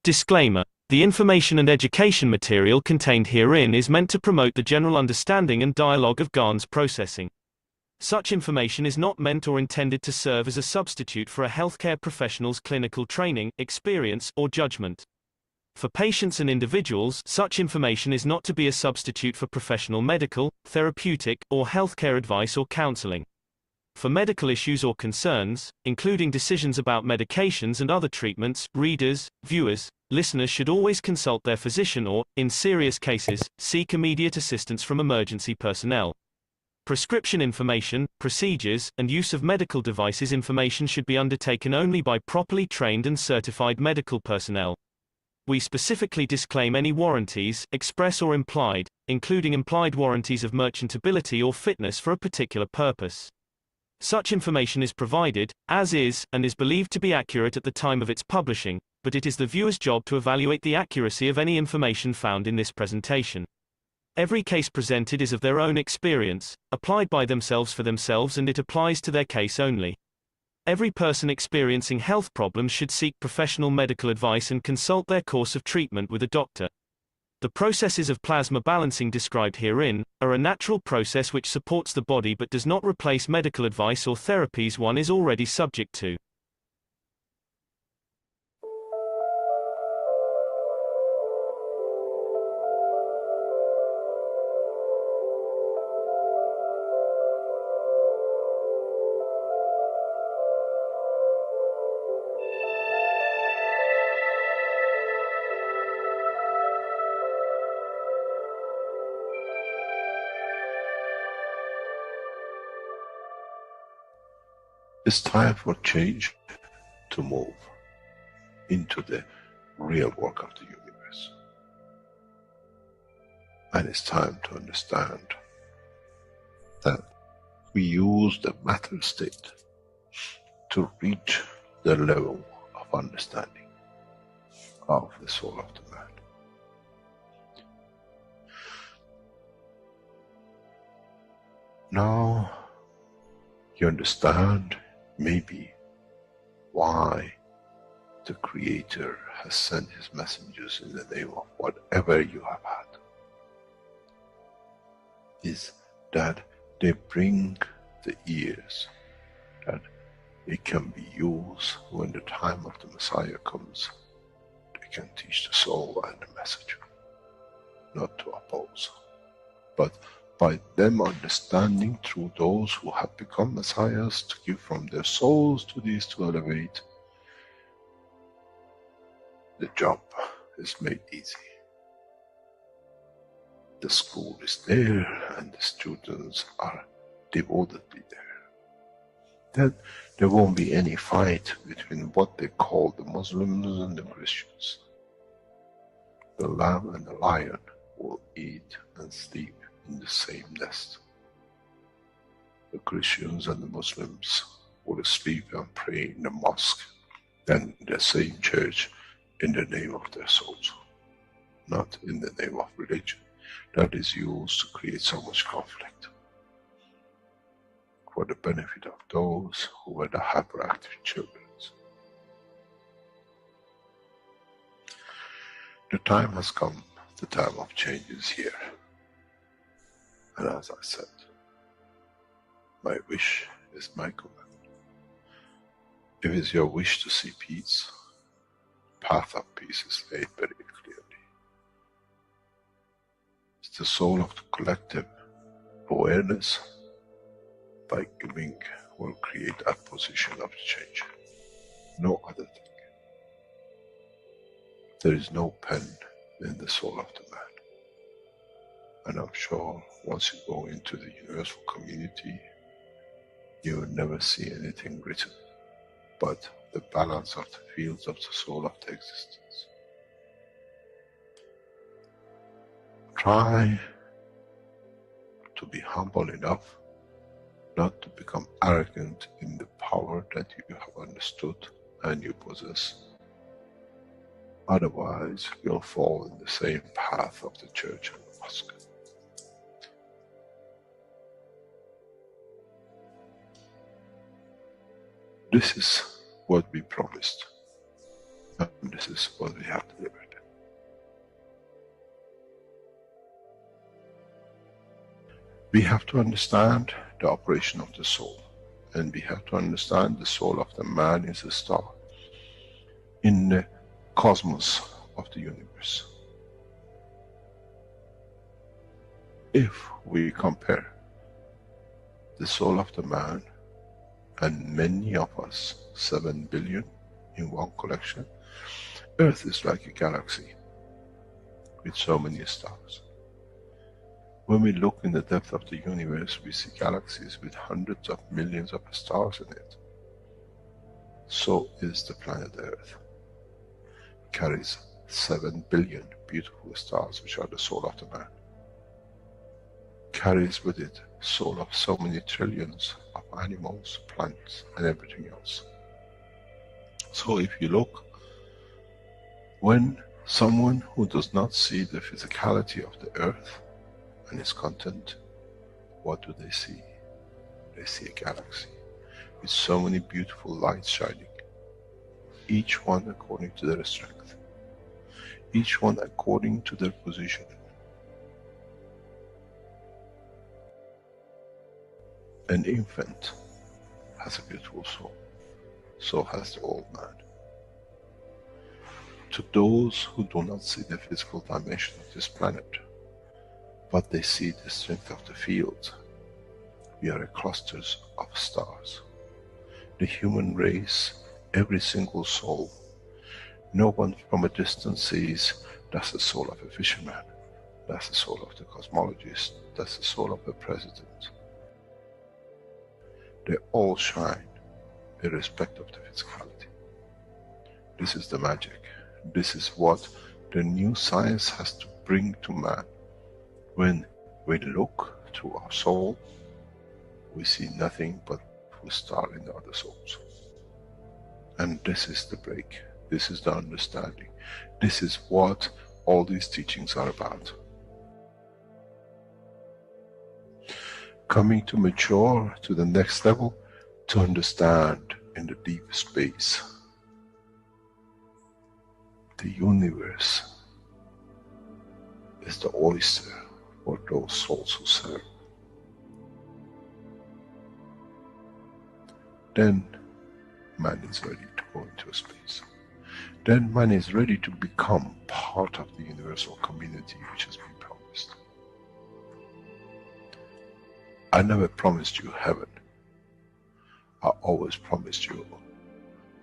Disclaimer. The information and education material contained herein is meant to promote the general understanding and dialogue of GANs processing. Such information is not meant or intended to serve as a substitute for a healthcare professional's clinical training, experience, or judgment. For patients and individuals, such information is not to be a substitute for professional medical, therapeutic, or healthcare advice or counseling. For medical issues or concerns, including decisions about medications and other treatments, readers, viewers, listeners should always consult their physician or, in serious cases, seek immediate assistance from emergency personnel. Prescription information, procedures, and use of medical devices information should be undertaken only by properly trained and certified medical personnel. We specifically disclaim any warranties, express or implied, including implied warranties of merchantability or fitness for a particular purpose. Such information is provided, as is, and is believed to be accurate at the time of its publishing, but it is the viewer's job to evaluate the accuracy of any information found in this presentation. Every case presented is of their own experience, applied by themselves for themselves, and it applies to their case only. Every person experiencing health problems should seek professional medical advice and consult their course of treatment with a doctor. The processes of plasma balancing described herein are a natural process which supports the body but does not replace medical advice or therapies one is already subject to. It's time for change to move into the real work of the universe. And it's time to understand that we use the matter state to reach the level of understanding of the soul of the man. Now you understand maybe why the Creator has sent His messengers in the name of whatever you have had. Is that they bring the ears, that it can be used when the time of the Messiah comes. They can teach the soul and the message, not to oppose, but by them understanding through those who have become messiahs to give from their souls to these to elevate, the job is made easy. The school is there and the students are devotedly there. Then there won't be any fight between what they call the Muslims and the Christians. The lamb and the lion will eat and sleep in the same nest. The Christians and the Muslims will sleep and pray in the mosque and in the same church in the name of their souls, not in the name of religion that is used to create so much conflict for the benefit of those who were the hyperactive children. The time has come, the time of change is here. And as I said, my wish is my command. If it's your wish to see peace, the path of peace is laid very clearly. It's the soul of the collective awareness by giving will create that position of change. No other thing. There is no pen in the soul of the man. And I'm sure once you go into the universal community, you will never see anything written but the balance of the fields of the soul of the existence. Try to be humble enough not to become arrogant in the power that you have understood and you possess. Otherwise, you'll fall in the same path of the church and the mosque. This is what we promised. And this is what we have delivered. We have to understand the operation of the soul. And we have to understand the soul of the man is a star in the cosmos of the universe. If we compare the soul of the man and many of us, 7 billion in one collection, Earth is like a galaxy with so many stars. When we look in the depth of the universe, we see galaxies with hundreds of millions of stars in it. So is the planet Earth. It carries 7 billion beautiful stars, which are the soul of the man. Carries with it soul of so many trillions of animals, plants, and everything else. So if you look, when someone who does not see the physicality of the earth and its content, what do they see? They see a galaxy with so many beautiful lights shining, each one according to their strength, each one according to their position. An infant has a beautiful soul, so has the old man. To those who do not see the physical dimension of this planet, but they see the strength of the field, we are clusters of stars. The human race, every single soul, no one from a distance sees that's the soul of a fisherman, that's the soul of the cosmologist, that's the soul of the president. They all shine irrespective of the physicality. This is the magic. This is what the new science has to bring to man. When we look through our soul, we see nothing but a star in the other souls. And this is the break. This is the understanding. This is what all these teachings are about. Coming to mature to the next level, to understand in the deep space, the universe is the oyster for those souls who serve. Then man is ready to go into space. Then man is ready to become part of the universal community which has been promised. I never promised you heaven. I always promised you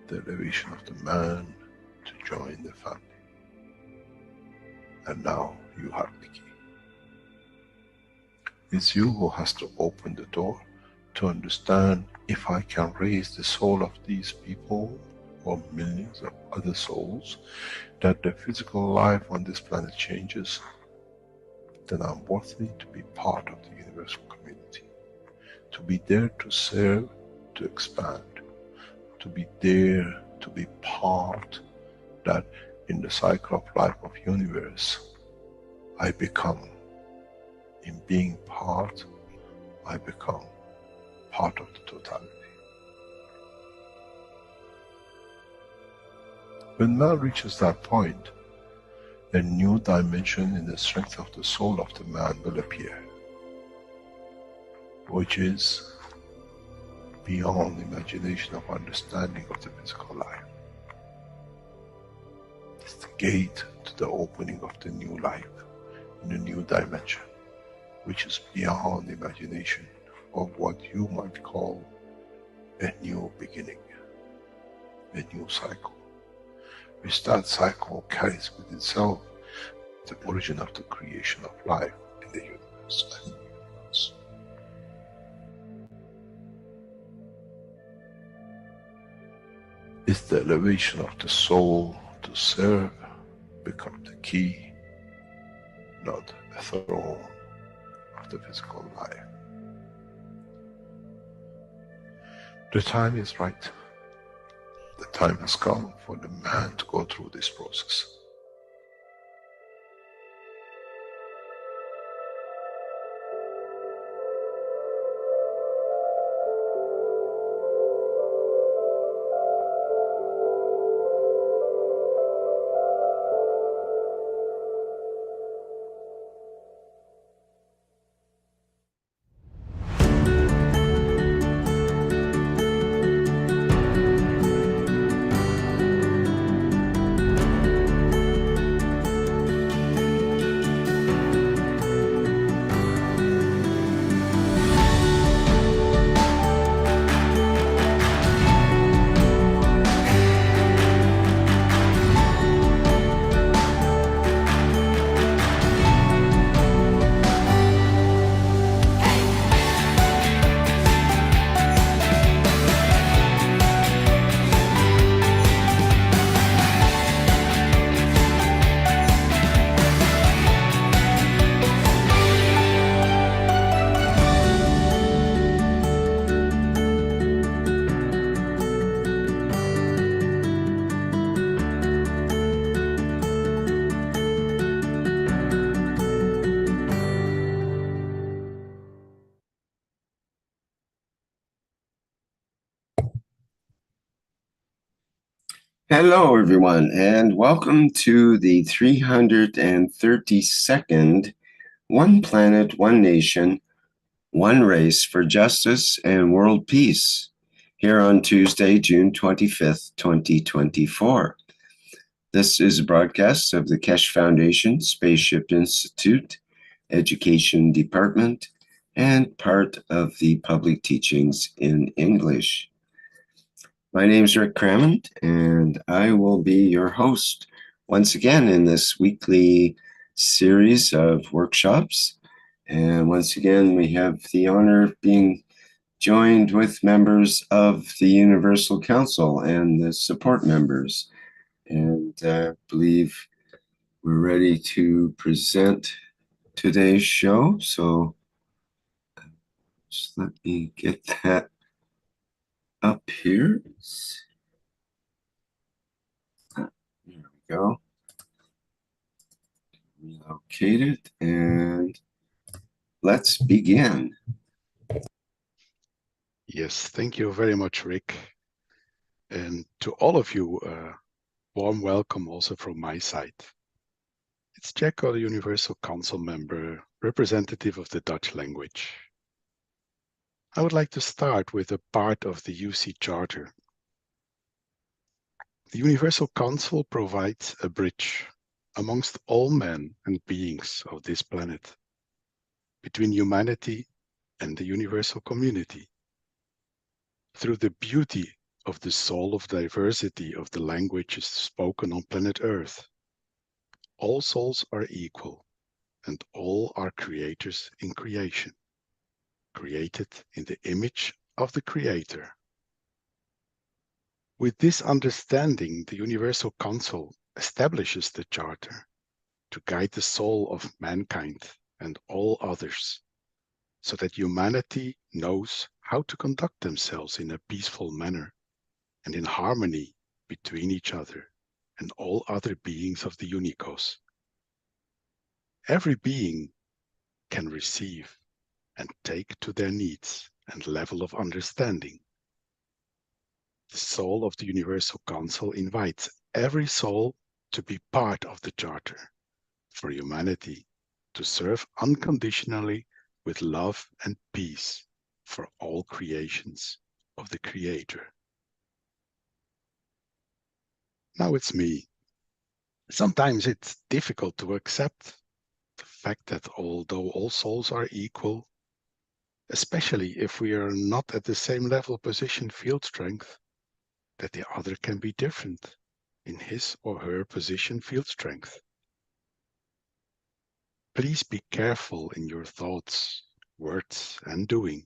the elevation of the man to join the family. And now you have the key. It's you who has to open the door to understand, if I can raise the soul of these people or millions of other souls, that the physical life on this planet changes, then I'm worthy to be part of the universal community. To be there to serve, to expand. To be there, to be part, that in the cycle of life of universe, I become, in being part, I become part of the totality. When man reaches that point, a new dimension in the strength of the soul of the man will appear, which is beyond imagination of understanding of the physical life. It's the gate to the opening of the new life, in a new dimension, which is beyond imagination of what you might call a new beginning, a new cycle. Which that cycle carries with itself the origin of the creation of life in the universe and in the universe. It's the elevation of the soul to serve become the key, not a throne of the physical life. The time is right. The time has come for the man to go through this process. Hello, everyone, and welcome to the 332nd One Planet, One Nation, One Race for Justice and World Peace here on Tuesday, June 25th, 2024. This is a broadcast of the Keshe Foundation, Spaceship Institute, Education Department, and part of the Public Teachings in English. My name is Rick Crammond, and I will be your host once again in this weekly series of workshops. And once again, we have the honor of being joined with members of the Universal Council and the support members. And I believe we're ready to present today's show. So just let me get that up here. There we go. Relocate it, and let's begin. Yes, thank you very much, Rick. And to all of you, warm welcome also from my side. It's Jacko, the Universal Council member, representative of the Dutch language. I would like to start with a part of the UC Charter. The Universal Council provides a bridge amongst all men and beings of this planet, between humanity and the universal community. Through the beauty of the soul of diversity of the languages spoken on planet Earth, all souls are equal, and all are creators in creation, created in the image of the Creator. With this understanding, the Universal Council establishes the Charter to guide the soul of mankind and all others, so that humanity knows how to conduct themselves in a peaceful manner and in harmony between each other and all other beings of the unicos. Every being can receive and take to their needs and level of understanding. The soul of the Universal Council invites every soul to be part of the Charter, for humanity to serve unconditionally with love and peace for all creations of the Creator. Now it's me. Sometimes it's difficult to accept the fact that although all souls are equal, especially if we are not at the same level, position, field strength, that the other can be different in his or her position, field strength. Please be careful in your thoughts, words, and doing.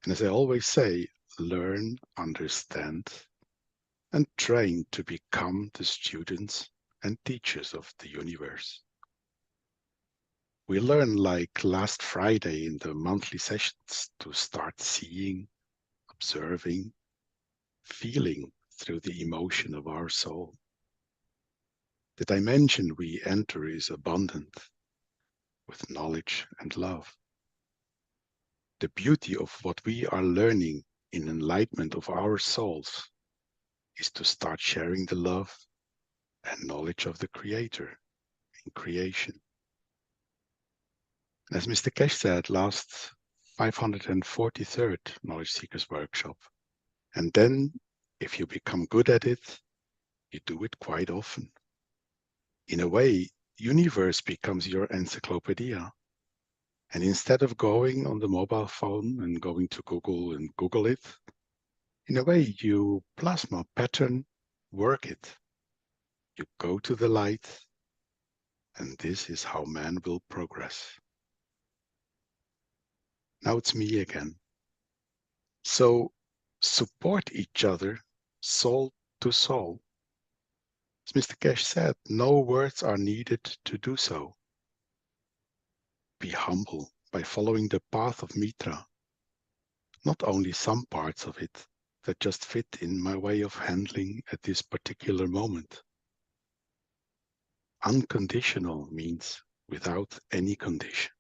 And as I always say, learn, understand, and train to become the students and teachers of the universe. We learn, like last Friday in the monthly sessions, to start seeing, observing, feeling through the emotion of our soul. The dimension we enter is abundant with knowledge and love. The beauty of what we are learning in enlightenment of our souls is to start sharing the love and knowledge of the Creator in creation. As Mr. Keshe said, last 543rd Knowledge Seekers Workshop. And then, if you become good at it, you do it quite often. In a way, universe becomes your encyclopedia. And instead of going on the mobile phone and going to Google and Google it, in a way, you plasma pattern, work it. You go to the light, and this is how man will progress. Now it's me again. So support each other, soul to soul. As Mr. Keshe said, no words are needed to do so. Be humble by following the path of Mitra. Not only some parts of it that just fit in my way of handling at this particular moment. Unconditional means without any condition.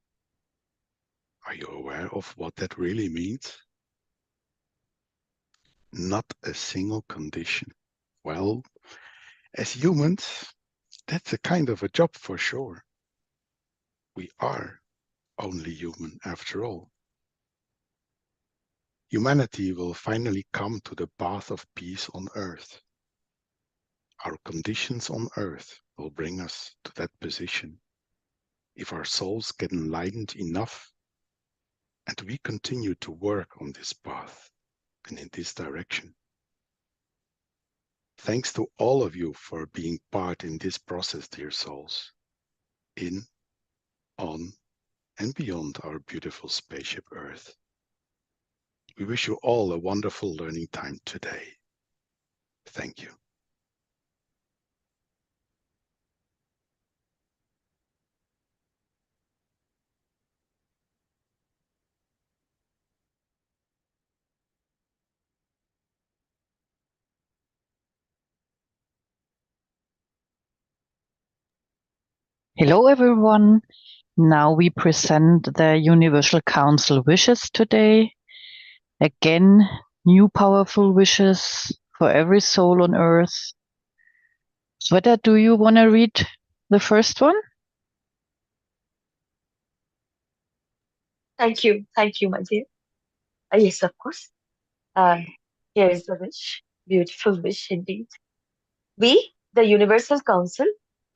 Are you aware of what that really means? Not a single condition Well, as humans, that's a kind of a job for sure. We are only human after all. Humanity will finally come to the path of peace on Earth. Our conditions on Earth will bring us to that position if our souls get enlightened enough and we continue to work on this path and in this direction. Thanks to all of you for being part in this process, dear souls, in, on, and beyond our beautiful spaceship Earth. We wish you all a wonderful learning time today. Thank you. Hello everyone. Now we present the Universal Council wishes today. Again, new powerful wishes for every soul on earth. Sweta, do you want to read the first one? Thank you, my dear. Yes, of course. Here is the wish, beautiful wish indeed. We, the Universal Council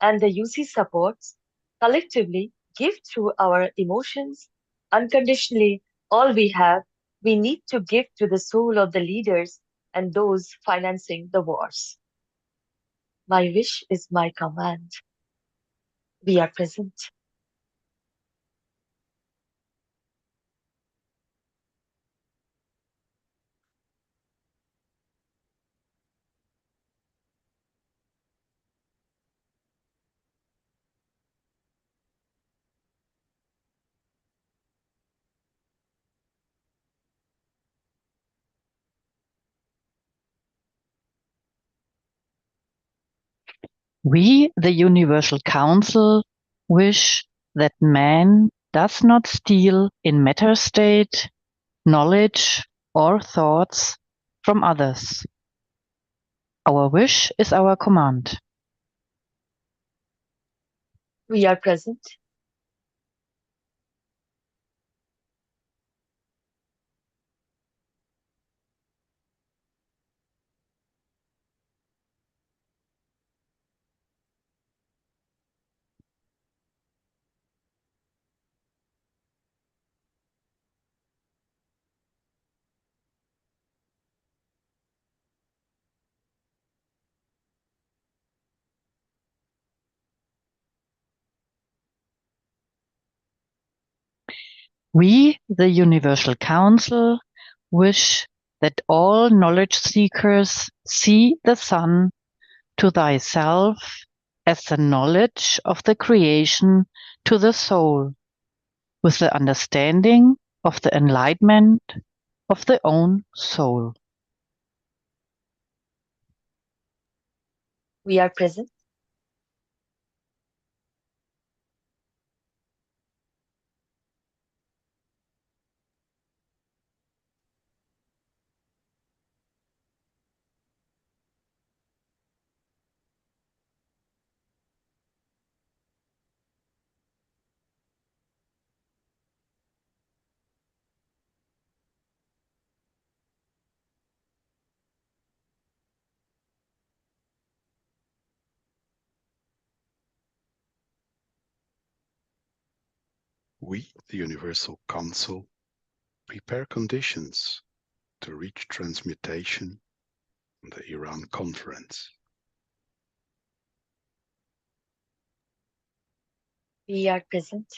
and the UC supports, collectively give through our emotions, unconditionally, all we have, we need to give to the soul of the leaders and those financing the wars. My wish is my command. We are present. We, the Universal Council, wish that man does not steal in matter state, knowledge, or thoughts from others. Our wish is our command. We are present. We, the Universal Council, wish that all knowledge seekers see the sun to thyself as the knowledge of the creation to the soul, with the understanding of the enlightenment of the own soul. We are present. We, the Universal Council, prepare conditions to reach transmutation on the Iran conference. We are present.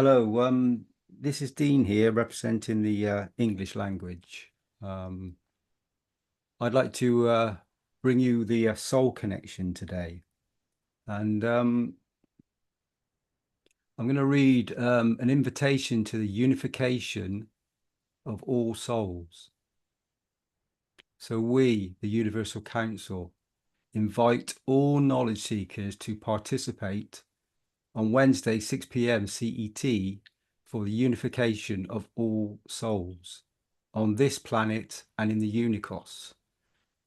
Hello, this is Dean here representing the English language. I'd like to bring you the soul connection today. And I'm going to read an invitation to the unification of all souls. So we, the Universal Council, invite all knowledge seekers to participate on Wednesday, 6 p.m. CET for the unification of all souls on this planet and in the Unicos,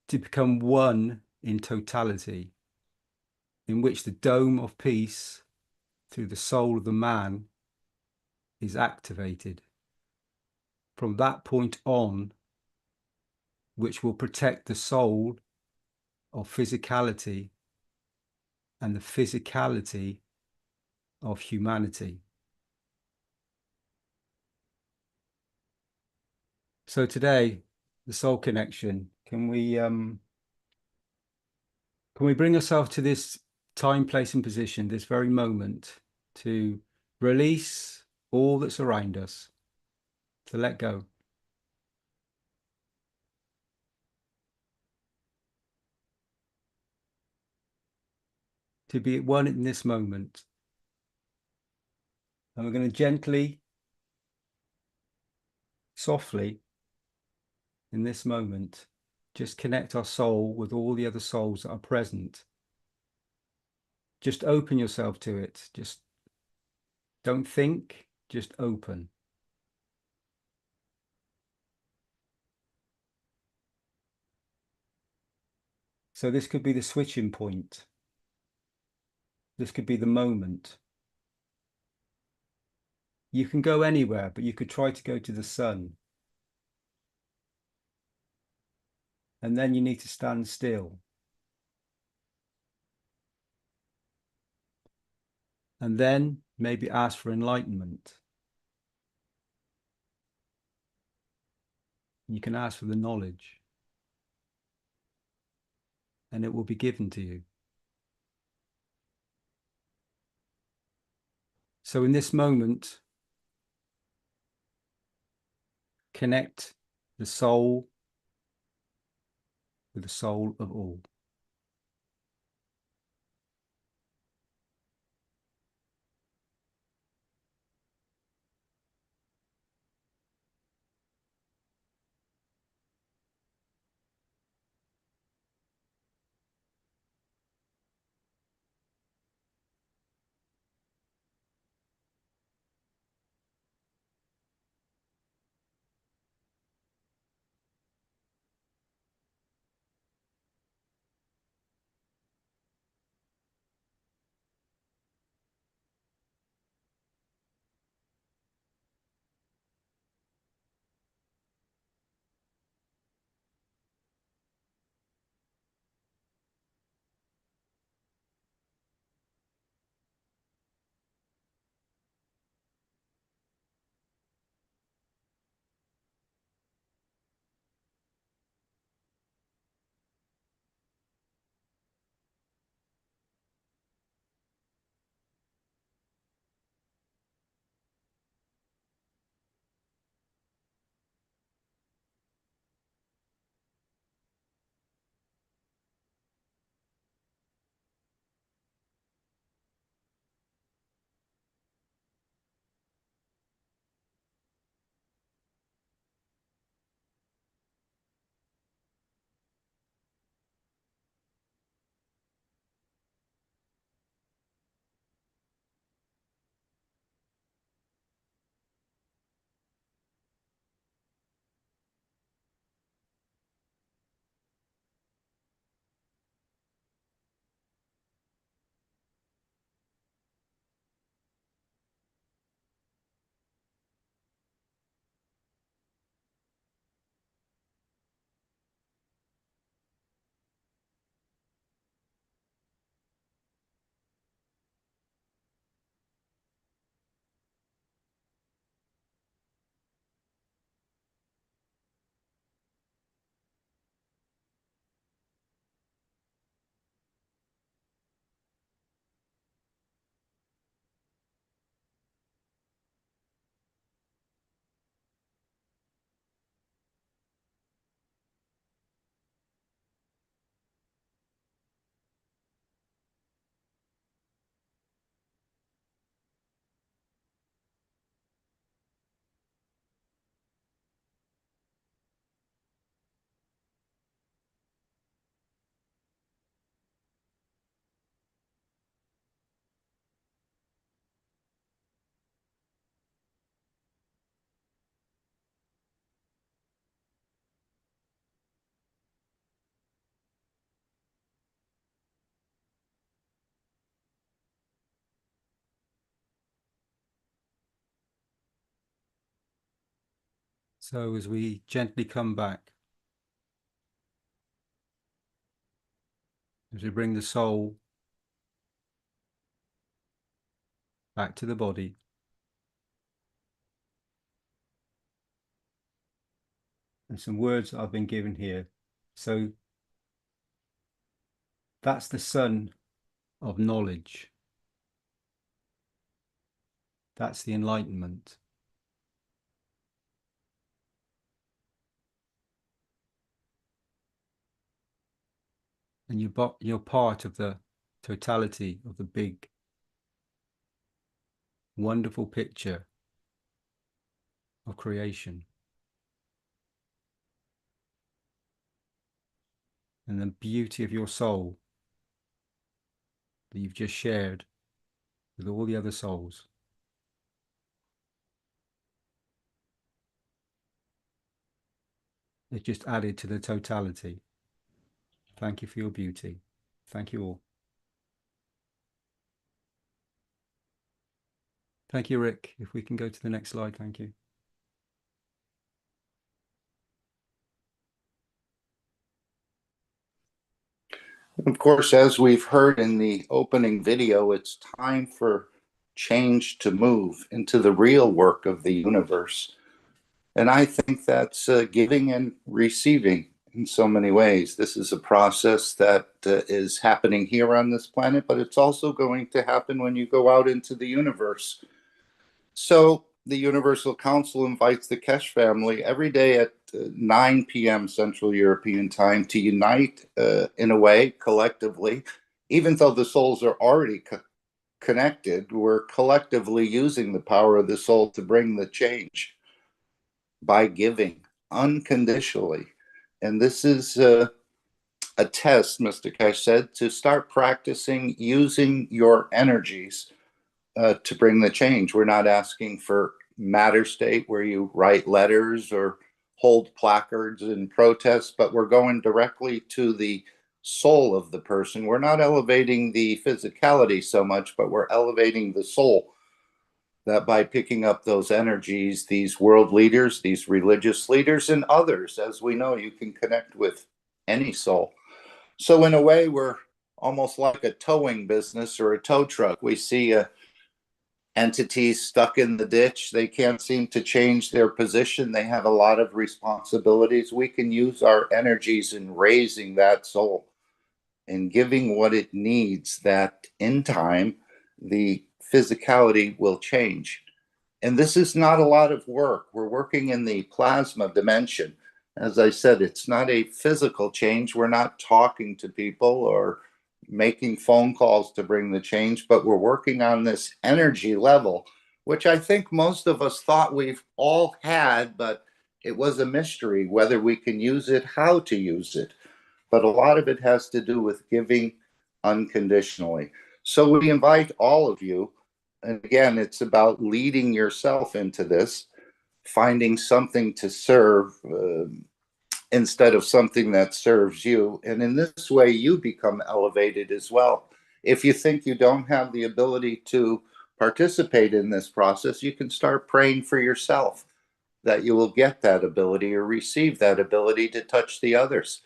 to become one in totality, in which the dome of peace through the soul of the man is activated. From that point on, which will protect the soul of physicality and the physicality of humanity. So today, the soul connection, can we bring ourselves to this time, place, and position, this very moment, to release all that's around us, to let go. To be at one in this moment. And we're going to gently, softly, in this moment, just connect our soul with all the other souls that are present. Just open yourself to it. Just don't think, just open. So this could be the switching point. This could be the moment. You can go anywhere, but you could try to go to the sun. And then you need to stand still. And then maybe ask for enlightenment. You can ask for the knowledge. And it will be given to you. So in this moment, connect the soul with the soul of all. So as we gently come back, as we bring the soul back to the body, and some words that I've been given here. So that's the sun of knowledge. That's the enlightenment. And you're part of the totality of the big, wonderful picture of creation. And the beauty of your soul that you've just shared with all the other souls. It just added to the totality. Thank you for your beauty. Thank you all. Thank you, Rick. If we can go to the next slide, thank you. Of course, as we've heard in the opening video, it's time for change to move into the real work of the universe. And I think that's giving and receiving in so many ways. This is a process that is happening here on this planet, but it's also going to happen when you go out into the universe. So the Universal Council invites the Keshe family every day at 9 p.m. Central European Time to unite in a way collectively. Even though the souls are already connected, we're collectively using the power of the soul to bring the change by giving unconditionally. And this is a test, Mr. Keshe said, to start practicing using your energies to bring the change. We're not asking for matter state where you write letters or hold placards and protest, but we're going directly to the soul of the person. We're not elevating the physicality so much, but we're elevating the soul. That by picking up those energies, these world leaders, these religious leaders, and others, as we know, you can connect with any soul. So in a way, we're almost like a towing business or a tow truck. We see entities stuck in the ditch. They can't seem to change their position. They have a lot of responsibilities. We can use our energies in raising that soul and giving what it needs, that in time, the physicality will change. And this is not a lot of work. We're working in the plasma dimension. As I said, it's not a physical change. We're not talking to people or making phone calls to bring the change, but we're working on this energy level, which I think most of us thought we've all had, but it was a mystery whether we can use it, how to use it. But a lot of it has to do with giving unconditionally. So we invite all of you, and again, it's about leading yourself into this, finding something to serve instead of something that serves you. And in this way, you become elevated as well. If you think you don't have the ability to participate in this process, you can start praying for yourself that you will get that ability or receive that ability to touch the others.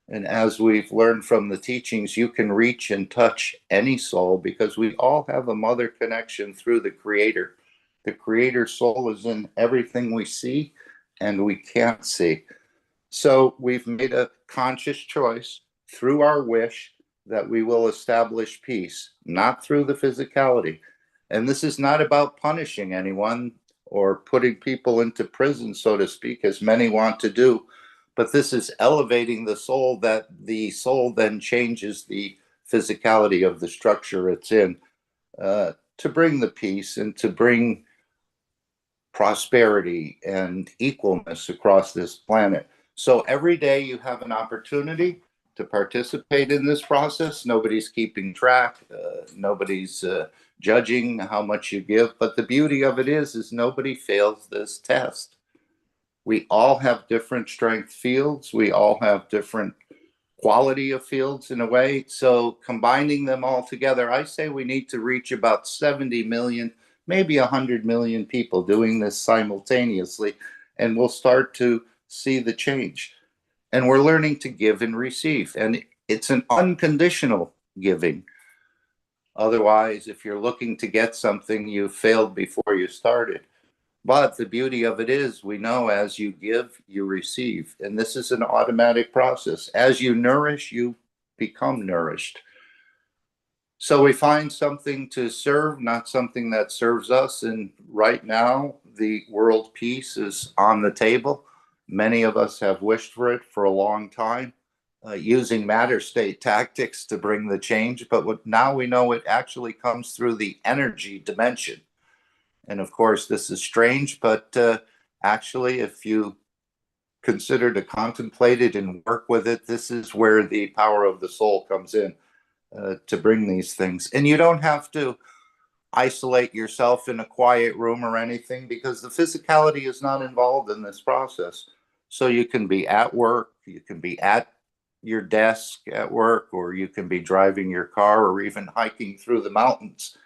And as we've learned from the teachings, you can reach and touch any soul because we all have a mother connection through the Creator. The Creator soul is in everything we see and we can't see. So we've made a conscious choice through our wish that we will establish peace, not through the physicality. And this is not about punishing anyone or putting people into prison, so to speak, as many want to do. But this is elevating the soul, that the soul then changes the physicality of the structure it's in to bring the peace and to bring prosperity and equalness across this planet. So every day you have an opportunity to participate in this process. Nobody's keeping track. Nobody's judging how much you give. But the beauty of it is nobody fails this test. We all have different strength fields. We all have different quality of fields in a way. So combining them all together, I say we need to reach about 70 million, maybe 100 million people doing this simultaneously. and we'll start to see the change. And we're learning to give and receive. And it's an unconditional giving. Otherwise, if you're looking to get something, you failed before you started. But the beauty of it is, we know as you give, you receive. And this is an automatic process. As you nourish, you become nourished. So we find something to serve, not something that serves us. And right now, the world peace is on the table. Many of us have wished for it for a long time, using matter state tactics to bring the change. But now we know it actually comes through the energy dimension. And of course, this is strange, but actually, if you consider to contemplate it and work with it, this is where the power of the soul comes in to bring these things. And you don't have to isolate yourself in a quiet room or anything, because the physicality is not involved in this process. So you can be at work, you can be at your desk at work, or you can be driving your car, or even hiking through the mountains.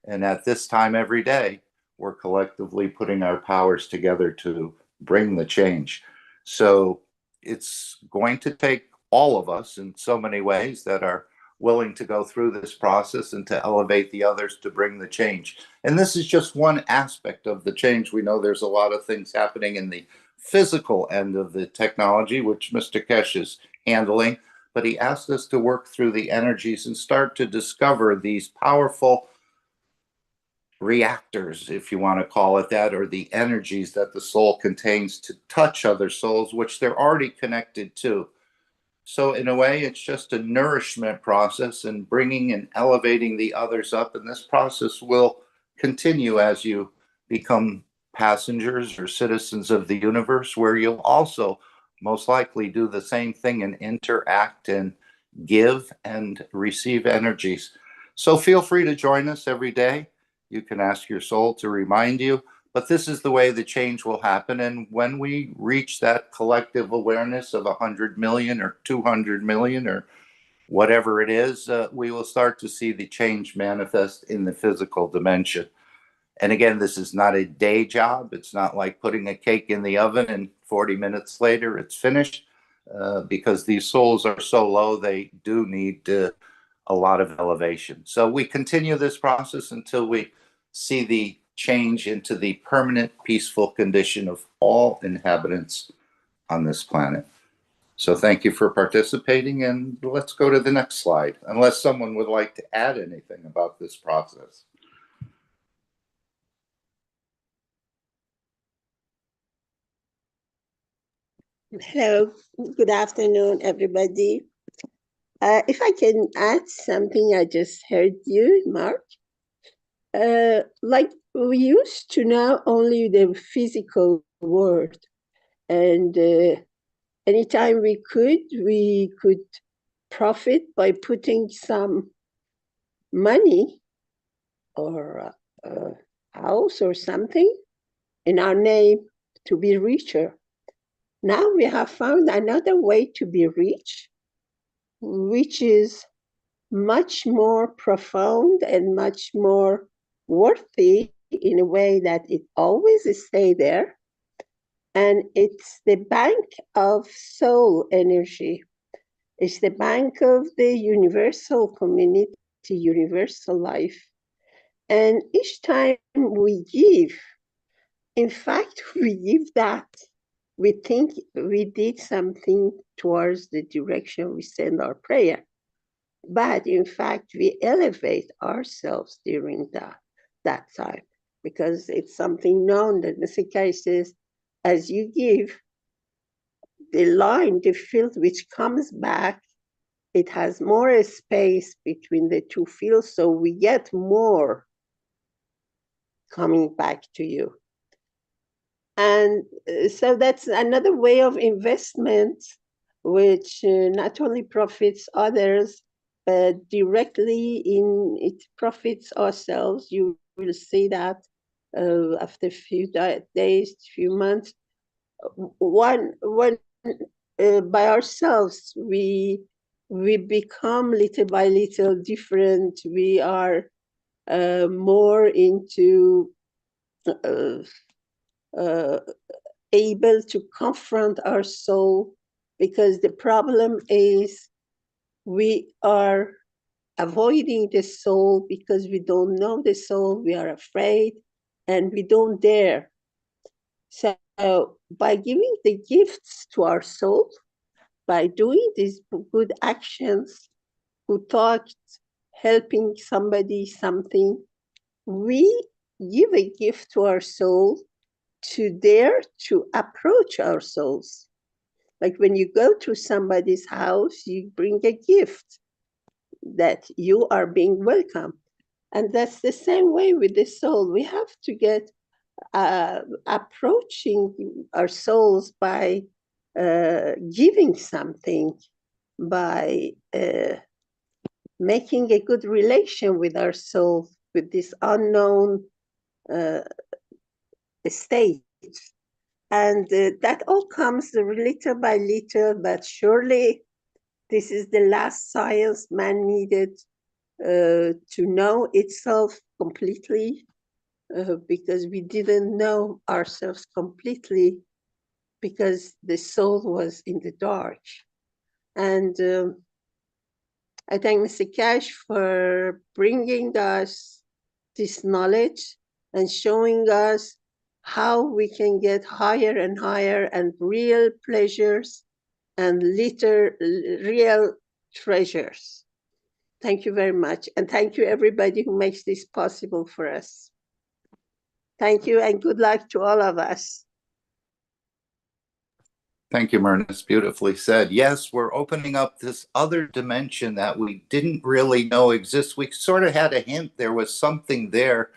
And at this time every day, we're collectively putting our powers together to bring the change. So it's going to take all of us in so many ways that are willing to go through this process and to elevate the others to bring the change. And this is just one aspect of the change. We know there's a lot of things happening in the physical end of the technology, which Mr. Keshe is handling, but he asked us to work through the energies and start to discover these powerful reactors, if you want to call it that, or the energies that the soul contains to touch other souls, which they're already connected to. So in a way, it's just a nourishment process and bringing and elevating the others up. And this process will continue as you become passengers or citizens of the universe, where you'll also most likely do the same thing and interact and give and receive energies. So feel free to join us every day. You can ask your soul to remind you, but this is the way the change will happen. And when we reach that collective awareness of 100 million or 200 million or whatever it is, we will start to see the change manifest in the physical dimension. And again, this is not a day job. It's not like putting a cake in the oven and 40 minutes later it's finished, because these souls are so low, they do need a lot of elevation. So we continue this process until we see the change into the permanent peaceful condition of all inhabitants on this planet. So thank you for participating, and let's go to the next slide, unless someone would like to add anything about this process. Hello, good afternoon, everybody. If I can add something, I just heard you, Mark. Like we used to know only the physical world, and anytime we could profit by putting some money or a house or something in our name to be richer. Now we have found another way to be rich, which is much more profound and much more worthy in a way that it always stays there. And it's the bank of soul energy. It's the bank of the universal community, universal life. And each time we give, in fact, we give that. We think we did something towards the direction we send our prayer. But in fact, we elevate ourselves during that time, because it's something known that Mr. Keshe says, as you give, the line, the field which comes back, it has more space between the two fields, so we get more coming back to you. And so that's another way of investment, which not only profits others, but directly it profits ourselves. You will see that after a few days, few months. One by ourselves, we become little by little different. We are more into able to confront our soul, because the problem is we are avoiding the soul because we don't know the soul, we are afraid, and we don't dare. So by giving the gifts to our soul, by doing these good actions, good thoughts, helping somebody something, we give a gift to our soul to dare to approach our souls. Like when you go to somebody's house, you bring a gift that you are being welcome. And that's the same way with the soul. We have to get approaching our souls by giving something, by making a good relation with our soul, with this unknown state. And that all comes little by little, but surely this is the last science man needed to know itself completely, because we didn't know ourselves completely, because the soul was in the dark. And I thank Mr. Keshe for bringing us this knowledge and showing us how we can get higher and higher and real pleasures and real treasures. Thank you very much. And thank you everybody who makes this possible for us. Thank you and good luck to all of us. Thank you, Myrna. It's beautifully said. Yes, we're opening up this other dimension that we didn't really know exists. We sort of had a hint there was something there,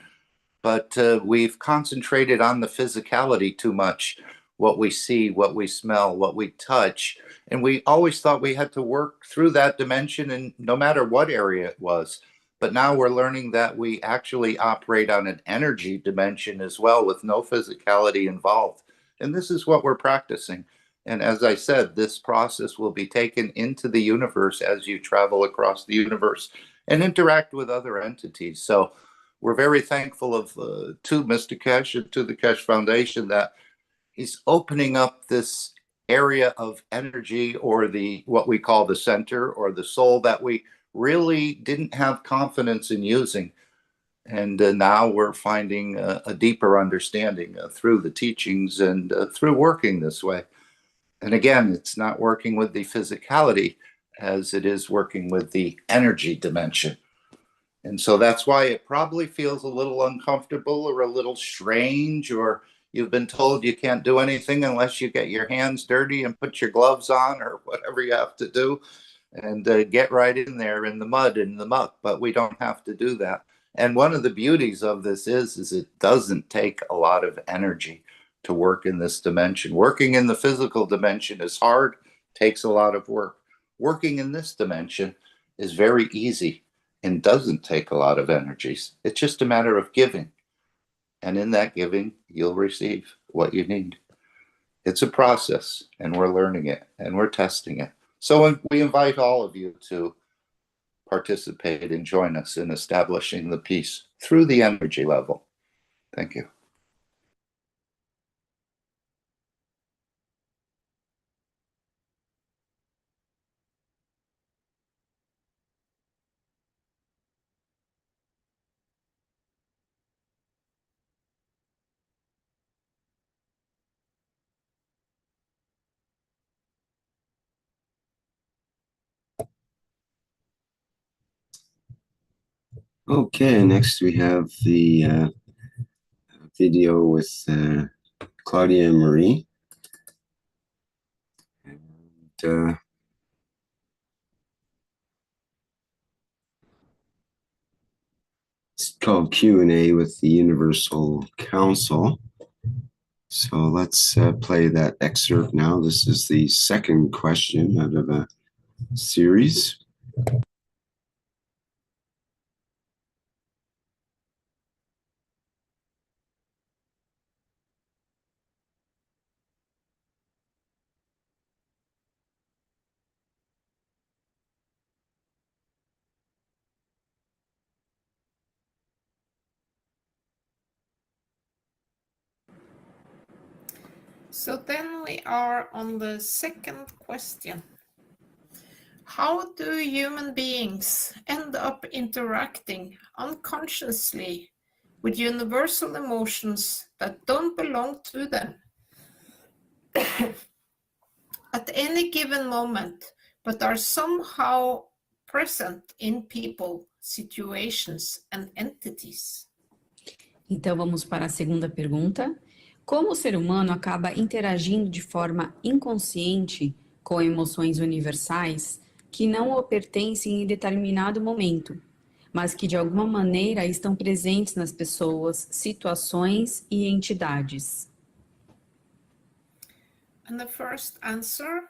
but we've concentrated on the physicality too much. What we see, what we smell, what we touch. And we always thought we had to work through that dimension, and no matter what area it was. But now we're learning that we actually operate on an energy dimension as well, with no physicality involved. And this is what we're practicing. And as I said, this process will be taken into the universe as you travel across the universe and interact with other entities. So we're very thankful to Mr. Keshe and to the Keshe Foundation that he's opening up this area of energy, or what we call the center or the soul, that we really didn't have confidence in using. And now we're finding a deeper understanding through the teachings and through working this way. And again, it's not working with the physicality as it is working with the energy dimension. And so that's why it probably feels a little uncomfortable or a little strange, or you've been told you can't do anything unless you get your hands dirty and put your gloves on, or whatever you have to do, and get right in there in the mud and the muck. But we don't have to do that. And one of the beauties of this is it doesn't take a lot of energy to work in this dimension. Working in the physical dimension is hard, takes a lot of work. Working in this dimension is very easy and doesn't take a lot of energies. It's just a matter of giving. And in that giving, you'll receive what you need. It's a process, and we're learning it, and we're testing it. So we invite all of you to participate and join us in establishing the peace through the energy level. Thank you. Okay, next we have the video with Claudia and Marie. And, it's called Q&A with the Universal Council. So let's play that excerpt now. This is the second question out of a series. So then we are on the second question. How do human beings end up interacting unconsciously with universal emotions that don't belong to them at any given moment, but are somehow present in people, situations, and entities? Então vamos para a segunda pergunta. Como o ser humano acaba interagindo de forma inconsciente com emoções universais que não o pertencem em determinado momento, mas que de alguma maneira estão presentes nas pessoas, situações e entidades? And the first answer,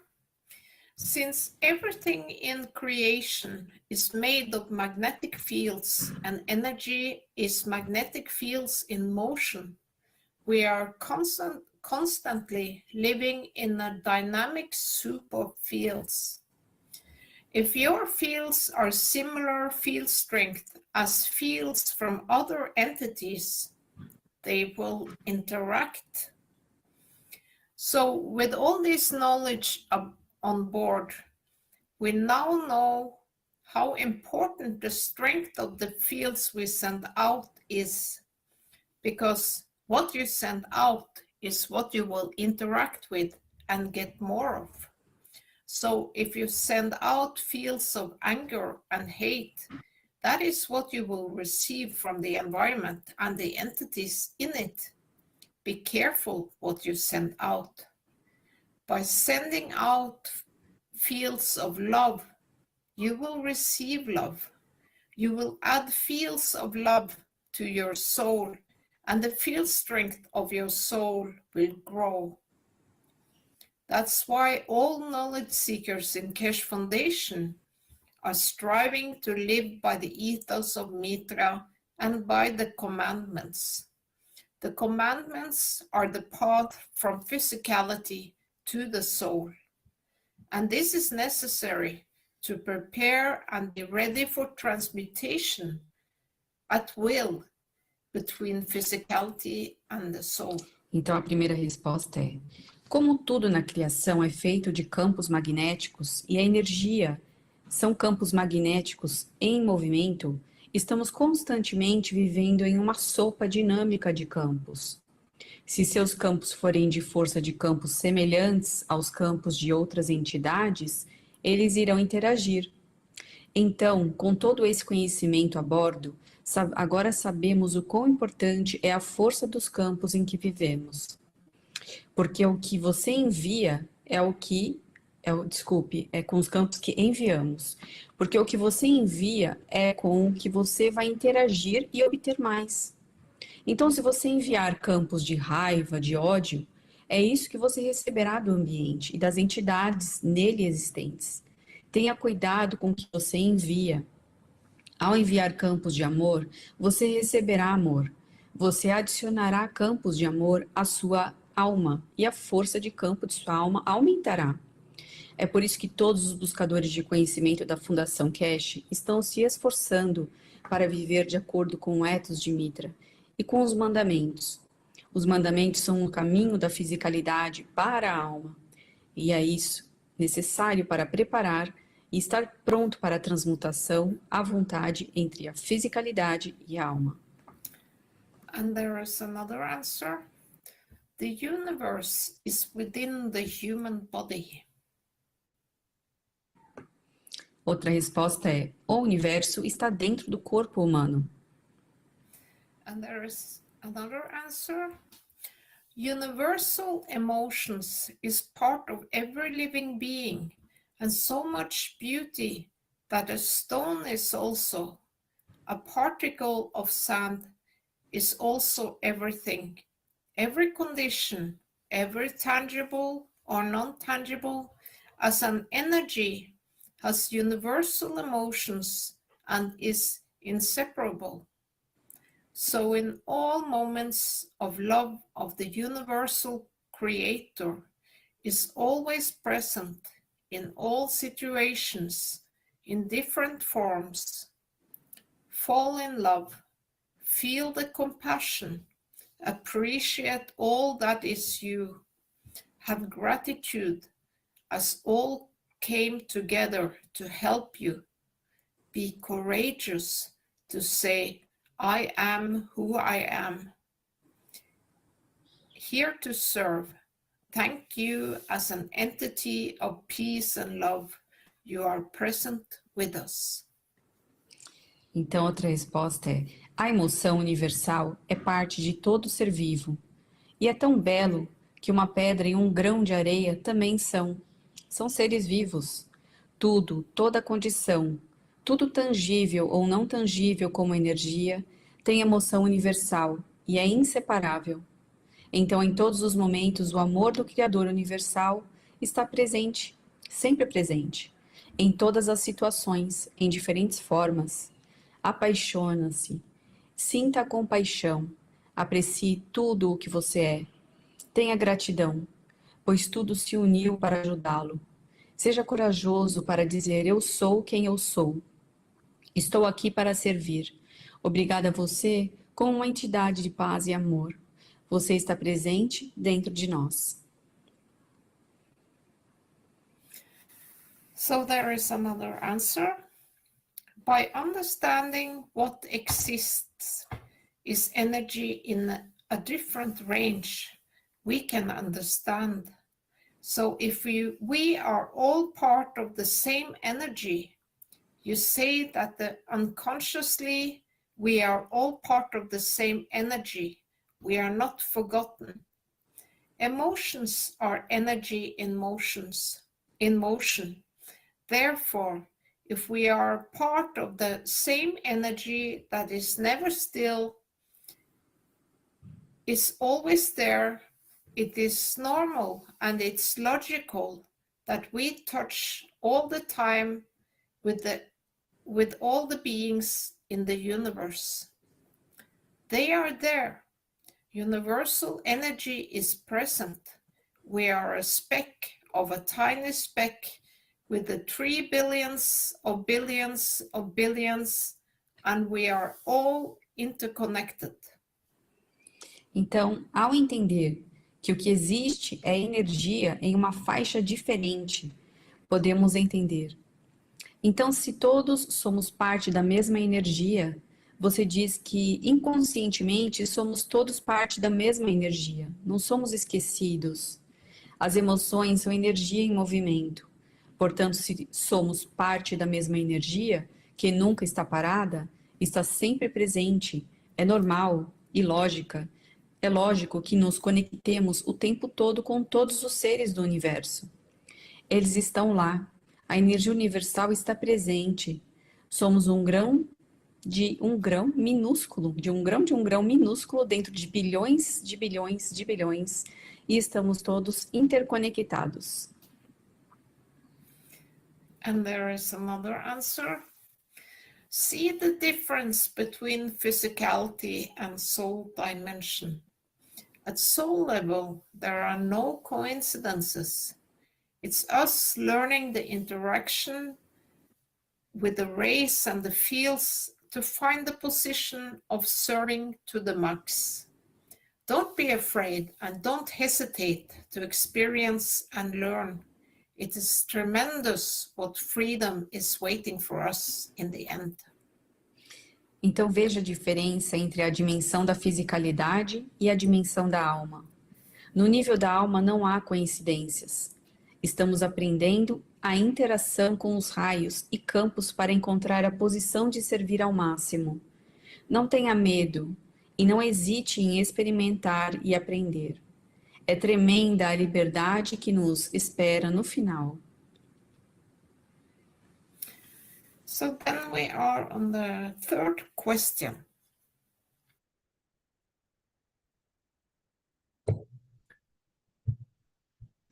since everything in creation is made of magnetic fields and energy is magnetic fields in motion, we are constantly living in a dynamic soup of fields. If your fields are similar field strength as fields from other entities, they will interact. So with all this knowledge on board, we now know how important the strength of the fields we send out is, because what you send out is what you will interact with and get more of. So if you send out fields of anger and hate, that is what you will receive from the environment and the entities in it. Be careful what you send out. By sending out fields of love, you will receive love. You will add fields of love to your soul, and the field strength of your soul will grow. That's why all knowledge seekers in Keshe Foundation are striving to live by the ethos of Mitra and by the commandments. The commandments are the path from physicality to the soul. And this is necessary to prepare and be ready for transmutation at will between physicality and the soul. Então a primeira resposta é: como tudo na criação é feito de campos magnéticos e a energia são campos magnéticos em movimento, estamos constantemente vivendo em uma sopa dinâmica de campos. Se seus campos forem de força de campos semelhantes aos campos de outras entidades, eles irão interagir. Então, com todo esse conhecimento a bordo, agora sabemos o quão importante é a força dos campos em que vivemos. Porque o que você envia é com os campos que enviamos. Porque o que você envia é com o que você vai interagir e obter mais. Então, se você enviar campos de raiva, de ódio, é isso que você receberá do ambiente e das entidades nele existentes. Tenha cuidado com o que você envia. Ao enviar campos de amor, você receberá amor. Você adicionará campos de amor à sua alma e a força de campo de sua alma aumentará. É por isso que todos os buscadores de conhecimento da Fundação Keshe estão se esforçando para viver de acordo com o ethos de Mitra e com os mandamentos. Os mandamentos são o caminho da fisicalidade para a alma. E é isso necessário para preparar e estar pronto para a transmutação à vontade entre a fisicalidade e a alma. And there is another answer. The universe is within the human body. Outra resposta é: o universo está dentro do corpo humano. And there is another answer. Universal emotions is part of every living being, and so much beauty that a stone is also, a particle of sand is also everything, every condition, every tangible or non-tangible, as an energy, has universal emotions and is inseparable. So in all moments of love of the universal creator is always present in all situations, in different forms. Fall in love, feel the compassion, appreciate all that is you. Have gratitude as all came together to help you. Be courageous to say, I am who I am. Here to serve. Thank you as an entity of peace and love. You are present with us. Então, outra resposta é: a emoção universal é parte de todo ser vivo. E é tão belo que uma pedra e um grão de areia também são. São seres vivos. Tudo, toda condição, tudo tangível ou não tangível como energia, tem emoção universal e é inseparável. Então, em todos os momentos, o amor do Criador universal está presente, sempre presente, em todas as situações, em diferentes formas. Apaixona-se, sinta a compaixão, aprecie tudo o que você é. Tenha gratidão, pois tudo se uniu para ajudá-lo. Seja corajoso para dizer: eu sou quem eu sou. Estou aqui para servir. Obrigada a você como uma entidade de paz e amor. Você está presente dentro de nós. So there is another answer. By understanding what exists is energy in a different range, we can understand. So if we are all part of the same energy, you say that unconsciously we are all part of the same energy. We are not forgotten. Emotions are energy in motion. Therefore, if we are part of the same energy that is never still, is always there, it is normal and it's logical that we touch all the time with all the beings in the universe. They are there. Universal energy is present. We are a speck of a tiny speck with the 3 billions of billions of billions, and we are all interconnected. Então, ao entender que o que existe é energia em uma faixa diferente, podemos entender. Então, se todos somos parte da mesma energia, você diz que inconscientemente somos todos parte da mesma energia, não somos esquecidos. As emoções são energia em movimento. Portanto, se somos parte da mesma energia, que nunca está parada, está sempre presente, é normal e lógica. É lógico que nos conectemos o tempo todo com todos os seres do universo. Eles estão lá. A energia universal está presente. Somos um grão minúsculo dentro de bilhões de bilhões de bilhões, e estamos todos interconectados. And there is another answer. See the difference between physicality and soul dimension. At soul level, there are no coincidences. It's us learning the interaction with the rays and the fields to find the position of serving to the max. Don't be afraid and don't hesitate to experience and learn. It is tremendous what freedom is waiting for us in the end. Então veja a diferença entre a dimensão da fisicalidade e a dimensão da alma. No nível da alma não há coincidências. Estamos aprendendo a interação com os raios e campos para encontrar a posição de servir ao máximo. Não tenha medo e não hesite em experimentar e aprender. É tremenda a liberdade que nos espera no final. So then we are on the third question.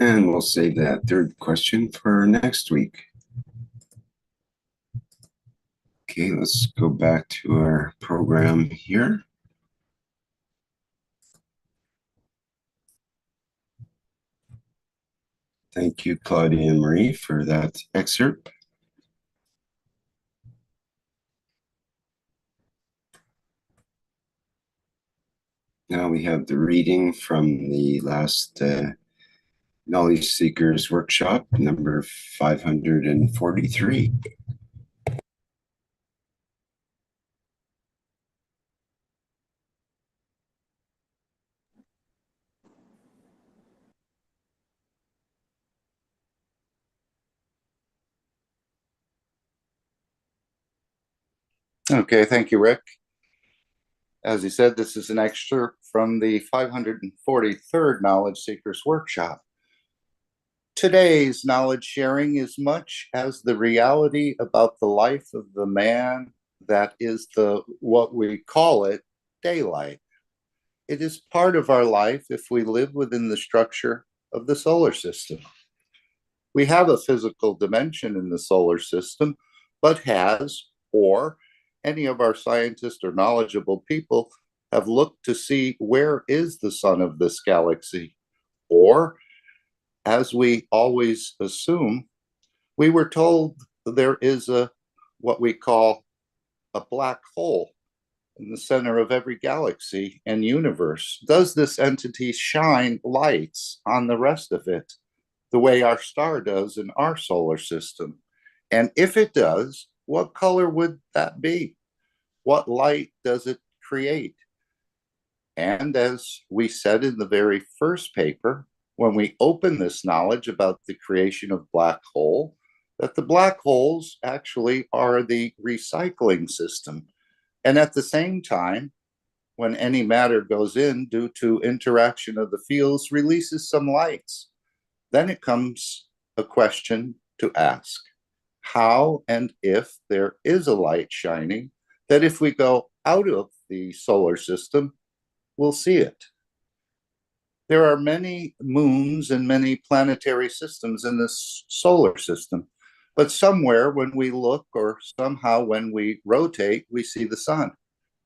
And we'll save that third question for next week. Okay, let's go back to our program here. Thank you, Claudia and Marie, for that excerpt. Now we have the reading from the last Knowledge Seekers Workshop number 543. Okay, thank you, Rick. As he said, this is an excerpt from the 543rd Knowledge Seekers Workshop. Today's knowledge sharing is much as the reality about the life of the man that is what we call it, daylight. It is part of our life if we live within the structure of the solar system. We have a physical dimension in the solar system, but any of our scientists or knowledgeable people have looked to see where is the sun of this galaxy, or as we always assume, we were told there is what we call a black hole in the center of every galaxy and universe. Does this entity shine lights on the rest of it, the way our star does in our solar system? And if it does, what color would that be? What light does it create? And as we said in the very first paper, when we open this knowledge about the creation of black hole, that the black holes actually are the recycling system. And at the same time, when any matter goes in due to interaction of the fields, releases some lights. Then it comes a question to ask: how and if there is a light shining, that if we go out of the solar system, we'll see it. There are many moons and many planetary systems in this solar system, but somewhere when we look, or somehow when we rotate, we see the sun.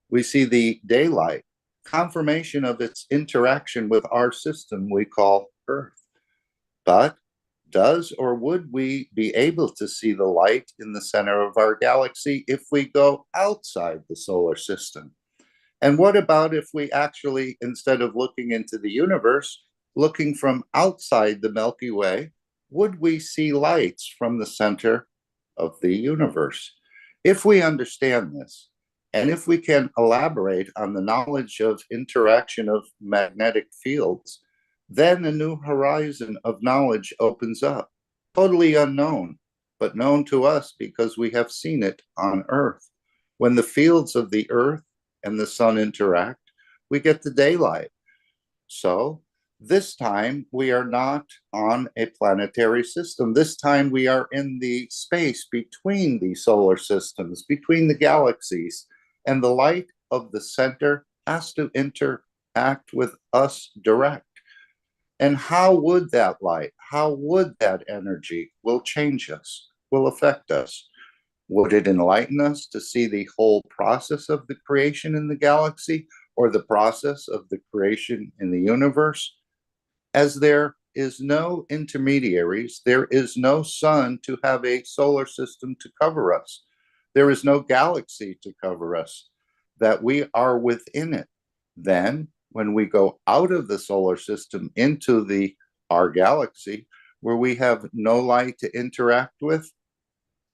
We see the daylight, confirmation of its interaction with our system we call Earth. But does or would we be able to see the light in the center of our galaxy if we go outside the solar system? And what about if we actually, instead of looking into the universe, looking from outside the Milky Way, would we see lights from the center of the universe? If we understand this, and if we can elaborate on the knowledge of interaction of magnetic fields, then a new horizon of knowledge opens up, totally unknown, but known to us because we have seen it on Earth. When the fields of the Earth and the sun interact, we get the daylight. So this time we are not on a planetary system. This time we are in the space between the solar systems, between the galaxies, and the light of the center has to interact with us direct. And how would that light, how would that energy will change us, will affect us? Would it enlighten us to see the whole process of the creation in the galaxy, or the process of the creation in the universe? As there is no intermediaries, there is no sun to have a solar system to cover us. There is no galaxy to cover us, that we are within it. Then, when we go out of the solar system into our galaxy, where we have no light to interact with,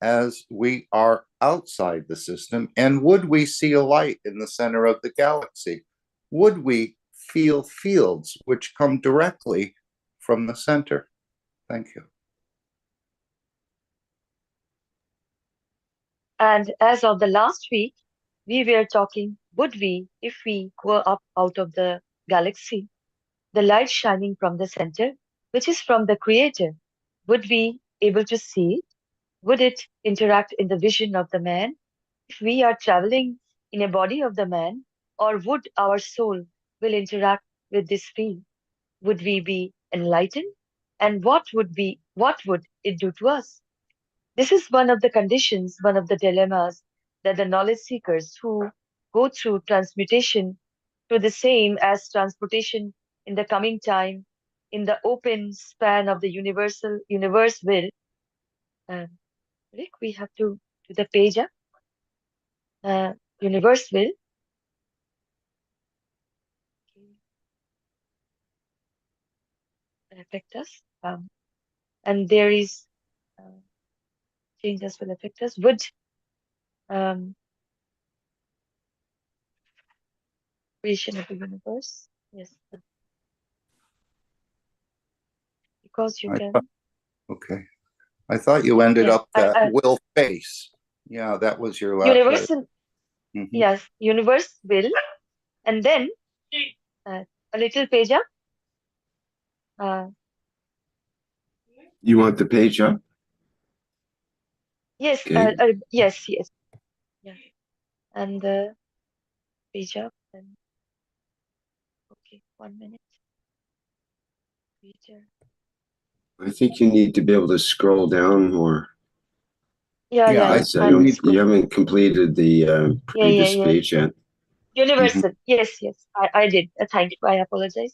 as we are outside the system, and would we see a light in the center of the galaxy? Would we feel fields which come directly from the center? Thank you. And as of the last week, we were talking, would we, if we were up out of the galaxy, the light shining from the center, which is from the Creator, would we able to see it? Would it interact in the vision of the man if we are traveling in a body of the man, or would our soul will interact with this field? Would we be enlightened? And what would it do to us? This is one of the conditions, one of the dilemmas that the knowledge seekers who go through transmutation to the same as transportation in the coming time, in the open span of the universe will. Rick, we have to do the page up. Universe will. Affect us. And there is changes will affect us. Would creation of the universe? Yes, because you can. Okay. I thought you ended Yes, up that will face. Yeah, that was your last. Universal. Yes, universe will, and then a little page up. You want the page up? Yes, Okay. yes, yes. Yeah. And the page up. And okay, 1 minute. Page. I think you need to be able to scroll down more. Yeah, yeah. Yes, you haven't completed the previous page yet. Universal. Yes, yes. I did. Thank you. I apologize.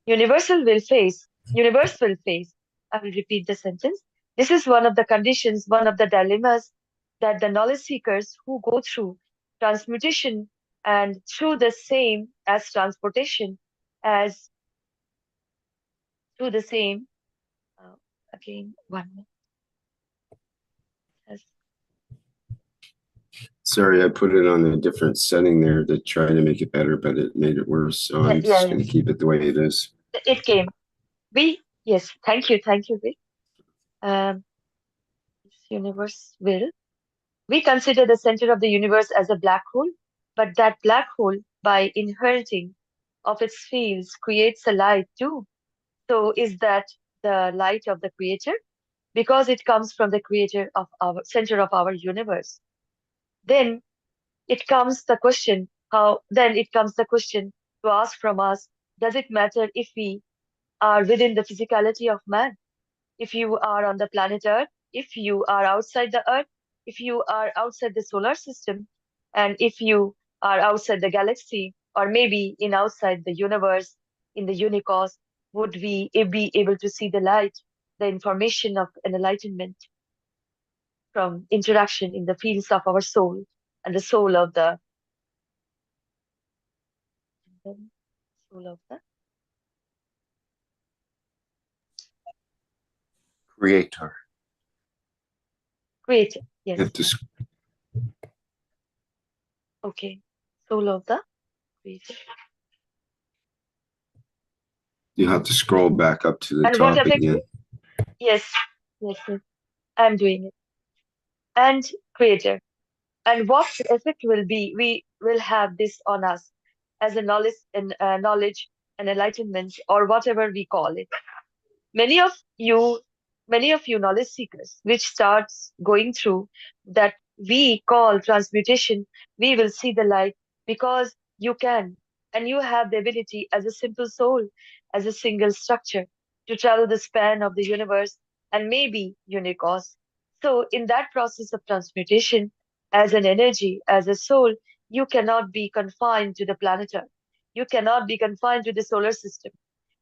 Universal will face. Universe will face. I will repeat the sentence. This is one of the conditions, one of the dilemmas that the knowledge seekers who go through transmutation and through the same as transportation, as through the same. Again, 1 minute. As Sorry, I put it on a different setting there to try to make it better, but it made it worse. So I'm just going to keep it the way it is. It came. Yes, thank you, Vic. This universe will. We consider the center of the universe as a black hole, but that black hole, by inheriting of its fields, creates a light too. So is that the light of the creator? Because it comes from the creator of our center of our universe. Then it comes the question to ask from us, does it matter if we are within the physicality of man? If you are on the planet Earth, if you are outside the Earth, if you are outside the solar system, and if you are outside the galaxy, or maybe in outside the universe, in the universe, would we be able to see the light, the information of an enlightenment from interaction in the fields of our soul and the soul of the Creator. Creator, yes. Okay, soul of the creator. You have to scroll back up to the And top what effect? again. Yes, I'm doing it. And creator. And what effect will be? We will have this on us as a knowledge and enlightenment, or whatever we call it. Many of you knowledge seekers, which starts going through that we call transmutation, we will see the light because you can, and you have the ability as a simple soul, as a single structure, to travel the span of the universe and maybe universe. So in that process of transmutation, as an energy, as a soul, you cannot be confined to the planet Earth. You cannot be confined to the solar system.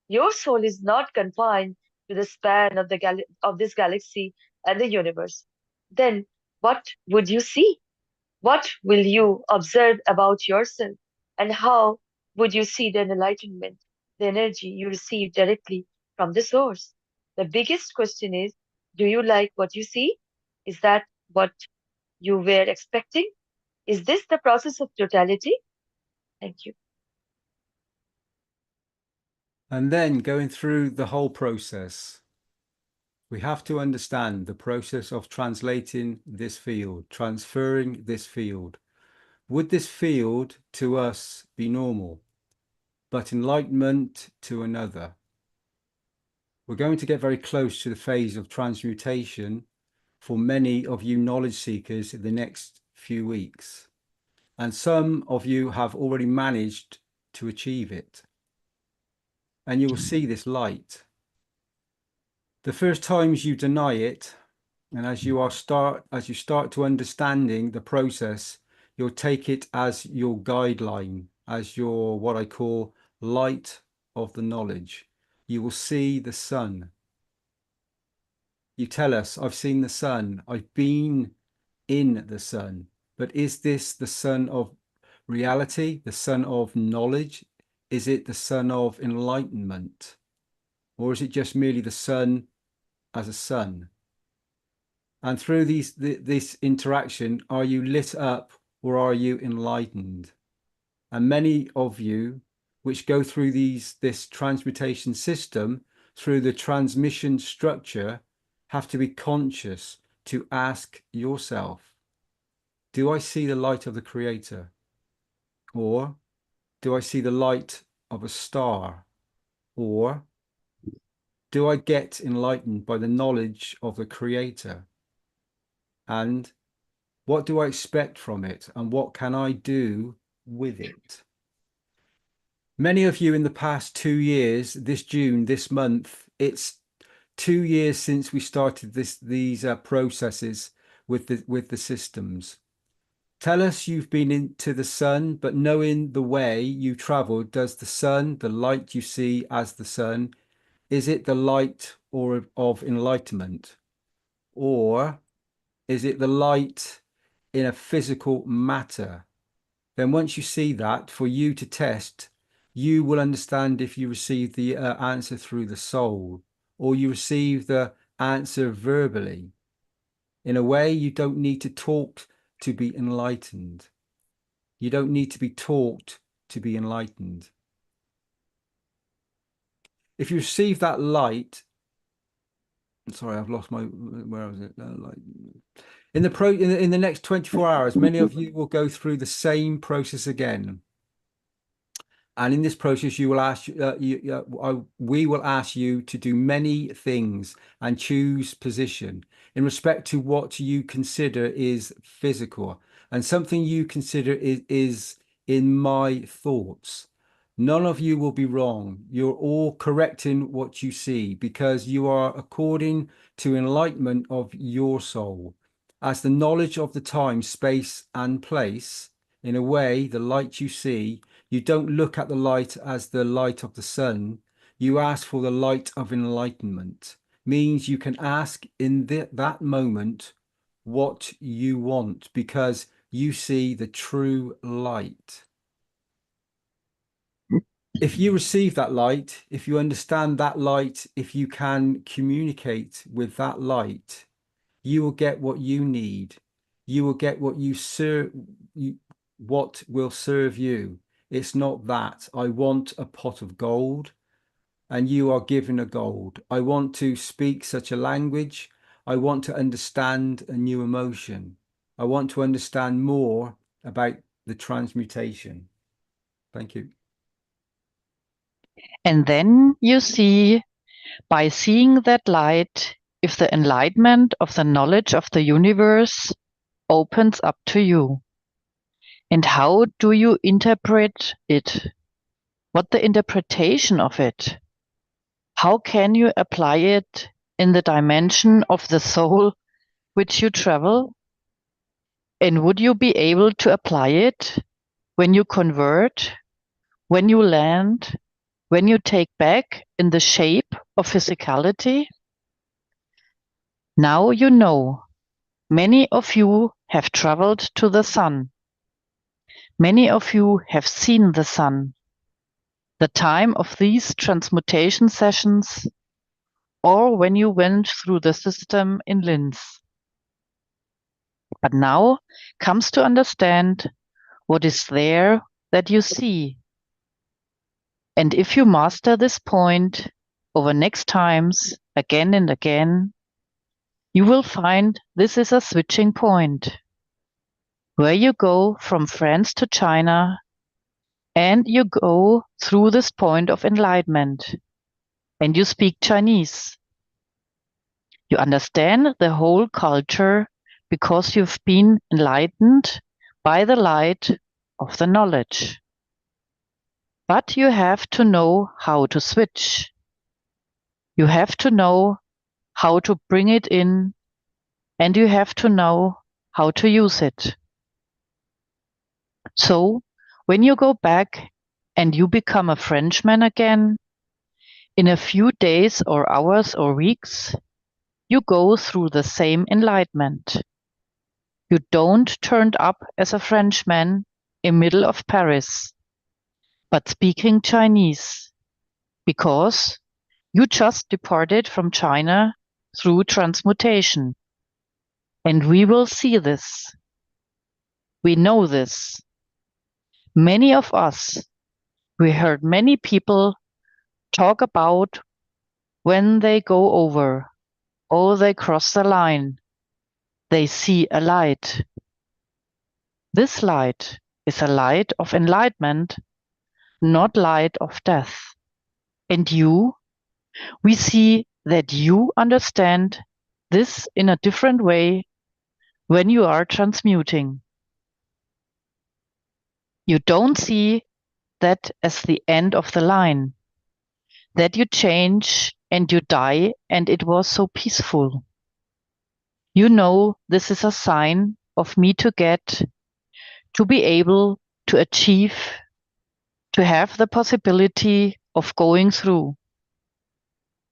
Your soul is not confined to the span of this galaxy and the universe. Then what would you see? What will you observe about yourself? And how would you see the enlightenment, the energy you receive directly from the source? The biggest question is, do you like what you see? Is that what you were expecting? Is this the process of totality? Thank you. And then going through the whole process, we have to understand the process of translating this field, transferring this field. Would this field to us be normal, but enlightenment to another? We're going to get very close to the phase of transmutation for many of you knowledge seekers in the next few weeks. And some of you have already managed to achieve it. And you will see this light. The first times you deny it, and as you start to understanding the process, you'll take it as your guideline, as your what I call light of the knowledge. You will see the sun. You tell us, I've seen the sun, I've been in the sun. But is this the sun of reality, the sun of knowledge? Is it the sun of enlightenment? Or is it just merely the sun as a sun? And through this interaction, are you lit up or are you enlightened? And many of you which go through this transmutation system, through the transmission structure, have to be conscious to ask yourself, do I see the light of the Creator? Or do I see the light of a star? Or do I get enlightened by the knowledge of the Creator? And what do I expect from it? And what can I do with it? Many of you in the past 2 years, this June, this month, it's 2 years since we started these processes with the systems. Tell us you've been into the sun, but knowing the way you traveled, does the sun, the light you see as the sun, is it the light of enlightenment? Or is it the light in a physical matter? Then once you see that, for you to test, you will understand if you receive the answer through the soul, or you receive the answer verbally. In a way, you don't need to talk to be enlightened. You don't need to be taught to be enlightened. If you receive that light, sorry, I've lost my, where was it? Light. In the next 24 hours, many of you will go through the same process again. And in this process, you will ask, we will ask you to do many things and choose position in respect to what you consider is physical and something you consider is in my thoughts. None of you will be wrong. You're all correcting what you see because you are according to enlightenment of your soul. As the knowledge of the time, space and place, in a way, the light you see, you don't look at the light as the light of the sun. You ask for the light of enlightenment. Means you can ask in that moment what you want because you see the true light. If you receive that light, if you understand that light, if you can communicate with that light, you will get what you need. You will get what you serve, what will serve you. It's not that I want a pot of gold and you are given a gold. I want to speak such a language. I want to understand a new emotion. I want to understand more about the transmutation. Thank you. And then you see, by seeing that light, if the enlightenment of the knowledge of the universe opens up to you. And how do you interpret it? What the interpretation of it? How can you apply it in the dimension of the soul which you travel? And would you be able to apply it when you convert, when you land, when you take back in the shape of physicality? Now you know. Many of you have traveled to the sun. Many of you have seen the sun. The time of these transmutation sessions, or when you went through the system in Linz. But now comes to understand what is there that you see. And if you master this point over next times, again and again, you will find this is a switching point, where you go from France to China, and you go through this point of enlightenment, and you speak Chinese. You understand the whole culture because you've been enlightened by the light of the knowledge. But you have to know how to switch. You have to know how to bring it in, and you have to know how to use it. So, when you go back and you become a Frenchman again, in a few days or hours or weeks, you go through the same enlightenment. You don't turn up as a Frenchman in middle of Paris, but speaking Chinese, because You just departed from China through transmutation. And we will see this. We know this. Many of us, we heard many people talk about when they go over, or they cross the line, they see a light. This light is a light of enlightenment, not light of death. And you, we see that you understand this in a different way when you are transmuting. You don't see that as the end of the line, that you change and you die and it was so peaceful. You know this is a sign of me to get, to be able to achieve, to have the possibility of going through.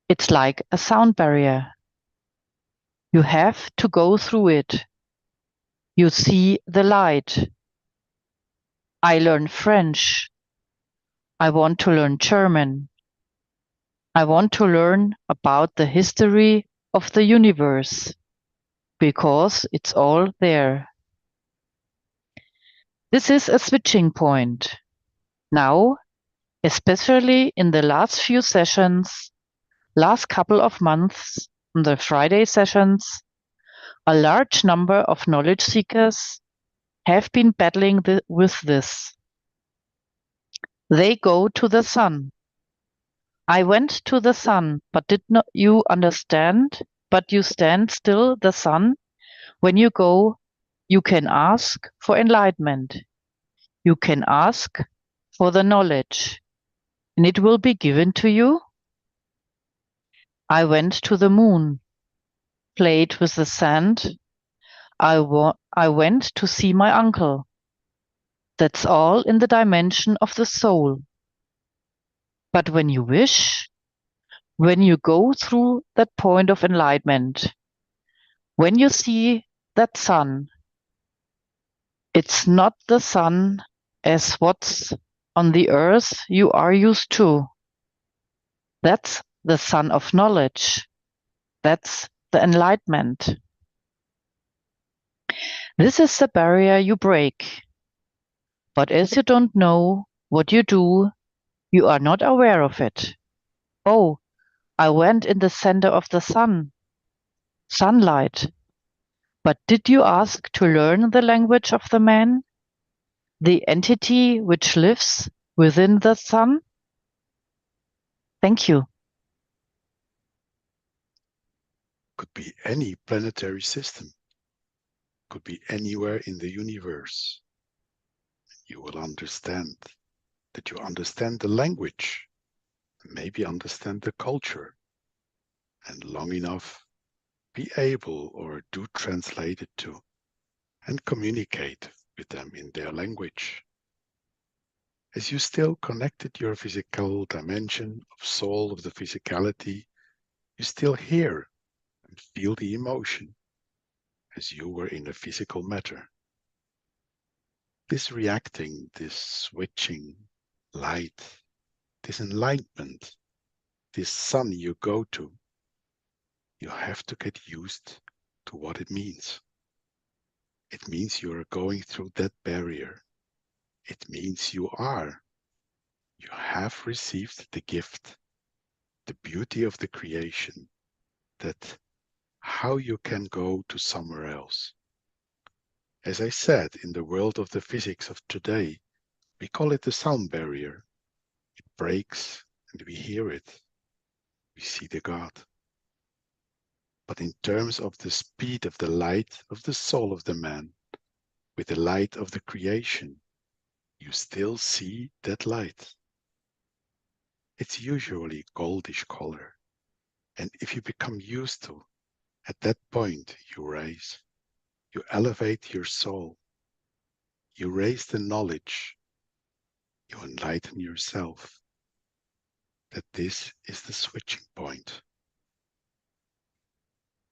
It's like a sound barrier. You have to go through it. You see the light. I learn French. I want to learn German. I want to learn about the history of the universe, because it's all there. This is a switching point. Now, especially in the last few sessions, last couple of months, on the Friday sessions, a large number of knowledge seekers have been battling with this. They go to the sun. I went to the sun, but did not you understand? But you stand still, the sun. When you go, you can ask for enlightenment. You can ask for the knowledge, and it will be given to you. I went to the moon, played with the sand. I went to see my uncle. That's all in the dimension of the soul. But when you wish, when you go through that point of enlightenment, when you see that sun, it's not the sun as what's on the earth you are used to. That's the sun of knowledge. That's the enlightenment. This is the barrier you break. But as you don't know what you do, you are not aware of it. Oh, I went in the center of the sun. Sunlight. But did you ask to learn the language of the man? The entity which lives within the sun? Thank you. Could be any planetary system, could be anywhere in the universe. You will understand that you understand the language, maybe understand the culture, and long enough be able or do translate it to and communicate with them in their language. As you still connected your physical dimension of soul of the physicality, you still hear and feel the emotion as you were in a physical matter. This reacting, this switching, light, this enlightenment, this sun you go to, you have to get used to what it means. It means you are going through that barrier. It means you have received the gift, the beauty of the creation, that how you can go to somewhere else. As I said, in the world of the physics of today, we call it the sound barrier. It breaks and we hear it. We see the God. But in terms of the speed of the light of the soul of the man, with the light of the creation, you still see that light. It's usually goldish color. And if you become used to, at that point you raise, you elevate your soul, you raise the knowledge, you enlighten yourself, that this is the switching point.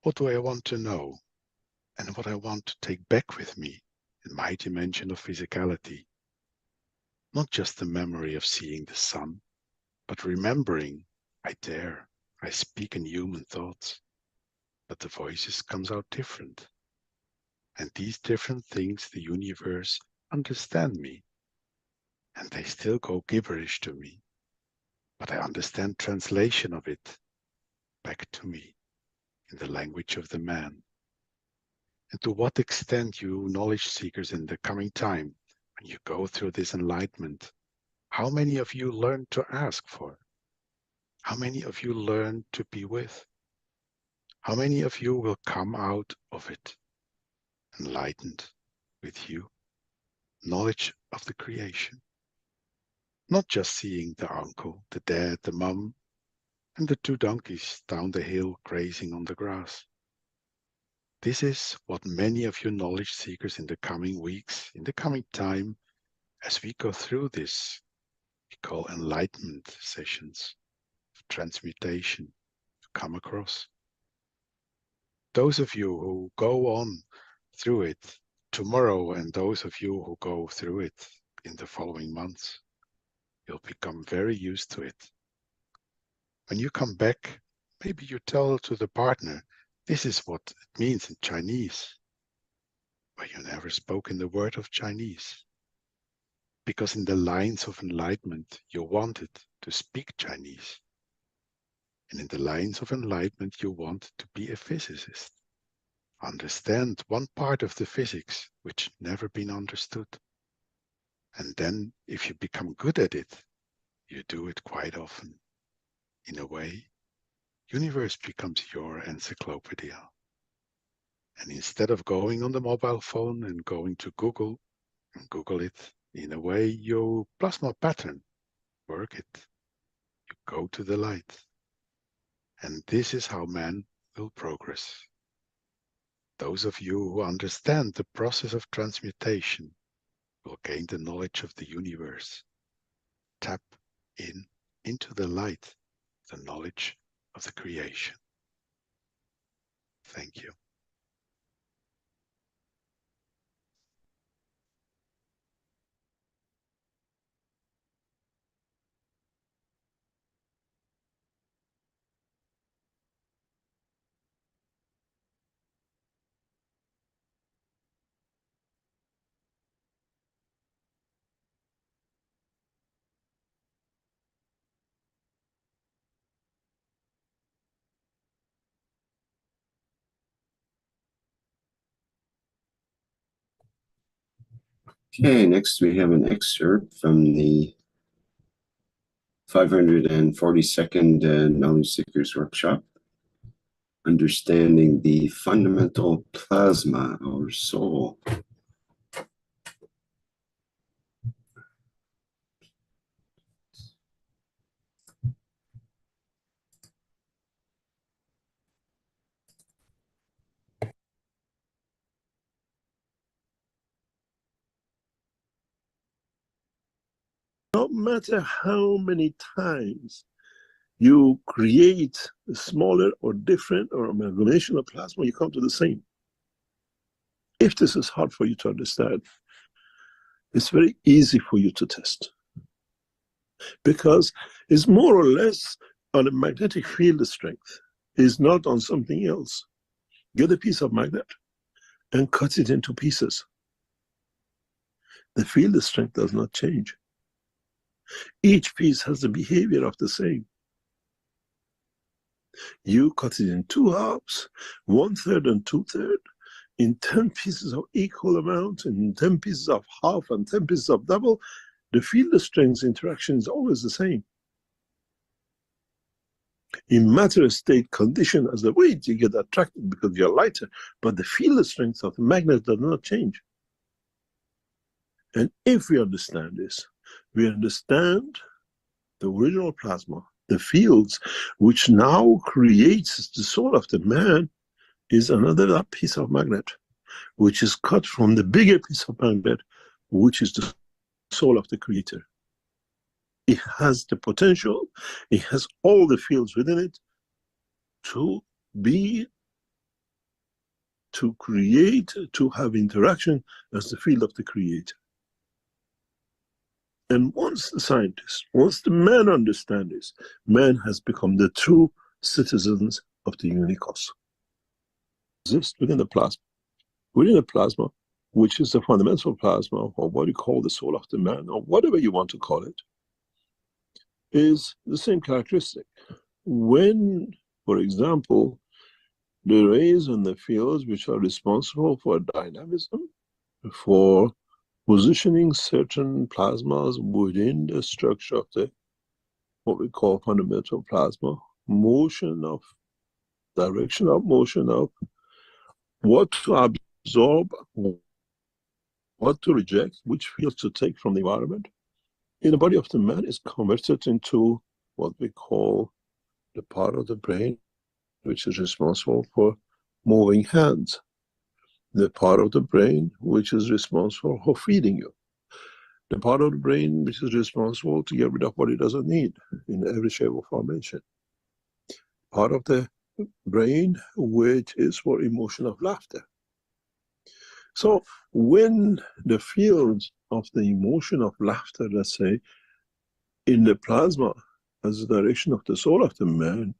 What do I want to know? And what I want to take back with me in my dimension of physicality? Not just the memory of seeing the sun, but remembering I dare. I speak in human thoughts, but the voices comes out different. And these different things, the universe understand me. And they still go gibberish to me. But I understand translation of it back to me in the language of the man. And to what extent you knowledge seekers in the coming time, when you go through this enlightenment, how many of you learn to ask for? How many of you learn to be with? How many of you will come out of it enlightened with you? Knowledge of the creation. Not just seeing the uncle, the dad, the mum, and the two donkeys down the hill grazing on the grass. This is what many of you knowledge seekers in the coming weeks, in the coming time, as we go through this, we call enlightenment sessions, transmutation, to come across. Those of you who go on through it tomorrow and those of you who go through it in the following months, you'll become very used to it. When you come back, maybe you tell to the partner, this is what it means in Chinese, but you never spoke in the word of Chinese. Because in the lines of enlightenment, you wanted to speak Chinese. And in the lines of enlightenment, you want to be a physicist. Understand one part of the physics which never been understood. And then if you become good at it, you do it quite often. In a way, universe becomes your encyclopedia. And instead of going on the mobile phone and going to Google and Google it, in a way, your plasma pattern, work it. You go to the light. And this is how man will progress. Those of you who understand the process of transmutation will gain the knowledge of the universe. Tap into the light, the knowledge of the creation. Thank you. Okay, next we have an excerpt from the 542nd Knowledge Seekers Workshop, Understanding the Fundamental Plasma, or Soul. No matter how many times you create a smaller or different or amalgamation of plasma, you come to the same. If this is hard for you to understand, it's very easy for you to test. Because it's more or less on a magnetic field strength. It's not on something else. Get a piece of magnet and cut it into pieces. The field strength does not change. Each piece has the behavior of the same. You cut it in two halves, 1/3 and 2/3, in 10 pieces of equal amount, in 10 pieces of half and 10 pieces of double, the field strength interaction is always the same. In matter state condition, as the weight, you get attracted because you're lighter, but the field strength of the magnet does not change. And if we understand this, we understand the original plasma, the fields, which now creates the soul of the man, is another piece of magnet, which is cut from the bigger piece of magnet, which is the soul of the creator. It has the potential, it has all the fields within it to be, to create, to have interaction as the field of the creator. And once the scientist, once the man understands this, man has become the true citizens of the unicos. Exist within the plasma. Within the plasma, which is the fundamental plasma, or what you call the soul of the man, or whatever you want to call it, is the same characteristic. When, for example, the rays and the fields which are responsible for dynamism, for positioning certain plasmas within the structure of the, what we call fundamental plasma, motion of, direction of motion of, what to absorb, what to reject, which fields to take from the environment, in the body of the man is converted into what we call the part of the brain which is responsible for moving hands, the part of the brain which is responsible for feeding you, the part of the brain which is responsible to get rid of what it doesn't need in every shape or formation, part of the brain which is for emotion of laughter. So when the fields of the emotion of laughter, let's say, in the plasma as the direction of the soul of the man,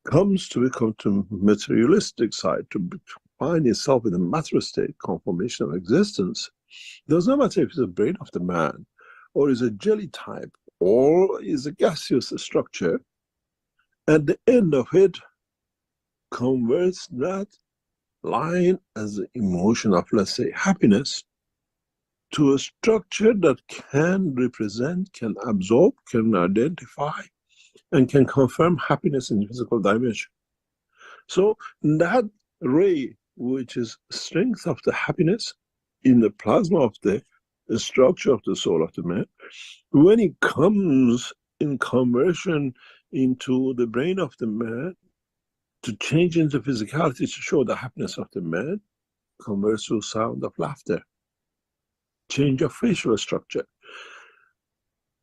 comes to become to materialistic side, to find itself in a matter state conformation of existence, does not matter if it's the brain of the man, or is a jelly type, or is a gaseous structure, at the end of it, converts that line as an emotion of, let's say, happiness, to a structure that can represent, can absorb, can identify, and can confirm happiness in the physical dimension. So that ray, which is strength of the happiness in the plasma of the structure of the soul of the man, when it comes in conversion into the brain of the man, to change into physicality to show the happiness of the man, converts to sound of laughter, change of facial structure,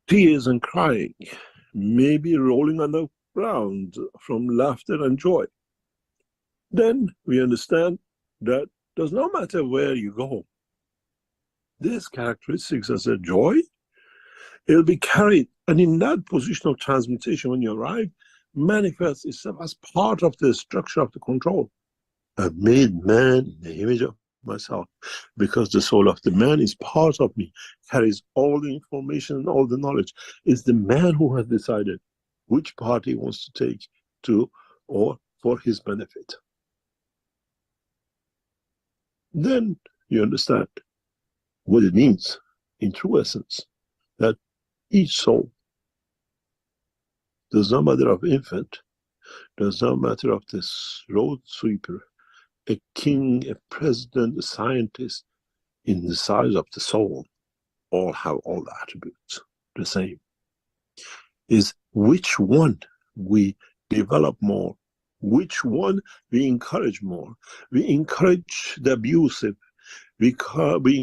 tears and crying, maybe rolling on the ground from laughter and joy. Then we understand that does not matter where you go. These characteristics as a joy, it'll be carried, and in that position of transmutation when you arrive, manifests itself as part of the structure of the control. I've made man in the image of myself, because the soul of the man is part of me, carries all the information and all the knowledge. It's the man who has decided which part he wants to take to or for his benefit. Then you understand what it means in true essence, that each soul does not matter of infant, does not matter of this road sweeper, a king, a president, a scientist, in the size of the soul, all have all the attributes the same. Is which one we develop more, which one we encourage more. We encourage the abusive, we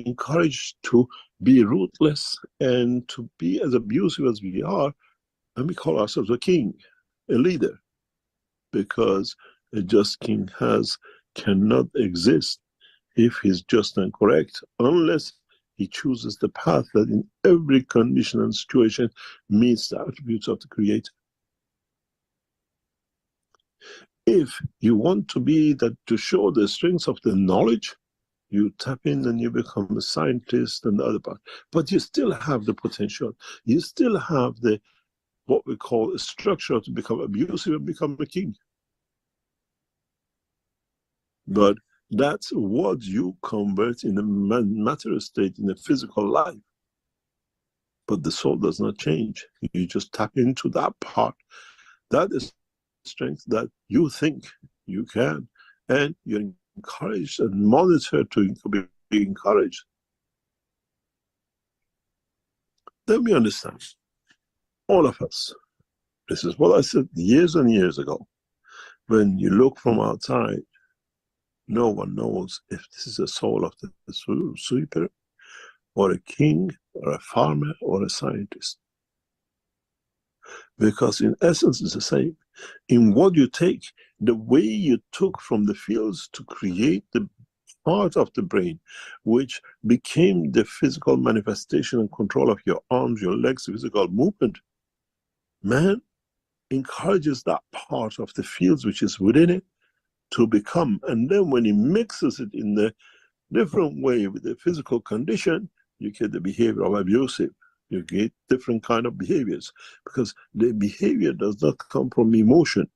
encourage to be ruthless and to be as abusive as we are, and we call ourselves a king, a leader, because a just king cannot exist if he's just and correct, unless he chooses the path that in every condition and situation meets the attributes of the Creator. If you want to be that, to show the strengths of the knowledge, you tap in and you become a scientist and the other part. But you still have the potential. You still have the, what we call a structure to become abusive and become a king. But that's what you convert in the matter state, in the physical life. But the soul does not change. You just tap into that part. That is strength that you think you can. And you're encouraged and monitored to be encouraged. Then we understand. All of us. This is what I said years and years ago. When you look from outside, no one knows if this is a soul of the sweeper, or a king, or a farmer, or a scientist. Because in essence it's the same. In what you take, the way you took from the fields to create the part of the brain, which became the physical manifestation and control of your arms, your legs, physical movement. Man, encourages that part of the fields which is within it to become. And then when he mixes it in the different way with the physical condition, you get the behavior of abusive. You get different kind of behaviors, because the behavior does not come from emotion.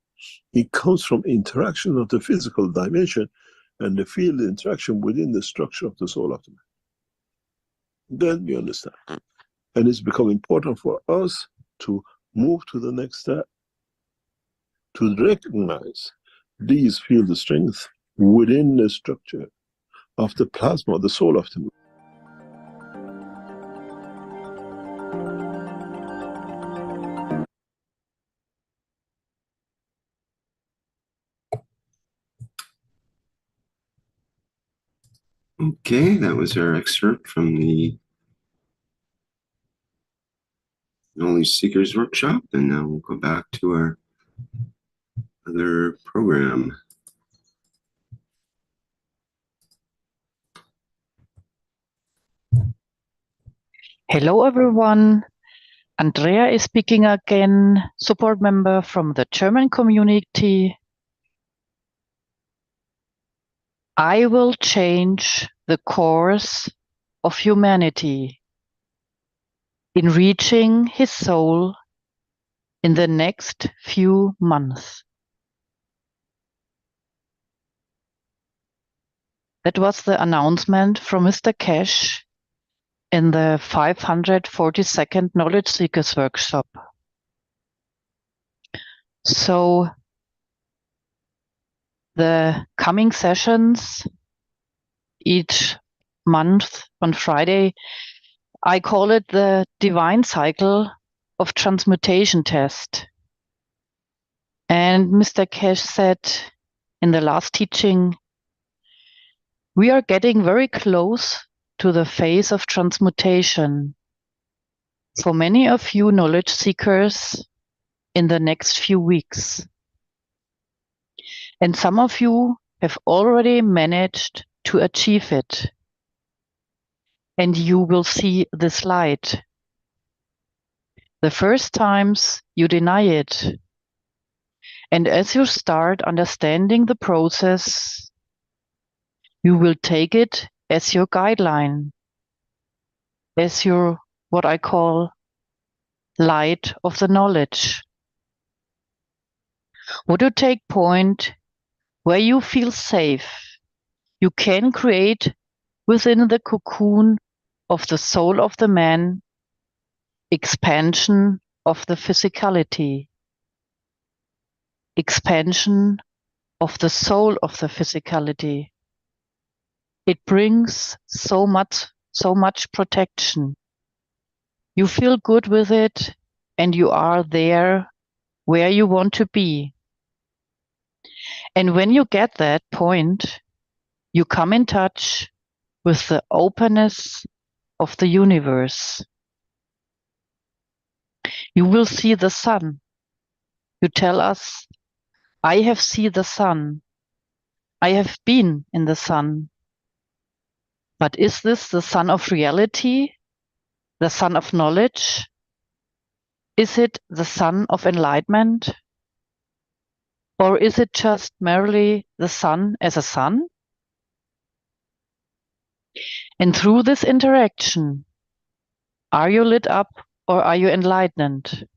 It comes from interaction of the physical dimension and the field interaction within the structure of the soul of the man. Then we understand. And it's become important for us to move to the next step, to recognize these field strengths within the structure of the plasma, the soul of the man. Okay, that was our excerpt from the Knowledge Seekers Workshop, and now we'll go back to our other program. Hello, everyone. Andrea is speaking again, support member from the German community. I will change the course of humanity in reaching his soul in the next few months. That was the announcement from Mr. Keshe in the 542nd Knowledge Seekers Workshop. So the coming sessions each month on Friday, I call it the divine cycle of transmutation test. And Mr. Keshe said in the last teaching, we are getting very close to the phase of transmutation. For many of you knowledge seekers in the next few weeks. And some of you have already managed to achieve it. And you will see this light. The first times you deny it. And as you start understanding the process, you will take it as your guideline, as your, what I call, light of the knowledge. Would you take point where you feel safe? You can create within the cocoon of the soul of the man expansion of the physicality, expansion of the soul of the physicality. It brings so much protection. You feel good with it, and you are there where you want to be. And when you get that point, you come in touch with the openness of the universe. You will see the sun. You tell us, I have seen the sun. I have been in the sun. But is this the sun of reality? The sun of knowledge? Is it the sun of enlightenment? Or is it just merely the sun as a sun? And through this interaction, are you lit up or are you enlightened?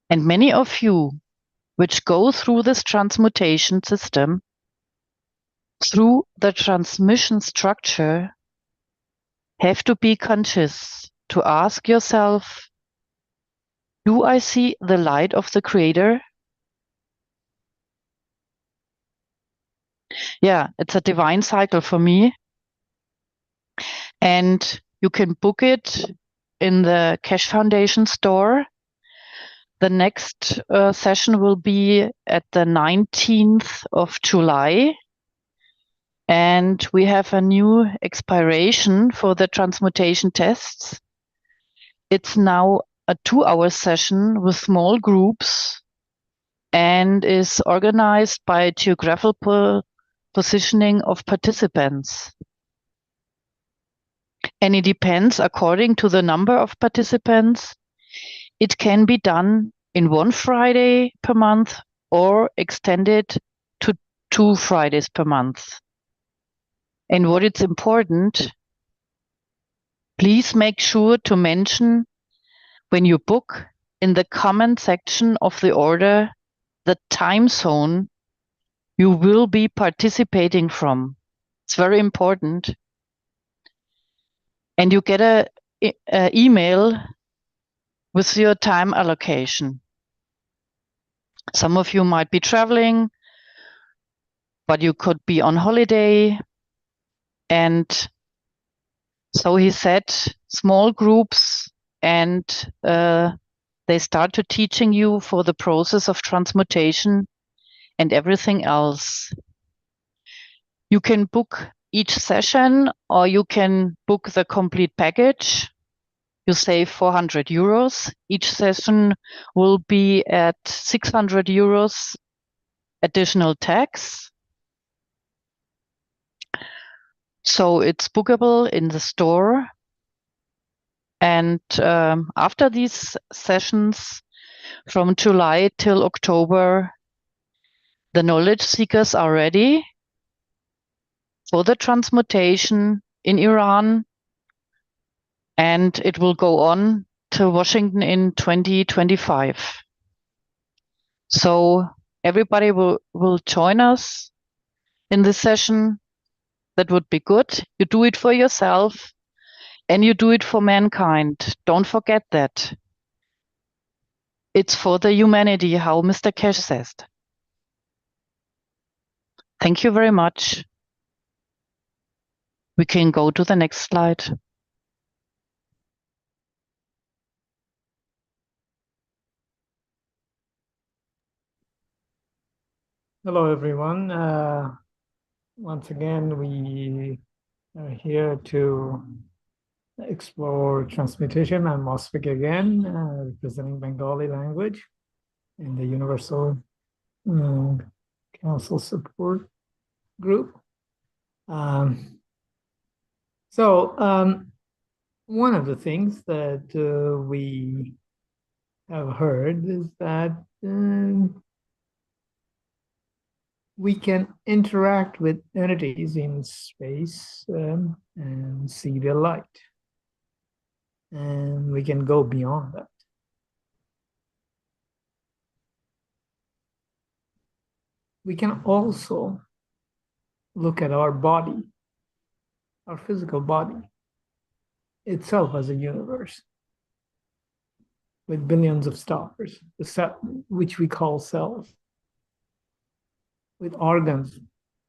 And many of you, which go through this transmutation system, through the transmission structure, have to be conscious to ask yourself, do I see the light of the Creator? Yeah, it's a divine cycle for me. And you can book it in the Keshe Foundation store. The next session will be at the 19th of July. And we have a new expiration for the transmutation tests. It's now a 2-hour session with small groups and is organized by geographical positioning of participants. And it depends according to the number of participants. It can be done in 1 Friday per month or extend it to 2 Fridays per month. And what is important, please make sure to mention when you book in the comment section of the order the time zone you will be participating from. It's very important. And you get a email with your time allocation. Some of you might be traveling, but you could be on holiday. And so he said small groups, and they start to teaching you for the process of transmutation and everything else. You can book each session, or you can book the complete package. You save 400 euros. Each session will be at 600 euros additional tax. So it's bookable in the store. And after these sessions, from July till October, the knowledge seekers are ready for the transmutation in Iran, and it will go on to Washington in 2025. So everybody will join us in this session. That would be good. You do it for yourself and you do it for mankind. Don't forget that. It's for the humanity, how Mr. Keshe says. Thank you very much. We can go to the next slide. Hello, everyone. Once again, we are here to explore transmutation. I'm Mosfik again, representing Bengali language in the Universal Council Support Group. One of the things that we have heard is that we can interact with entities in space and see their light. And we can go beyond that. We can also look at our body, our physical body itself as a universe with billions of stars, which we call cells, with organs.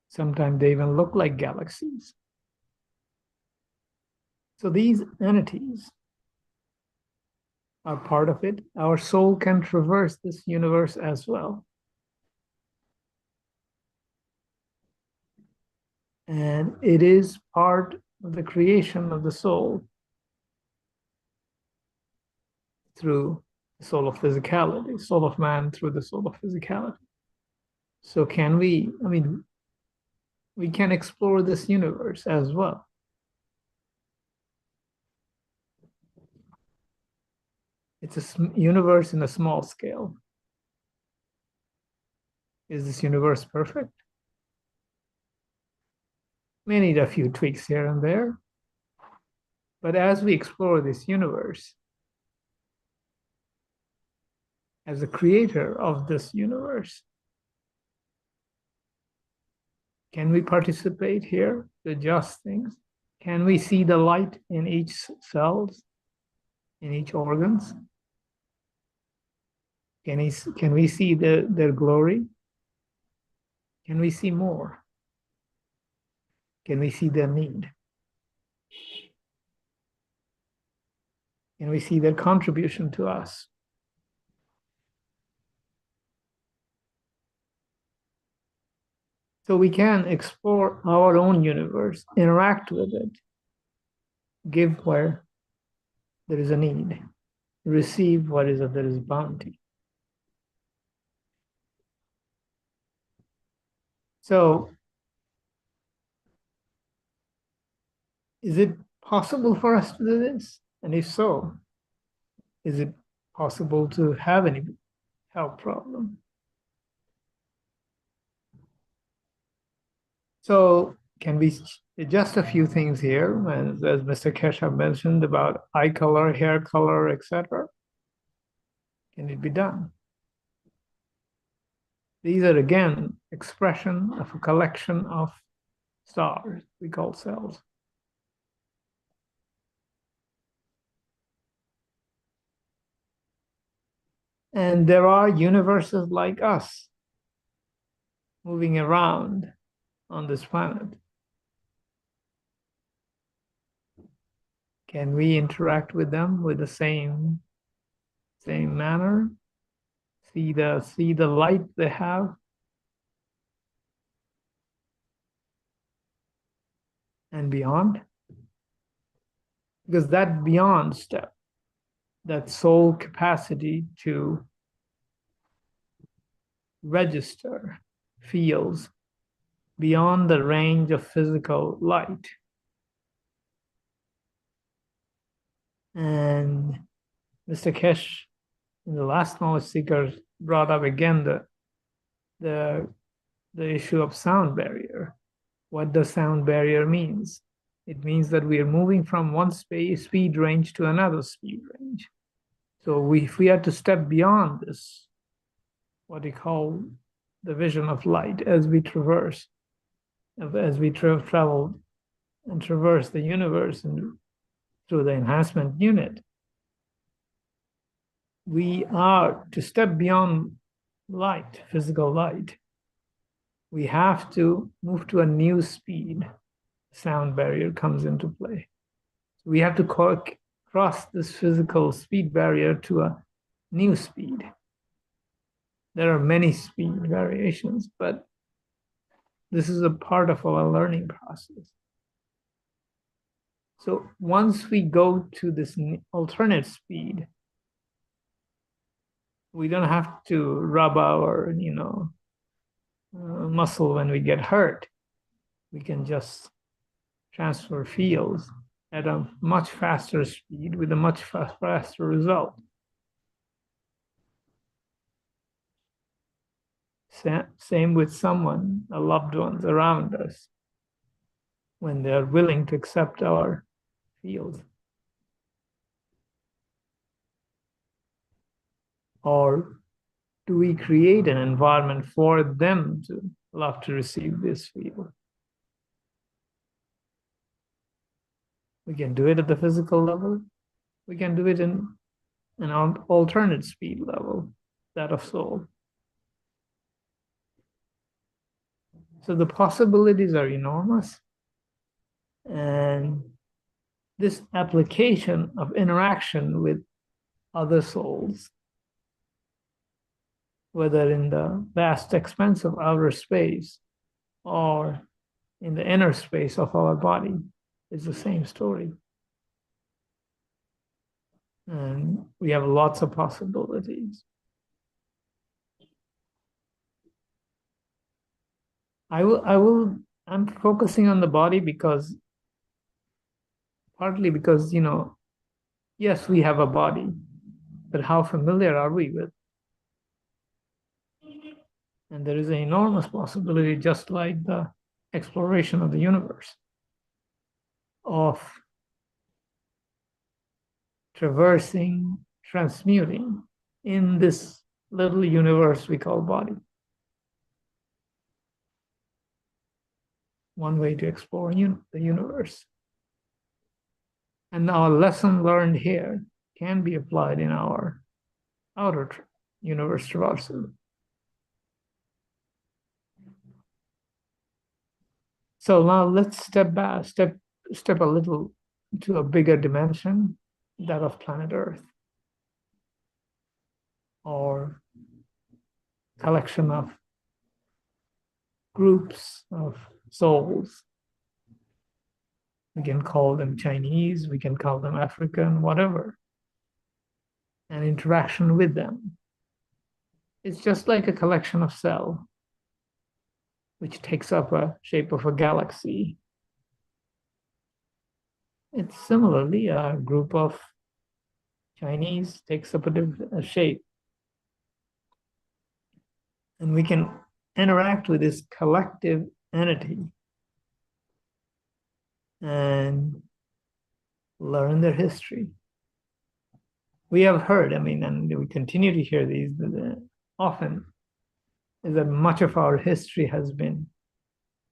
Sometimes they even look like galaxies. So these entities are part of it. Our soul can traverse this universe as well. And it is part of the creation of the soul through the soul of physicality, soul of man through the soul of physicality. So can we, we can explore this universe as well. It's a universe in a small scale. Is this universe perfect? May need a few tweaks here and there. But as we explore this universe, as a creator of this universe, can we participate here to adjust things? Can we see the light in each cells, in each organs? Can we see their glory? Can we see more? Can we see their need? Can we see their contribution to us? So we can explore our own universe, interact with it, give where there is a need, receive what is there is bounty. So, is it possible for us to do this? And if so, is it possible to have any health problem. So can we just a few things here, as Mr. Keshe mentioned about eye color, hair color, etc. Can it be done? These are again expression of a collection of stars we call cells. And there are universes like us moving around on this planet. Can we interact with them with the same manner? See the light they have? And beyond? Because that beyond step, that soul capacity to register fields beyond the range of physical light. And Mr. Keshe, in the last knowledge seeker, brought up again the issue of sound barrier. What does sound barrier means? It means that we are moving from one speed range to another speed range. So if we had to step beyond this, what we call the vision of light, as we traverse, as we travel and traverse the universe and through the enhancement unit, we are to step beyond light, physical light. We have to move to a new speed. Sound barrier comes into play. We have to cross this physical speed barrier to a new speed. There are many speed variations, but this is a part of our learning process. So once we go to this alternate speed, we don't have to rub our, muscle when we get hurt. We can just transfer fields at a much faster speed with a much faster result. Same with someone, our loved ones around us, when they're willing to accept our fields. Or do we create an environment for them to love to receive this field? We can do it at the physical level. We can do it in an alternate speed level, that of soul. So the possibilities are enormous. And this application of interaction with other souls, whether in the vast expanse of outer space or in the inner space of our body, is the same story. And we have lots of possibilities. I'm focusing on the body partly because, yes, we have a body, but how familiar are we with? And there is an enormous possibility, just like the exploration of the universe, of traversing, transmuting in this little universe we call body. One way to explore the universe. And our lesson learned here can be applied in our outer universe traversal. So now let's step back, step a little to a bigger dimension, that of planet Earth, or collection of groups of souls. We can call them Chinese, we can call them African, whatever. And interaction with them. It's just like a collection of cells, which takes up a shape of a galaxy. It's similarly a group of Chinese takes up a shape And we can interact with this collective entity and learn their history. We have heard, I mean, and we continue to hear these often, is that much of our history has been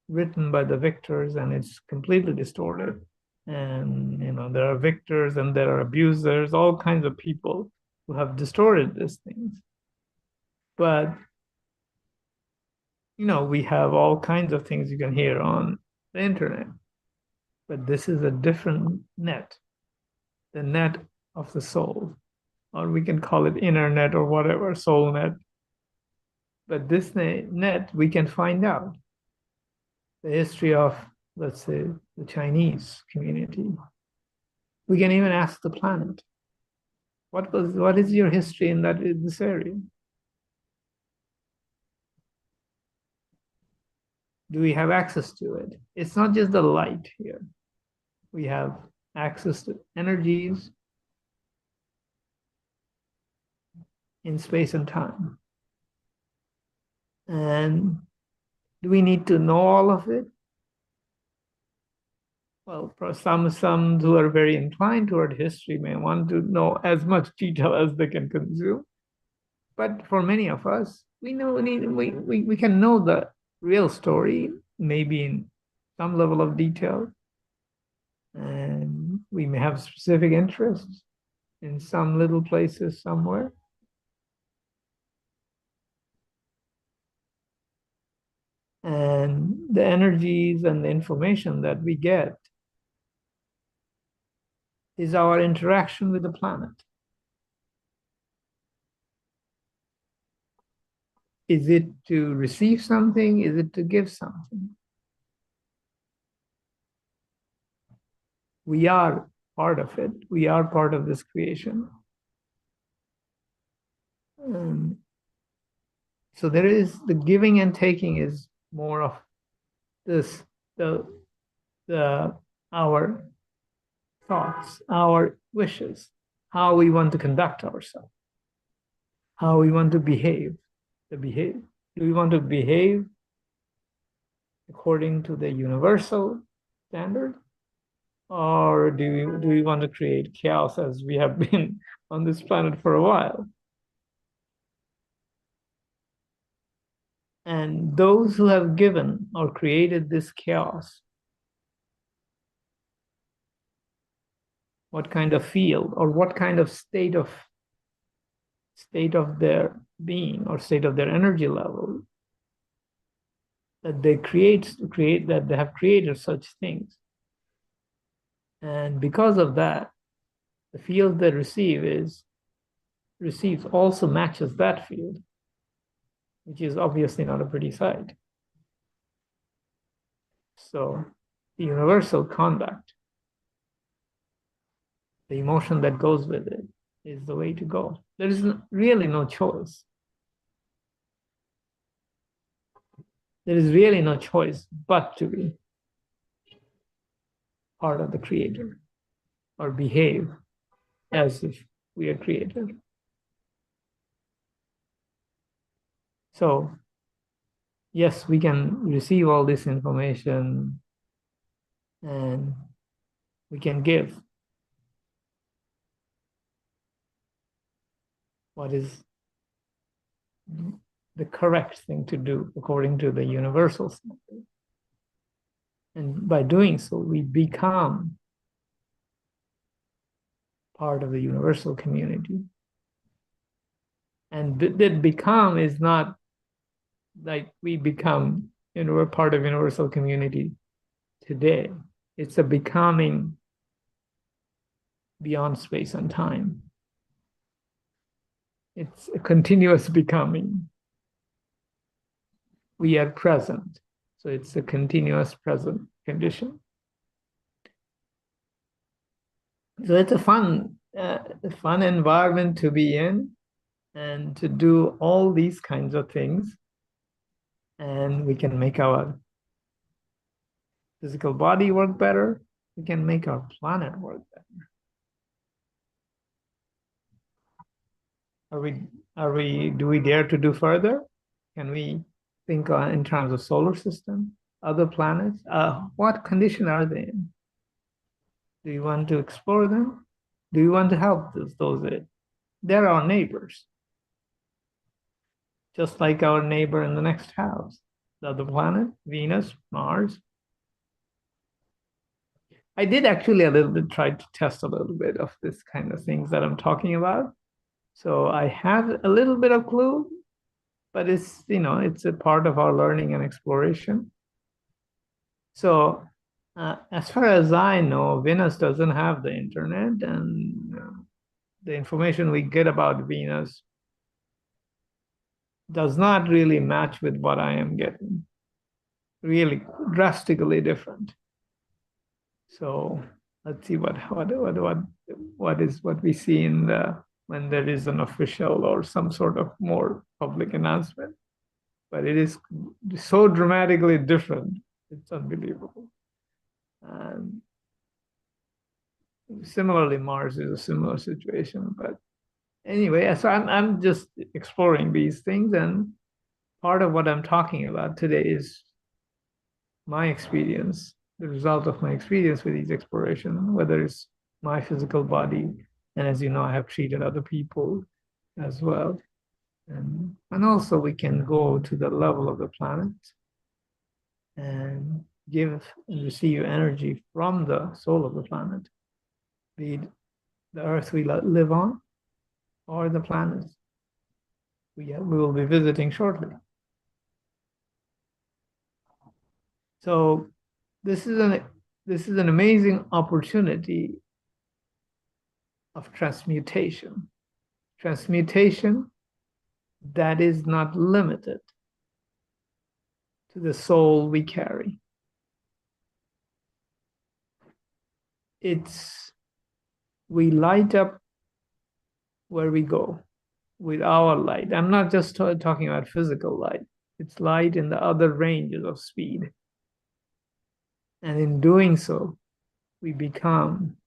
written by the victors and it's completely distorted. And, you know, there are victors and there are abusers, all kinds of people who have distorted these things. But, you know, we have all kinds of things you can hear on the internet. But this is a different net, the net of the soul, or we can call it internet or whatever, soul net. But this net, we can find out the history of, let's say, the Chinese community. We can even ask the planet, what is your history in this area? Do we have access to it? It's not just the light here. We have access to energies in space and time. And do we need to know all of it? Well, for some who are very inclined toward history may want to know as much detail as they can consume. But for many of us, we can know the real story, maybe in some level of detail. And we may have specific interests in some little places somewhere. And the energies and the information that we get is our interaction with the planet. Is it to receive something? Is it to give something? We are part of it. We are part of this creation. So there is the giving and taking is more of this, our thoughts, our wishes, how we want to conduct ourselves, how we want to behave. Do we want to behave according to the universal standard? Or do we want to create chaos as we have been on this planet for a while? And those who have given or created this chaos, what kind of field or what kind of state of their being or state of their energy level that they that they have created such things. And because of that, the field they receives also matches that field, which is obviously not a pretty sight. So the universal conduct, the emotion that goes with it, is the way to go. There is really no choice. There is really no choice but to be part of the creator or behave as if we are created. So, yes, we can receive all this information and we can give what is the correct thing to do according to the universal standard. And by doing so, we become part of the universal community. And that become is not like we become, we're part of universal community today. It's a becoming beyond space and time. It's a continuous becoming. We are present. So it's a continuous present condition. So it's a fun environment to be in and to do all these kinds of things. And we can make our physical body work better. We can make our planet work better. Do we dare to do further? Can we think in terms of solar system, other planets? What condition are they in? Do you want to explore them? Do you want to help those? They're our neighbors, just like our neighbor in the next house, the other planet, Venus, Mars. I did actually a little bit try to test a little bit of this kind of things that I'm talking about. So I have a little bit of clue, but it's, it's a part of our learning and exploration. So as far as I know, Venus doesn't have the internet, and the information we get about Venus does not really match with what I am getting. Really drastically different. So let's see what we see in when there is an official or some sort of more public announcement. But it is so dramatically different. It's unbelievable. Similarly, Mars is a similar situation. But anyway, so I'm just exploring these things, and part of what I'm talking about today is my experience, the result of my experience with these exploration, whether it's my physical body, and as you know, I have treated other people as well. And also we can go to the level of the planet and give and receive energy from the soul of the planet, be it the Earth we live on or the planets we will be visiting shortly. So this is an amazing opportunity of transmutation. Transmutation that is not limited to the soul we carry. We light up where we go with our light. I'm not just talking about physical light. It's light in the other ranges of speed. And in doing so, we become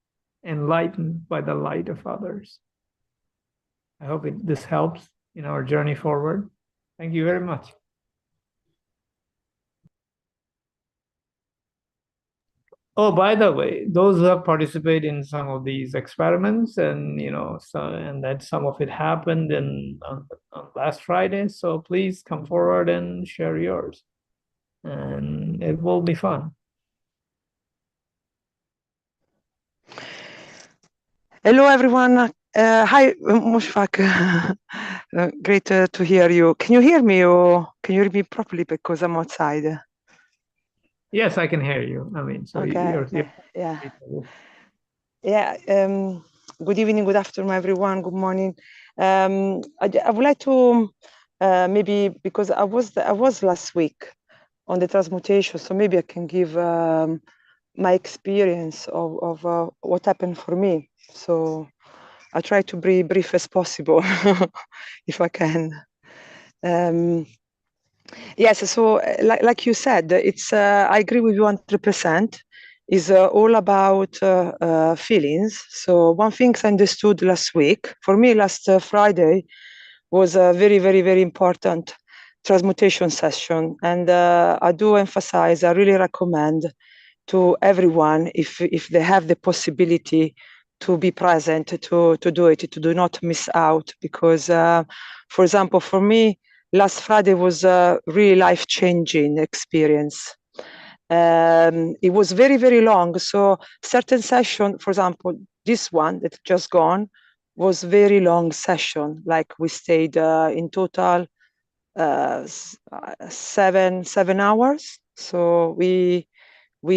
enlightened by the light of others. I hope this helps in our journey forward. Thank you very much. Oh, by the way, those who have participated in some of these experiments, and and that some of it happened on last Friday, so please come forward and share yours, and it will be fun. Hello, everyone. Hi, Mushfaq. Great to hear you. Can you hear me, or can you hear me properly because I'm outside? Yes, I can hear you. I mean, so okay. Yeah. Good evening, good afternoon, everyone. Good morning. I would like to maybe, because I was last week on the transmutation, so maybe I can give my experience of what happened for me. So I try to be brief as possible, if I can. Yes, so like you said, it's I agree with you 100%. Is all about feelings. So one thing I understood last week, for me last Friday, was a very, very, very important transmutation session. And I do emphasize, I really recommend to everyone, if they have the possibility to be present, to do it, to do not miss out. Because, for example, for me, last Friday was a really life-changing experience. It was very, very long. So certain session, for example, this one that just gone was very long session. Like we stayed in total 7 hours. So we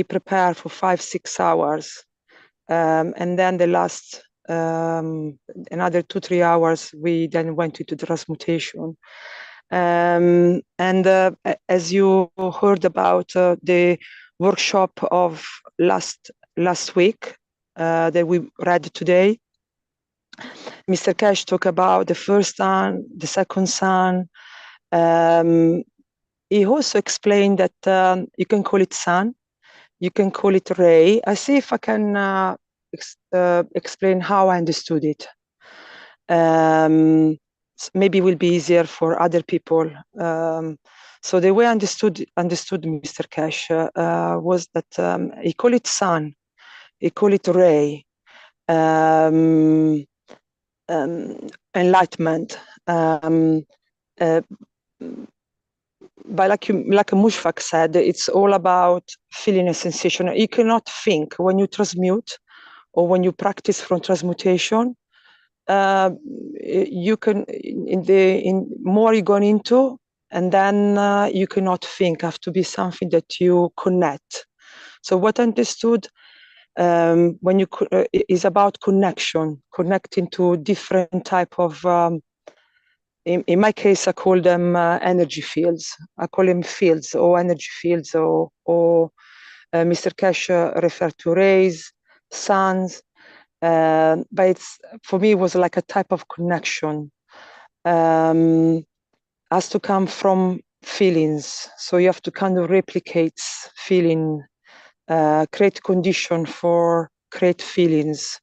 prepared for 5-6 hours. And then the last another 2-3 hours, we then went into transmutation. And as you heard about the workshop of last week that we read today, Mr. Keshe talked about the first sun, the second sun. He also explained that you can call it sun, you can call it ray. I see if I can explain how I understood it. maybe will be easier for other people. So the way I understood Mr. Keshe was that he called it sun, he called it ray, enlightenment. But like Mushfaq said, it's all about feeling a sensation. You cannot think when you transmute or when you practice from transmutation. You can in more you go into, and then you cannot think. Have to be something that you connect. So what I understood when you is about connection, connecting to different type of. In my case, I call them energy fields. I call them fields or energy fields, or Mr. Keshe referred to rays, suns. But it's, for me, it was like a type of connection. Has to come from feelings. So you have to kind of replicate feeling, create condition for create feelings.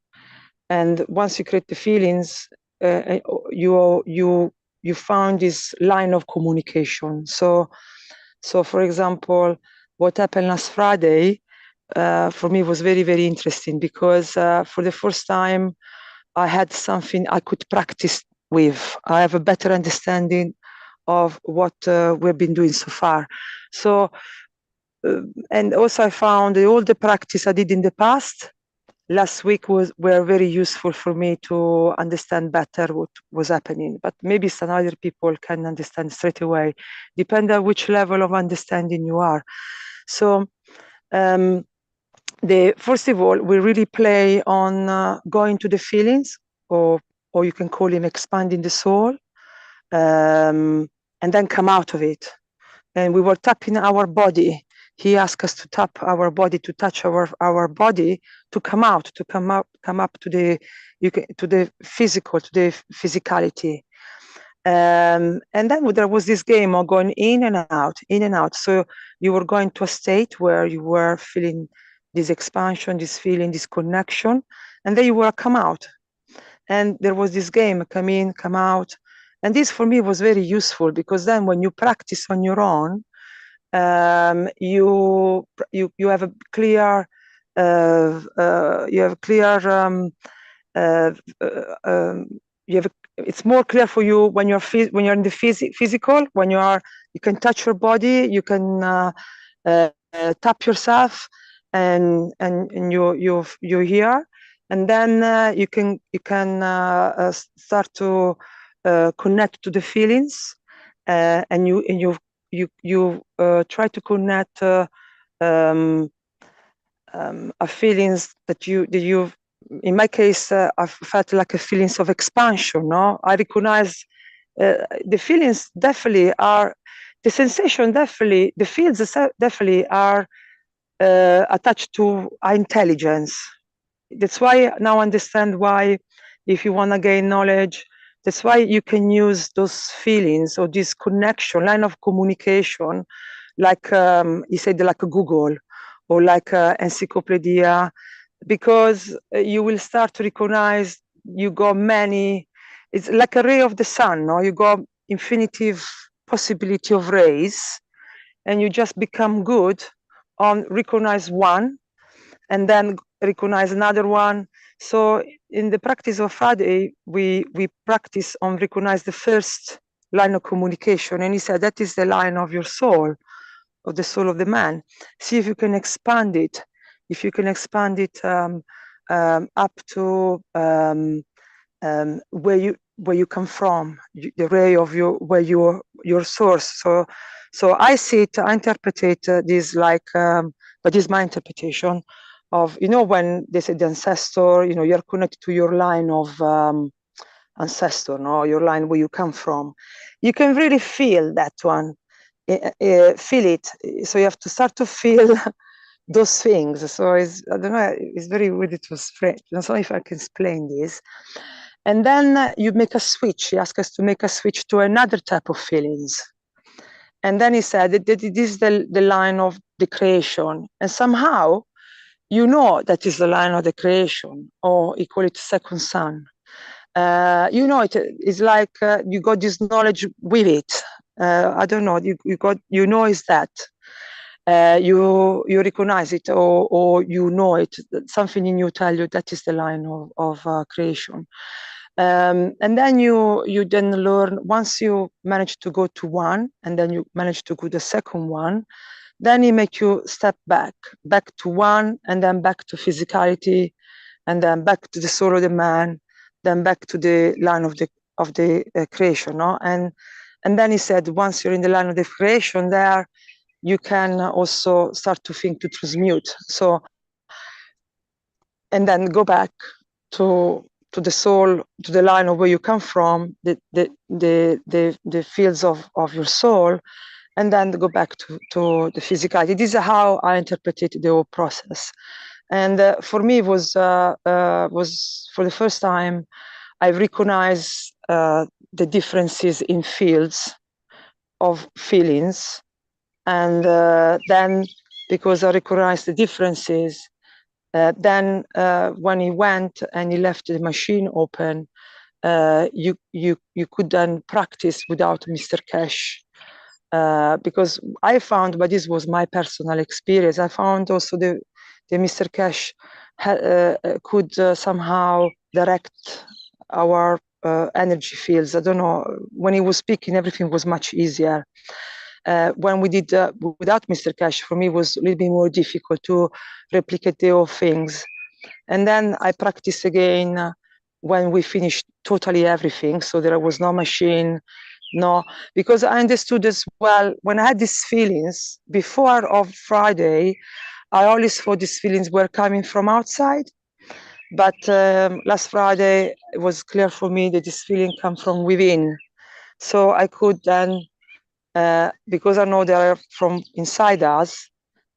And once you create the feelings, you found this line of communication. So for example, what happened last Friday for me was very, very interesting, because for the first time I had something I could practice with. I have a better understanding of what we've been doing so far. So and also I found all the practice I did in the past last week were very useful for me to understand better what was happening. But maybe some other people can understand straight away, depending on which level of understanding you are. So first of all, we really play on going to the feelings, or you can call him expanding the soul, and then come out of it. And we were tapping our body. He asked us to tap our body, to touch our body, to come up to the physical, to the physicality. And then there was this game of going in and out. So you were going to a state where you were feeling this expansion, this feeling, this connection, and then you were come out. And there was this game, come in, come out. And this for me was very useful, because then when you practice on your own, you have a clear it's more clear for you when you're in the physical, when you can touch your body, you can tap yourself, and you're here, and then you can start to connect to the feelings, and you try to connect feelings that you in my case I felt like a feelings of expansion. No, I recognize the feelings definitely are, the sensation definitely, the fields definitely are attached to our intelligence. That's why now I understand why, if you want to gain knowledge, that's why you can use those feelings or this connection, line of communication, like you said, like a Google or like encyclopedia, because you will start to recognize you got many, it's like a ray of the sun, no? You got infinitive possibility of rays, and you just become good on recognize one, and then recognize another one. So in the practice of Friday, we practice on recognize the first line of communication. And he said, that is the line of your soul, of the soul of the man. See if you can expand it. If you can expand it up to where you come from, the ray of your source. So I see it, I interpret this like, but this is my interpretation of, when they say the ancestor, you're connected to your line of ancestor, no, your line where you come from. You can really feel that one, feel it. So you have to start to feel those things. So I don't know, it's very weird to explain. I don't know if I can explain this. And then you make a switch. He asked us to make a switch to another type of feelings. And then he said that this is the line of the creation. And somehow, that is the line of the creation, or he call it second sun. you know, it's like you got this knowledge with it. I don't know, you know is that. You recognize it, or you know it, something in you tell you that is the line of creation. And then you then learn, once you manage to go to one, and then you manage to go to the second one, then it makes you step back to one, and then back to physicality, and then back to the soul of the man, then back to the line of the creation, no? And then he said, once you're in the line of the creation, there you can also start to think to transmute. So, and then go back to the soul, to the line of where you come from, the fields of your soul, and then go back to the physicality. This is how I interpreted the whole process. And for me, it was for the first time I recognized the differences in fields of feelings. And then, because I recognized the differences, then when he went and he left the machine open, you could then practice without Mr. Keshe. Because I found, but this was my personal experience, I found also the Mr. Keshe could somehow direct our energy fields. I don't know, when he was speaking, everything was much easier. When we did without Mr. Keshe, for me, it was a little bit more difficult to replicate the whole things. And then I practiced again when we finished totally everything. So there was no machine, no, because I understood as well, when I had these feelings before of Friday, I always thought these feelings were coming from outside. But last Friday, it was clear for me that this feeling come from within. So I could then, because I know they are from inside us,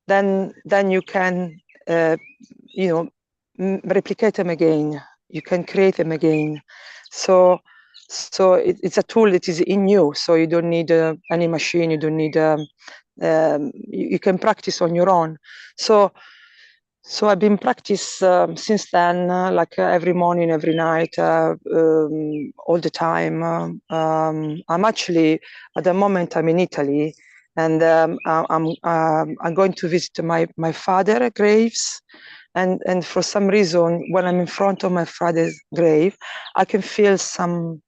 then you can, you know, replicate them again. You can create them again. So it's a tool that is in you. So you don't need any machine. You don't need. You can practice on your own. So I've been practice since then, like every morning, every night, all the time. I'm actually, at the moment, I'm in Italy, and I'm going to visit my father's graves, and for some reason, when I'm in front of my father's grave, I can feel some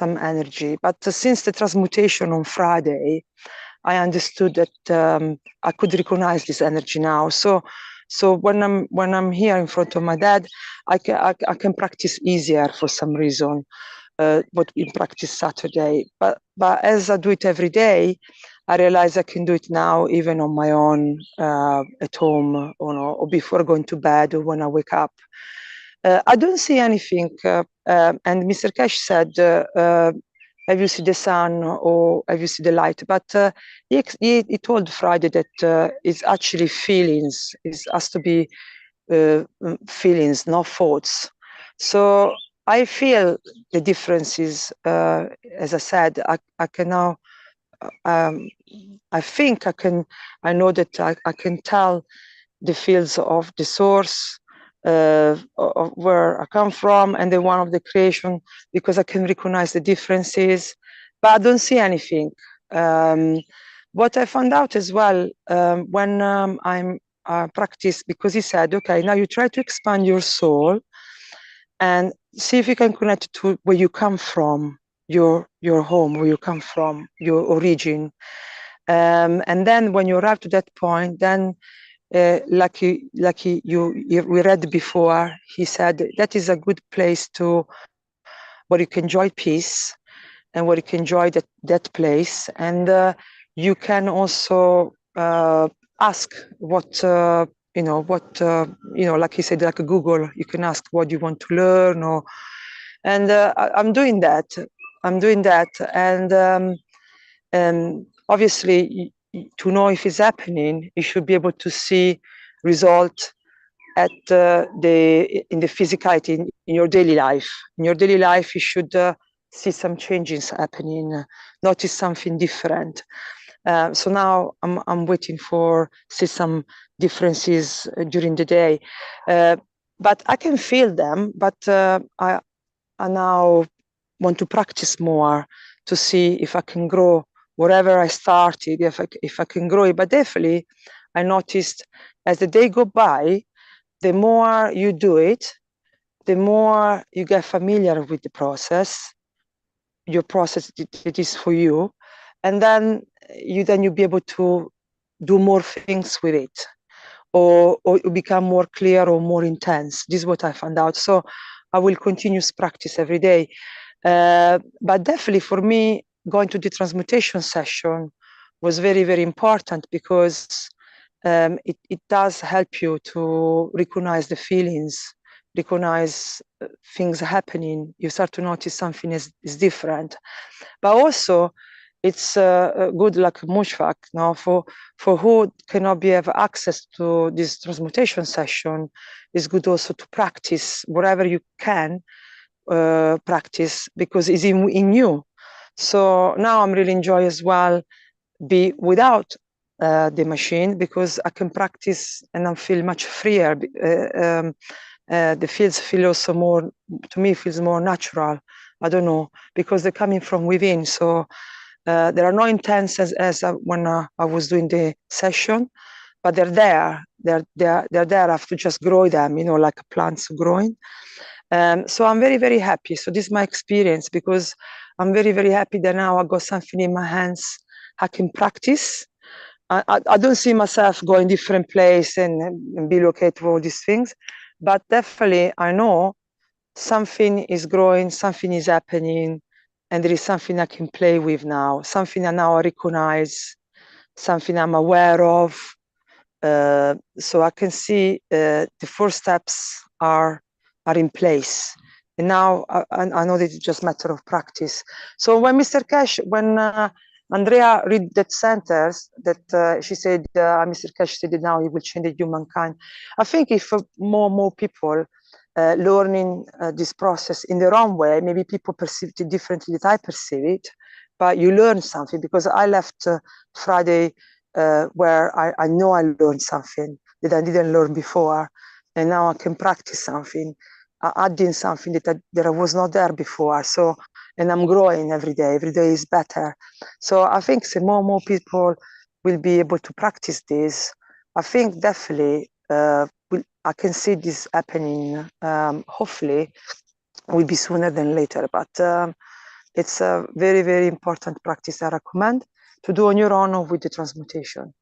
energy. But since the transmutation on Friday, I understood that I could recognize this energy now. So when I'm here in front of my dad, I can practice easier for some reason. But in practice Saturday, but as I do it every day, I realize I can do it now even on my own at home, or before going to bed, or when I wake up. I don't see anything. And Mr. Keshe said, have you seen the sun, or have you seen the light? But he told Friday that it's actually feelings. It has to be feelings, not thoughts. So I feel the differences. As I said, I can now. I think I can. I know that I can tell the fields of the source, of where I come from, and the one of the creation, because I can recognize the differences, but I don't see anything. What I found out as well, when I'm practice, because he said, okay, now you try to expand your soul and see if you can connect to where you come from, your home, where you come from, your origin. And then when you arrive to that point, then like we read before, he said that is a good place to where you can enjoy peace, and where you can enjoy that place, and you can also ask what like he said, like Google, you can ask what you want to learn, and I'm doing that. And obviously, to know if it's happening, you should be able to see result at in the physicality in your daily life. In your daily life, you should see some changes happening, notice something different. So now I'm waiting for see some differences during the day, but I can feel them. But I now want to practice more to see if I can grow wherever I started, if I can grow it. But definitely, I noticed as the day go by, the more you do it, the more you get familiar with the process, your process it is for you, and then you'll be able to do more things with it, or you become more clear or more intense. This is what I found out. So I will continue to practice every day. But definitely for me, going to the transmutation session was very, very important because it does help you to recognize the feelings, recognize things happening. You start to notice something is different. But also, it's good like Mushfaq now for who cannot have access to this transmutation session. It's good also to practice whatever you can practice because it's in you. So now I'm really enjoy as well be without the machine because I can practice and I feel much freer. The fields feel also more, to me, feels more natural. I don't know, because they're coming from within. So there are no intense as when I was doing the session, but they're there. They're there. I have to just grow them, like plants growing. So I'm very, very happy. So this is my experience because I'm very, very happy that now I got something in my hands I can practice. I don't see myself going different place and be located to all these things, but definitely I know something is growing, something is happening, and there is something I can play with now, something I now recognize, something I'm aware of. So I can see the first steps are in place. And now I know that it's just a matter of practice. So when Mr. Keshe, when Andrea read that sentence that she said, Mr. Keshe said that now he will change the humankind. I think if more people learning this process in their own way, maybe people perceive it differently than I perceive it, but you learn something because I left Friday where I know I learned something that I didn't learn before, and now I can practice something, adding something that I was not there before. So, and I'm growing every day. Every day is better. So I think more and more people will be able to practice this. I think definitely I can see this happening. Hopefully, will be sooner than later. But it's a very, very important practice I recommend to do on your own or with the transmutation.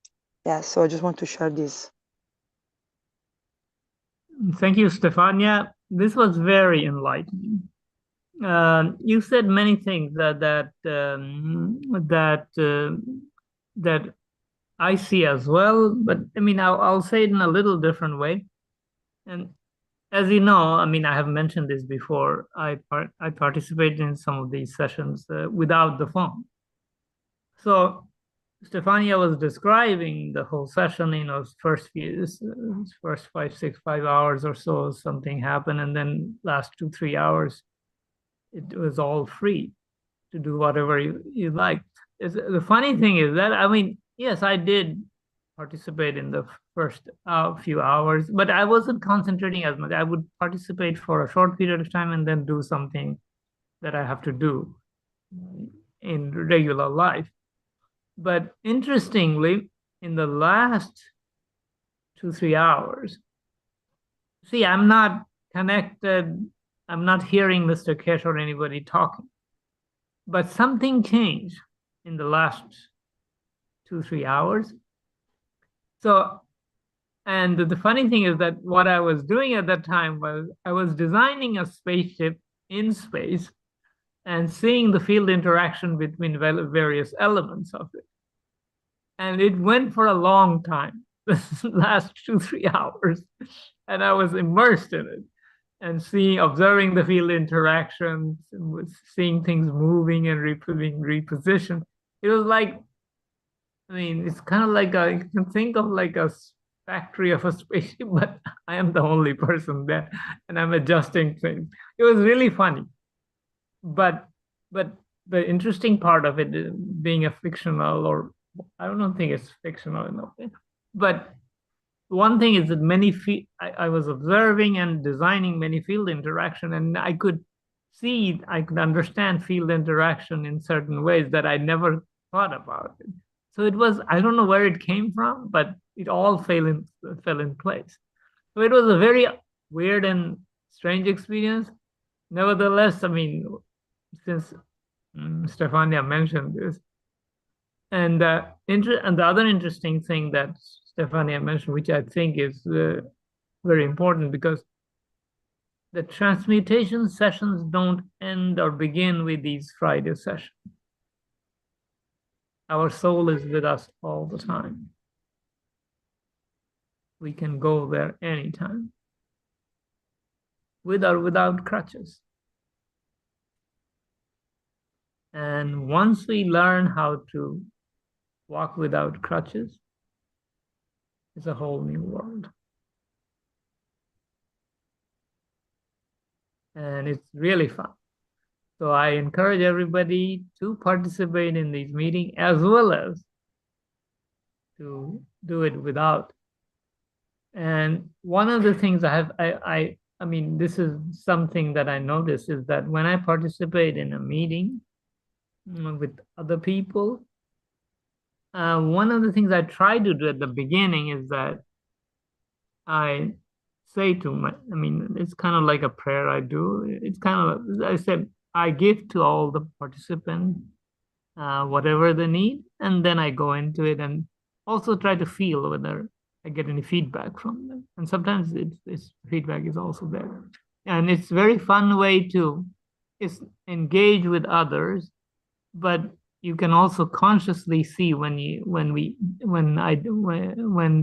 Yeah, so I just want to share this. Thank you, Stefania. This was very enlightening. You said many things that I see as well, but I mean, I'll say it in a little different way. And as you know, I mean, I have mentioned this before. I participated in some of these sessions without the phone. So Stefania was describing the whole session, first 5 hours or so, something happened, and then last 2-3 hours, it was all free to do whatever you liked. The funny thing is that, I mean, yes, I did participate in the first few hours, but I wasn't concentrating as much. I would participate for a short period of time and then do something that I have to do in regular life. But interestingly, in the last 2-3 hours, see, I'm not connected. I'm not hearing Mr. Keshe or anybody talking. But something changed in the last 2-3 hours. So, and the funny thing is that what I was doing at that time was I was designing a spaceship in space and seeing the field interaction between various elements of it. And it went for a long time, the last 2-3 hours. And I was immersed in it and observing the field interactions, and seeing things moving and being repositioned. It was like, I mean, it's kind of like you can think of like a factory of a spaceship, but I am the only person there and I'm adjusting things. It was really funny. But the interesting part of it being a fictional, or I don't think it's fictional enough, but one thing is that I was observing and designing many field interaction, and I could see, I could understand field interaction in certain ways that I never thought about it. So it was, I don't know where it came from, but it all fell in place. So it was a very weird and strange experience. Nevertheless, I mean, since Stefania mentioned this, and the other interesting thing that Stefania mentioned, which I think is very important, because the transmutation sessions don't end or begin with these Friday sessions. Our soul is with us all the time. We can go there anytime, with or without crutches. And once we learn how to walk without crutches, it's a whole new world. And it's really fun. So I encourage everybody to participate in these meetings, as well as to do it without. And one of the things I mean, this is something that I noticed, is that when I participate in a meeting with other people, one of the things I try to do at the beginning is that I say to my, I mean, it's kind of like a prayer I do. It's kind of, I said, I give to all the participants whatever they need, and then I go into it and also try to feel whether I get any feedback from them. And sometimes it's feedback is also there. And it's a very fun way to engage with others, but you can also consciously see when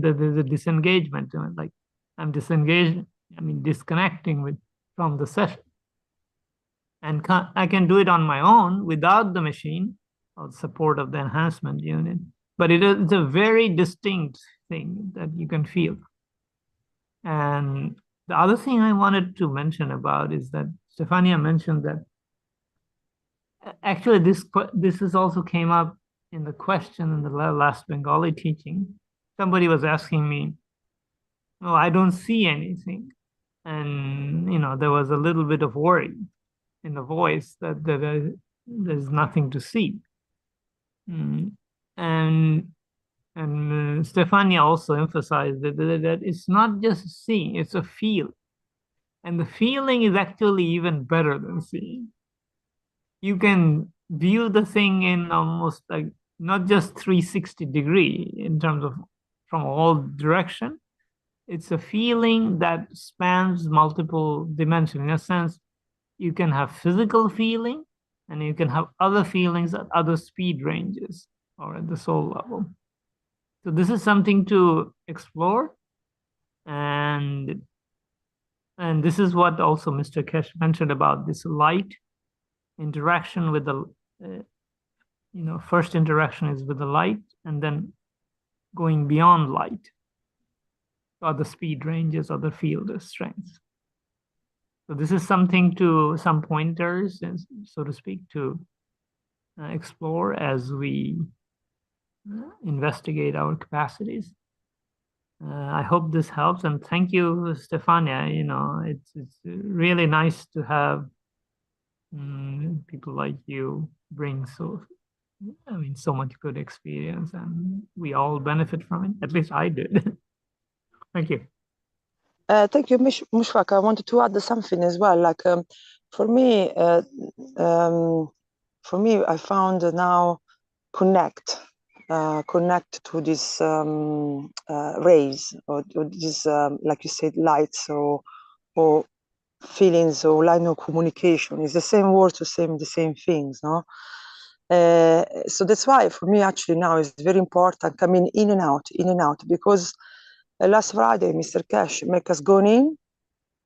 there's a disengagement, like I'm disengaged, I mean disconnecting from the session. And I can do it on my own without the machine or support of the enhancement unit. But it's a very distinct thing that you can feel. And the other thing I wanted to mention about is that Stefania mentioned that actually this is also came up in the question in the last Bengali teaching. Somebody was asking me, oh, I don't see anything. And, you know, there was a little bit of worry in the voice that there's nothing to see. And Stefania also emphasized that it's not just seeing, it's a feel. And the feeling is actually even better than seeing. You can view the thing in almost like not just 360 degree in terms of from all direction. It's a feeling that spans multiple dimensions. In a sense, you can have physical feeling, and you can have other feelings at other speed ranges or at the soul level. So this is something to explore, and this is what also Mr. Keshe mentioned about this light interaction with the, first interaction is with the light, and then going beyond light, other speed ranges, other field strengths. So this is something to some pointers, so to speak, to explore as we investigate our capacities. I hope this helps, and thank you, Stefania. You know, it's really nice to have people like you bring so much good experience, and we all benefit from it. At least I did. Thank you. Thank you, Mushfaq. I wanted to add something as well. Like for me, I found now connect to this rays or this, like you said, lights or feelings or line of communication. It's the same words, the same things, no? So that's why for me actually now it's very important coming in and out, because last Friday Mr. Keshe make us go in,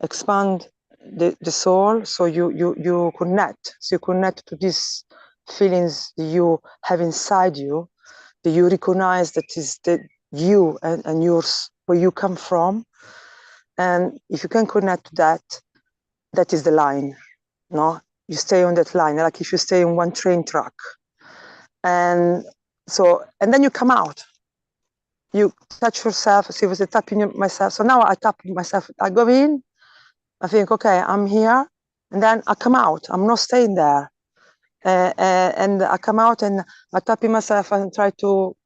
expand the soul, so you connect. So you connect to these feelings that you have inside you, that you recognize that is the you and yours, where you come from. And if you can connect to that, that is the line, no? You stay on that line, like if you stay on one train track. And then you come out. You touch yourself, see what's tapping myself. So now I tap myself, I go in, I think, okay, I'm here. And then I come out. I'm not staying there. And I come out and I tap in myself and try to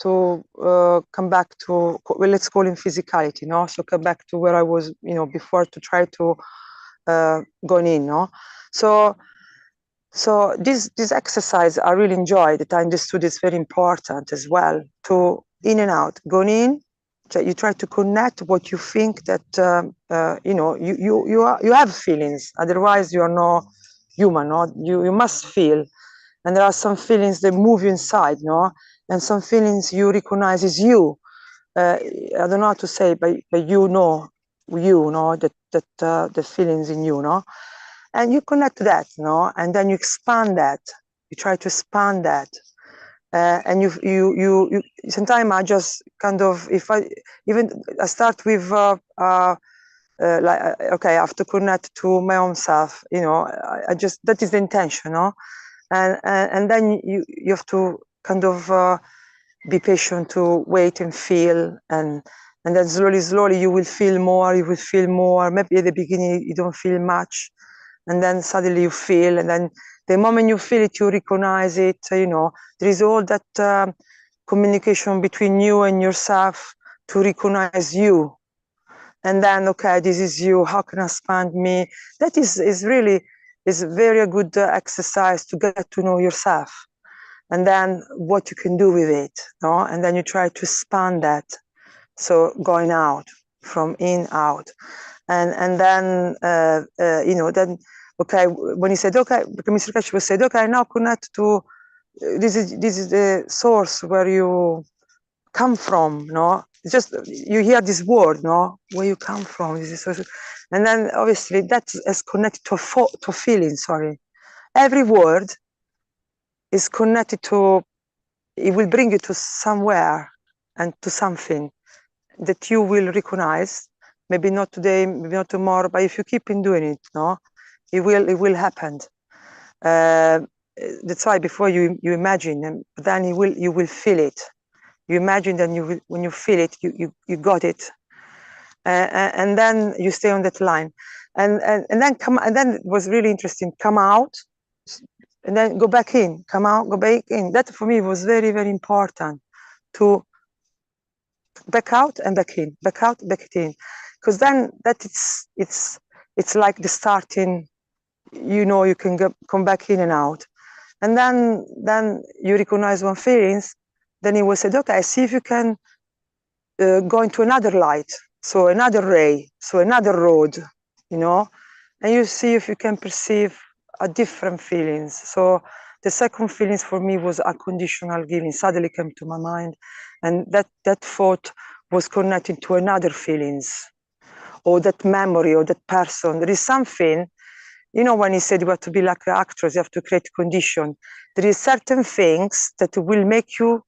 come back to, well, let's call it physicality, no? So come back to where I was, you know, before, to try to going in, no? So this exercise I really enjoyed. That I understood is very important as well, to in and out, going in. So you try to connect what you think that you know, you have feelings. Otherwise, you are not human. No, you must feel, and there are some feelings that move you inside, no, and some feelings you recognize as you. I don't know how to say, but you know that the feelings in you, no. And you connect to that, no, and then you expand that. You try to expand that, and you. Sometimes I just kind of, if I start with like, okay, I have to connect to my own self, you know. I just, that is the intention, no, and then you have to kind of be patient to wait and feel, and then slowly you will feel more. You will feel more. Maybe at the beginning you don't feel much, and then suddenly you feel, and then the moment you feel it, you recognize it. You know, there is all that communication between you and yourself to recognize you, and then, okay, this is you. How can I expand me? That is really very good exercise to get to know yourself, and then what you can do with it, no? And then you try to expand that. So going out, from in out, and then you know, then, okay, when he said, okay, Mr. Keshe said, okay, now connect to this is the source where you come from, no? It's just, you hear this word, no, where you come from. This is, and then obviously that is connected to feeling. Sorry, every word is connected to, it will bring you to somewhere and to something that you will recognize. Maybe not today, maybe not tomorrow, but if you keep in doing it, no, it will happen. That's why before you imagine, and then you will feel it. You imagine, then when you feel it, you got it, and then you stay on that line, and then come, and then it was really interesting. Come out, and then go back in. Come out, go back in. That for me was very, very important, to back out and back in, back out, back in, because then that it's like the starting. You know, you can come back in and out, and then you recognize one feelings. Then he will say, okay, see if you can go into another light, so another ray, so another road, you know, and you see if you can perceive a different feelings. So the second feelings for me was unconditional giving. Suddenly came to my mind, and that thought was connecting to another feelings, or that memory, or that person. There is something, you know, when he said you have to be like actors, you have to create condition. There is certain things that will make you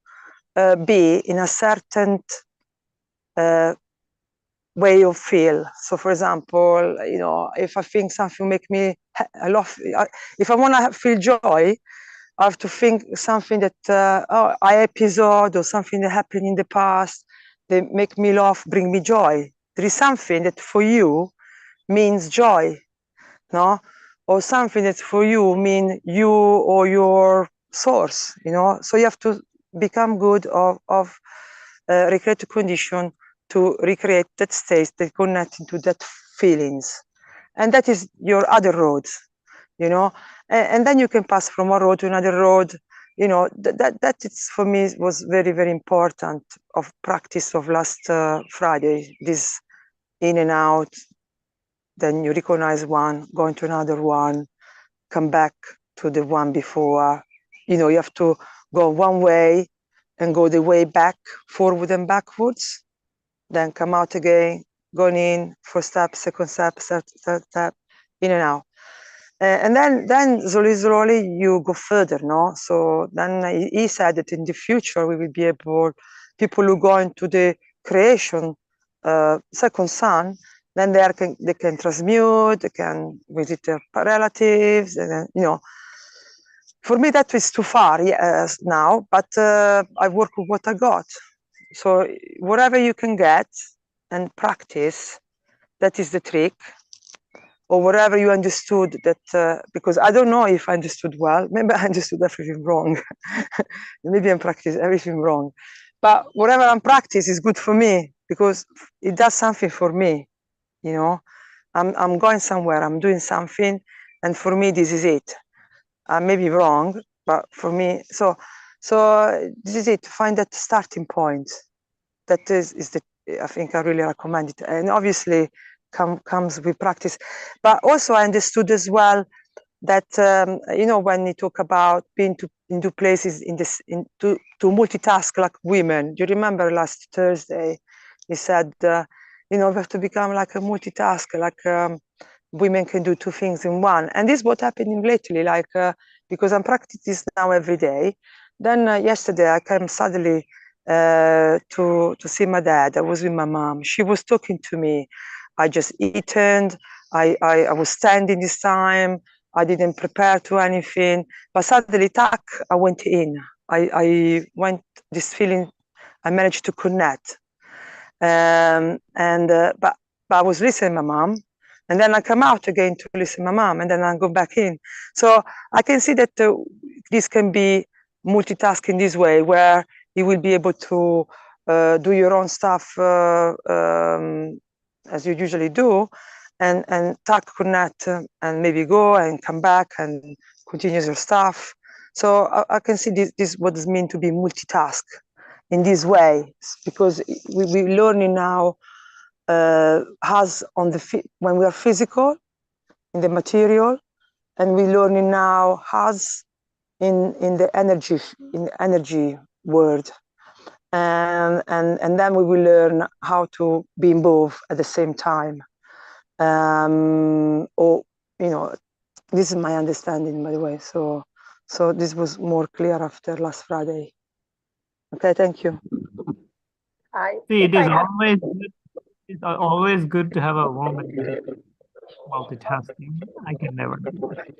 be in a certain way of feel. So for example, you know, if I think something make me, I love, if I want to feel joy, I have to think something that, oh, I episode or something that happened in the past, they make me laugh, bring me joy. There is something that for you means joy, no? Or something that for you mean you or your source, you know? So you have to become good of recreate condition to recreate that state that connecting to that feelings. And that is your other road, you know? And then you can pass from one road to another road, you know. That is, for me, was very, very important of practice of last Friday, this in and out. Then you recognize one, go into another one, come back to the one before. You know, you have to go one way and go the way back, forward and backwards, then come out again, going in, first step, second step, third step, in and out. And then slowly you go further, no? So then he said that in the future we will be able, people who go into the creation, second sun, then they can transmute, they can visit their relatives, and you know. For me that is too far, yes, now, but I work with what I got. So whatever you can get and practice, that is the trick. or whatever you understood that, because I don't know if I understood well, maybe I understood everything wrong. Maybe I'm practicing everything wrong, but whatever I'm practicing is good for me because it does something for me, you know. I'm going somewhere, I'm doing something, and for me, this is it. I may be wrong, but for me, so this is it, find that starting point. That is the, I think I really recommend it. And obviously comes with practice. But also I understood as well that, you know, when you talk about being into places to multitask like women, do you remember last Thursday, he said, you know, we have to become like a multitasker, like women can do two things in one. And this is what happening lately, like, because I'm practicing this now every day. Then yesterday I came suddenly to see my dad. I was with my mom. She was talking to me. I just eaten. I was standing this time. I didn't prepare to anything. But suddenly, tack, I went in. I went this feeling. I managed to connect. But I was listening to my mom. And then I come out again to listen to my mom. And then I go back in. So I can see that this can be multitasking this way, where you will be able to do your own stuff as you usually do, and tack, connect, and maybe go and come back and continue your stuff. So I can see this what it means to be multitask in this way, because we're learning now has on the when we are physical in the material, and we're learning now has in the energy world, and then we will learn how to be in both at the same time. Or, you know, this is my understanding, by the way. So this was more clear after last Friday. Okay, thank you. See, it's always good to have a woman multitasking. I can never do that.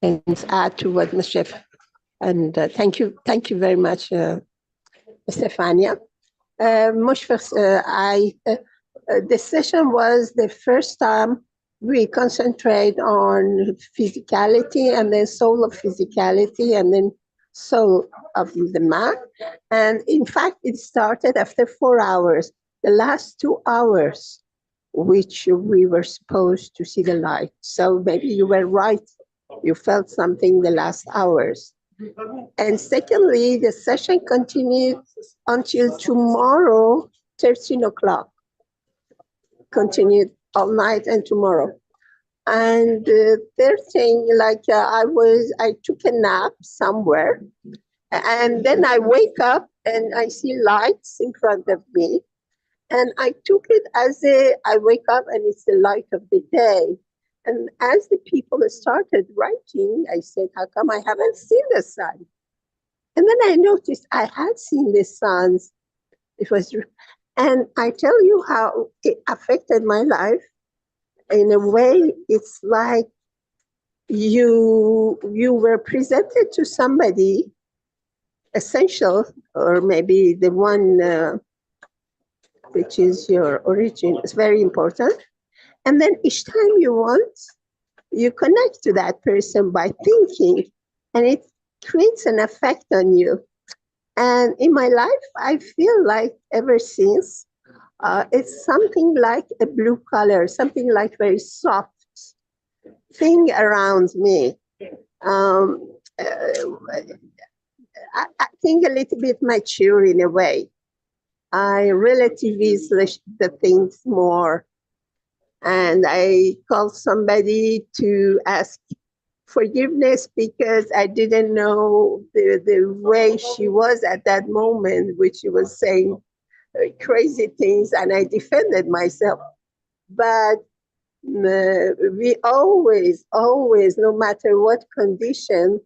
And add to what Mr. And thank you very much, Stefania. The session was the first time we concentrate on physicality, and then soul of physicality, and then soul of the man. And in fact, it started after 4 hours. The last 2 hours, which we were supposed to see the light. So maybe you were right. You felt something the last hours. And secondly, the session continued until tomorrow, 13 o'clock. Continued all night and tomorrow. And third thing, like I took a nap somewhere, and then I wake up and I see lights in front of me. And I took it as I wake up and it's the light of the day. And as the people started writing, I said, how come I haven't seen the sun? And then I noticed I had seen the suns. It was, and I tell you how it affected my life. In a way, it's like you were presented to somebody essential, or maybe the one which is your origin, is very important. And then each time you want, you connect to that person by thinking, and it creates an effect on you. And in my life, I feel like ever since, it's something like a blue color, something like very soft thing around me. I think a little bit mature in a way. I relativize the things more. And I called somebody to ask forgiveness because I didn't know the way she was at that moment, which she was saying crazy things, and I defended myself. But we always, no matter what condition,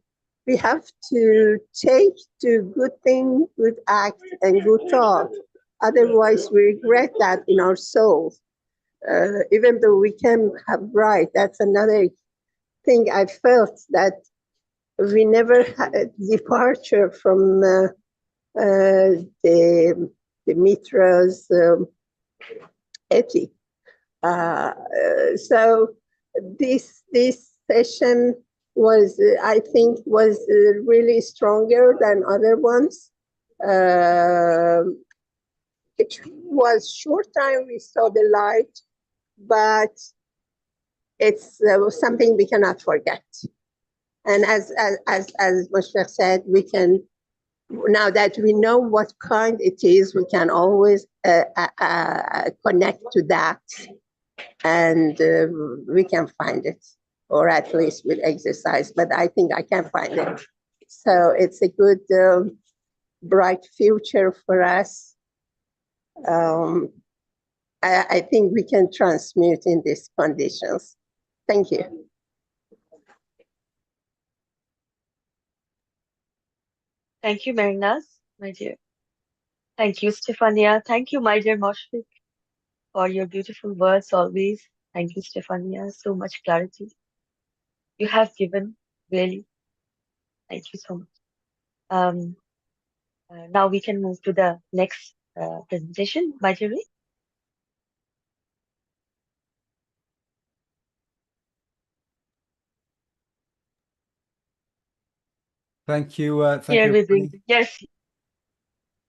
we have to take to good thing, good act, and good thought. Otherwise, we regret that in our souls. Even though we can have right, that's another thing I felt, that we never had a departure from the Mitra's ethic. So this session was, I think, was really stronger than other ones. It was short time we saw the light, but it's something we cannot forget. And as Moshe said, we can, now that we know what kind it is, we can always connect to that, and we can find it, or at least with exercise, but I think I can find it. So it's a good, bright future for us. I think we can transmute in these conditions. Thank you. Thank you, Mehran, my dear. Thank you, Stefania. Thank you, my dear Moshfik, for your beautiful words always. Thank you, Stefania. So much clarity you have given, really. Thank you so much. Now we can move to the next presentation, my dear Ray. Thank you. Thank Here you. we bring, yes,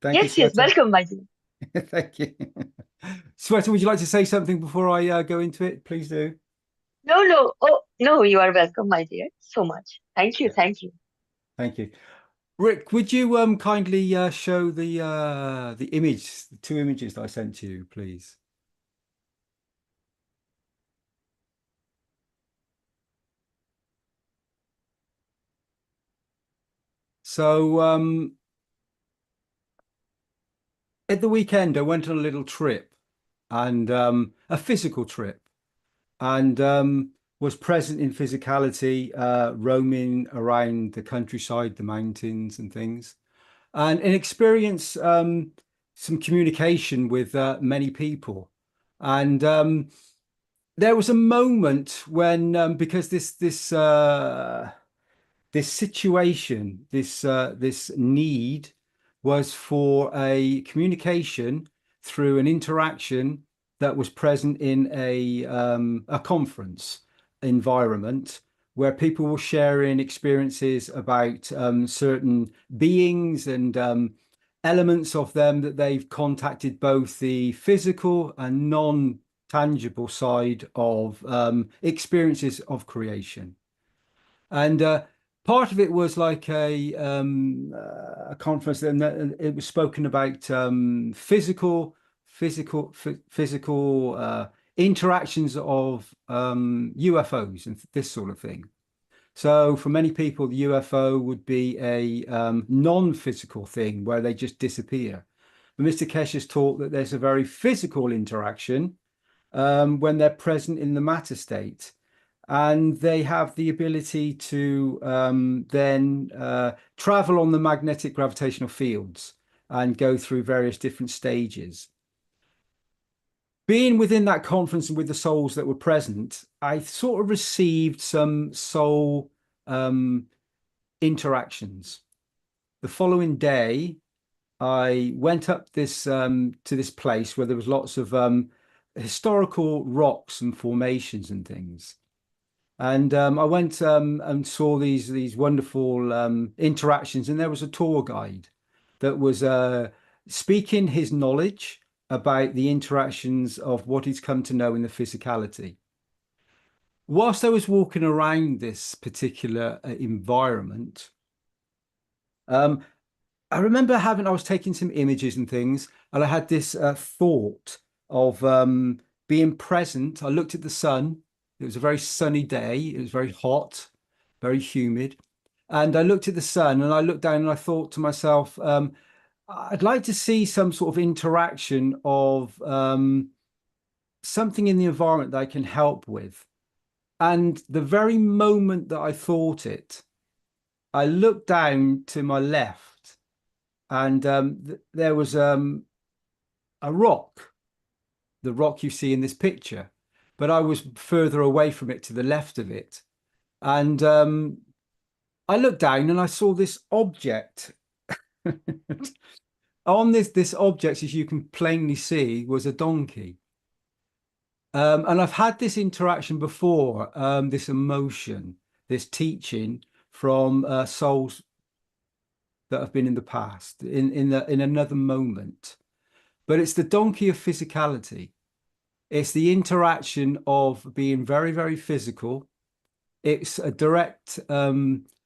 Thank yes, you, yes, Sweta. welcome, my dear. Thank you. Sweta, would you like to say something before I go into it? Please do. No, no, oh, no, you are welcome, my dear, so much. Thank you, thank you. Thank you. Rick, would you kindly show the image, the two images that I sent to you, please? So at the weekend, I went on a little trip, and a physical trip, and was present in physicality, roaming around the countryside, the mountains and things, and experience some communication with many people. And there was a moment when, because this situation, this need was for a communication through an interaction that was present in a conference environment where people were sharing experiences about certain beings and elements of them that they've contacted, both the physical and non-tangible side of experiences of creation. And part of it was like a conference, and it was spoken about physical interactions of UFOs and this sort of thing. So for many people, the UFO would be a non-physical thing where they just disappear. But Mr. Keshe has taught that there's a very physical interaction when they're present in the matter state. And they have the ability to then travel on the magnetic gravitational fields and go through various different stages. Being within that conference and with the souls that were present, I sort of received some soul interactions. The following day, I went up this to this place where there was lots of historical rocks and formations and things. And I went and saw these wonderful interactions, and there was a tour guide that was speaking his knowledge about the interactions of what he's come to know in the physicality. Whilst I was walking around this particular environment, I remember I was taking some images and things, and I had this thought of being present. I looked at the sun. It was a very sunny day. It was very hot, very humid. And I looked at the sun and I looked down and I thought to myself, I'd like to see some sort of interaction of something in the environment that I can help with. And the very moment that I thought it, I looked down to my left and there was a rock, the rock you see in this picture, but I was further away from it to the left of it. And I looked down and I saw this object. On this object, as you can plainly see, was a donkey. And I've had this interaction before, this emotion, this teaching from souls that have been in the past, in another moment. But it's the donkey of physicality. It's the interaction of being very, very physical. It's a direct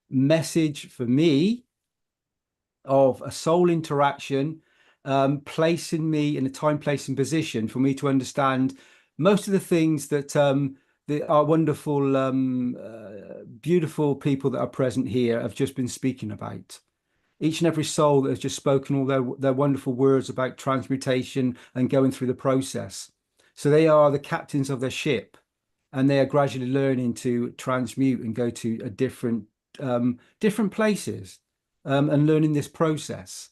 message for me of a soul interaction, placing me in a time, place, and position for me to understand most of the things that our wonderful, beautiful people that are present here have just been speaking about. Each and every soul that has just spoken all their wonderful words about transmutation and going through the process. So they are the captains of their ship, and they are gradually learning to transmute and go to a different places, and learning this process.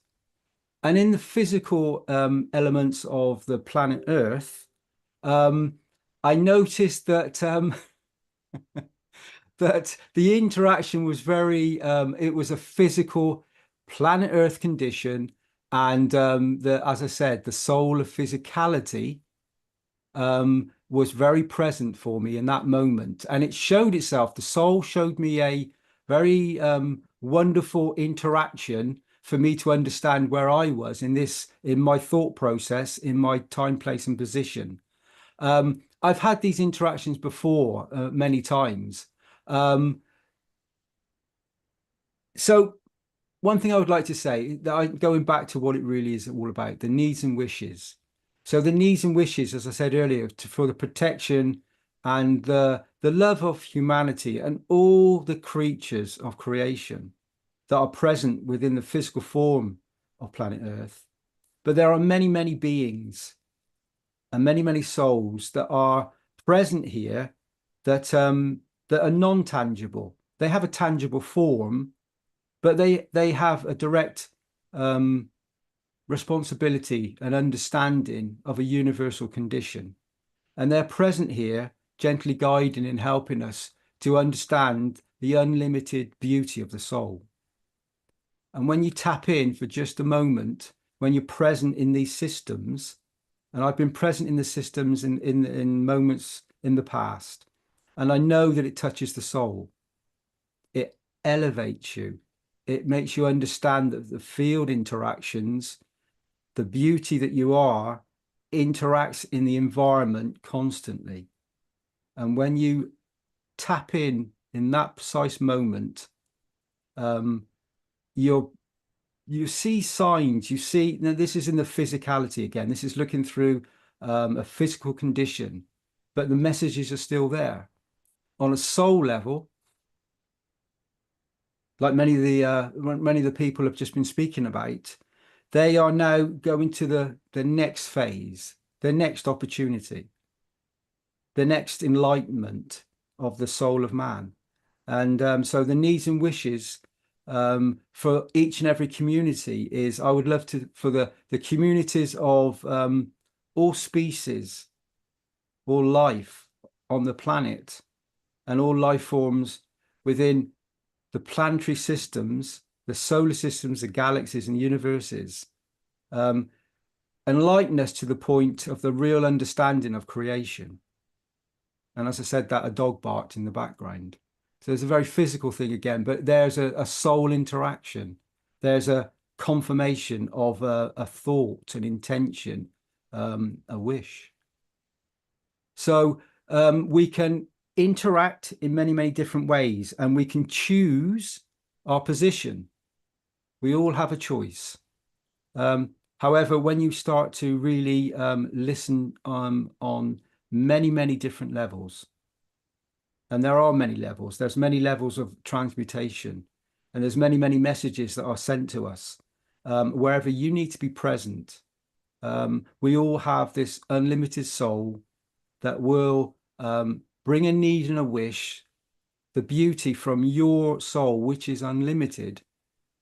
And in the physical elements of the planet Earth, I noticed that that the interaction was very, it was a physical planet Earth condition. And as I said, the soul of physicality was very present for me in that moment. And it showed itself. The soul showed me a very wonderful interaction for me to understand where I was in my thought process, in my time, place, and position. I've had these interactions before many times. So one thing I would like to say, that going back to what it really is all about, the needs and wishes. So the needs and wishes, as I said earlier, for the protection and the love of humanity and all the creatures of creation that are present within the physical form of planet Earth. But there are many, many beings and many, many souls that are present here that are non-tangible. They have a tangible form, but they have a direct responsibility and understanding of a universal condition. And they're present here, gently guiding and helping us to understand the unlimited beauty of the soul. And when you tap in for just a moment, when you're present in these systems, and I've been present in the systems in moments in the past, and I know that it touches the soul. It elevates you. It makes you understand that the field interactions, the beauty that you are, interacts in the environment constantly. And when you tap in that precise moment, you see signs. You see, now this is in the physicality again. This is looking through a physical condition, but the messages are still there. On a soul level, like many of the people have just been speaking about, they are now going to the next phase, the next opportunity, the next enlightenment of the soul of man. And so the needs and wishes for each and every community is, I would love to, for the communities of all species, all life on the planet, and all life forms within the planetary systems, the solar systems, the galaxies and universes, enlighten us to the point of the real understanding of creation. And as I said, that a dog barked in the background. So there's a very physical thing again, but there's a soul interaction. There's a confirmation of a thought, an intention, a wish. So we can interact in many, many different ways, and we can choose our position. We all have a choice. However, when you start to really listen on many, many different levels, and there are many levels, there's many levels of transmutation, and there's many, many messages that are sent to us. Wherever you need to be present, we all have this unlimited soul that will bring a need and a wish, the beauty from your soul, which is unlimited,